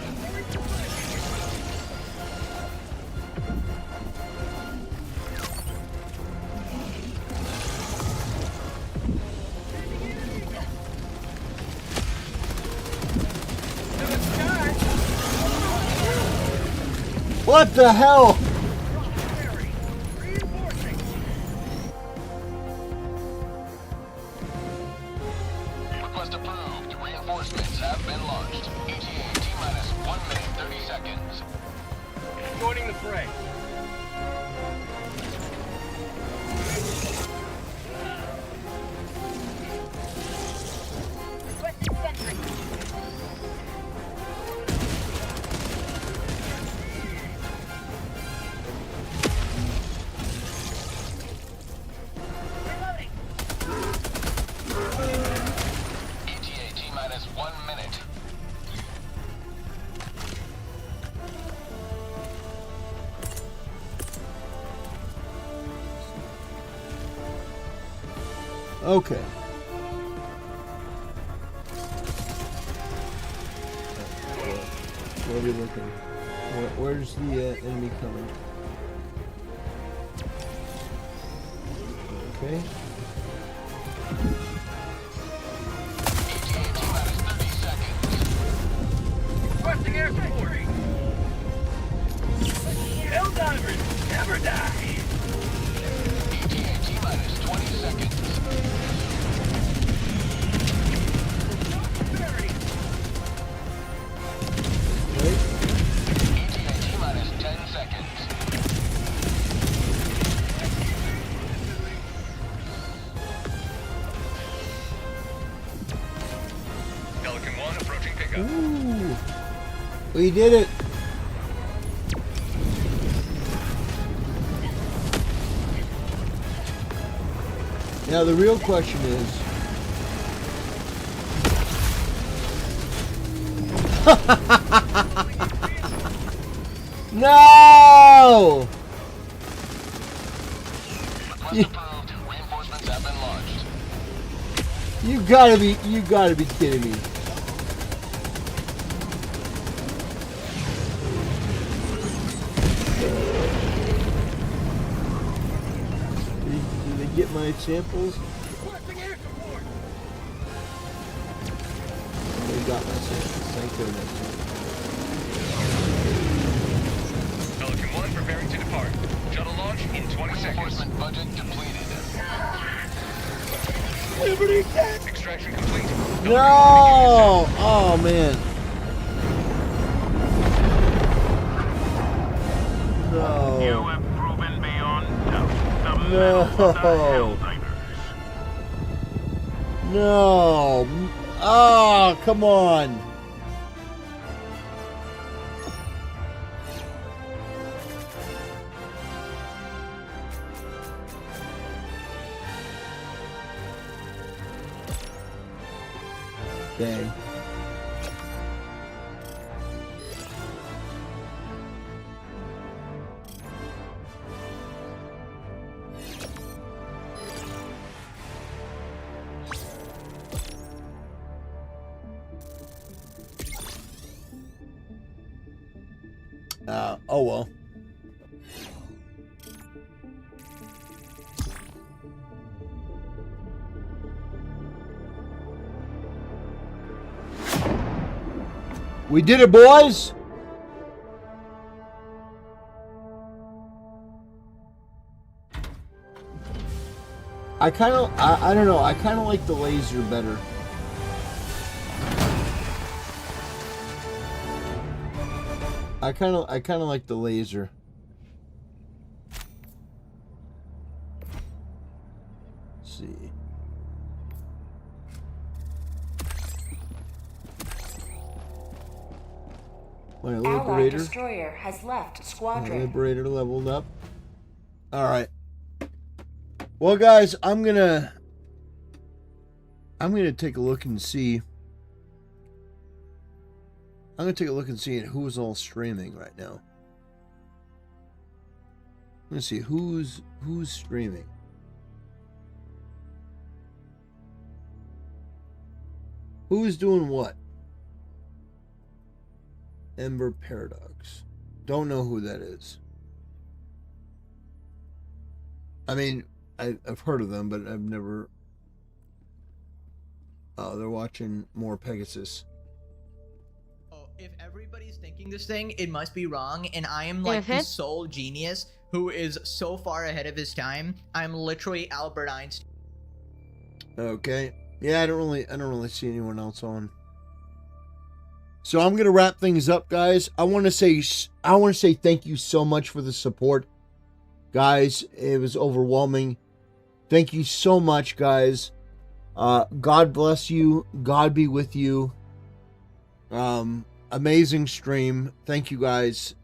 What the hell? Request approved. Reinforcements have been launched. ETA T-minus 1 minute 30 seconds. Joining the fray. Requesting sentry. ETA T-minus 1 minute. Okay. Where are we looking? Where's the enemy coming? Okay. Requesting air support. Helldivers never die. ETA T-minus 20 seconds. ETA T-minus 10 seconds. Pelican 1 approaching pickup. Ooh. We did it. Now the real question is, no! You gotta be kidding me. Did they get my samples? They got my samples, thank goodness. Pelican 1 preparing to depart. Shuttle launch in 20 seconds. Budget depleted. Extraction complete. No! Oh man. No. You have proven beyond doubt the No. No. Oh, come on. Dang. Oh well. We did it, boys. I don't know. I kind of like the laser better. I kind of like the laser. Let's see. My Allied Liberator. destroyer has left squadron. My Liberator leveled up. All right. Well, guys, I'm gonna take a look and see. I'm gonna take a look and see who's all streaming right now. I'm gonna see who's streaming. Who's doing what? Ember Paradox. Don't know who that is. I mean, I've heard of them, but I've never... Oh, they're watching more Pegasus. If everybody's thinking this thing, it must be wrong, and I am like the sole genius who is so far ahead of his time. I'm literally Albert Einstein. Okay. Yeah, I don't really see anyone else on. So I'm gonna wrap things up, guys. I want to say thank you so much for the support, guys. It was overwhelming. Thank you so much, guys. God bless you. God be with you. Amazing stream. Thank you, guys.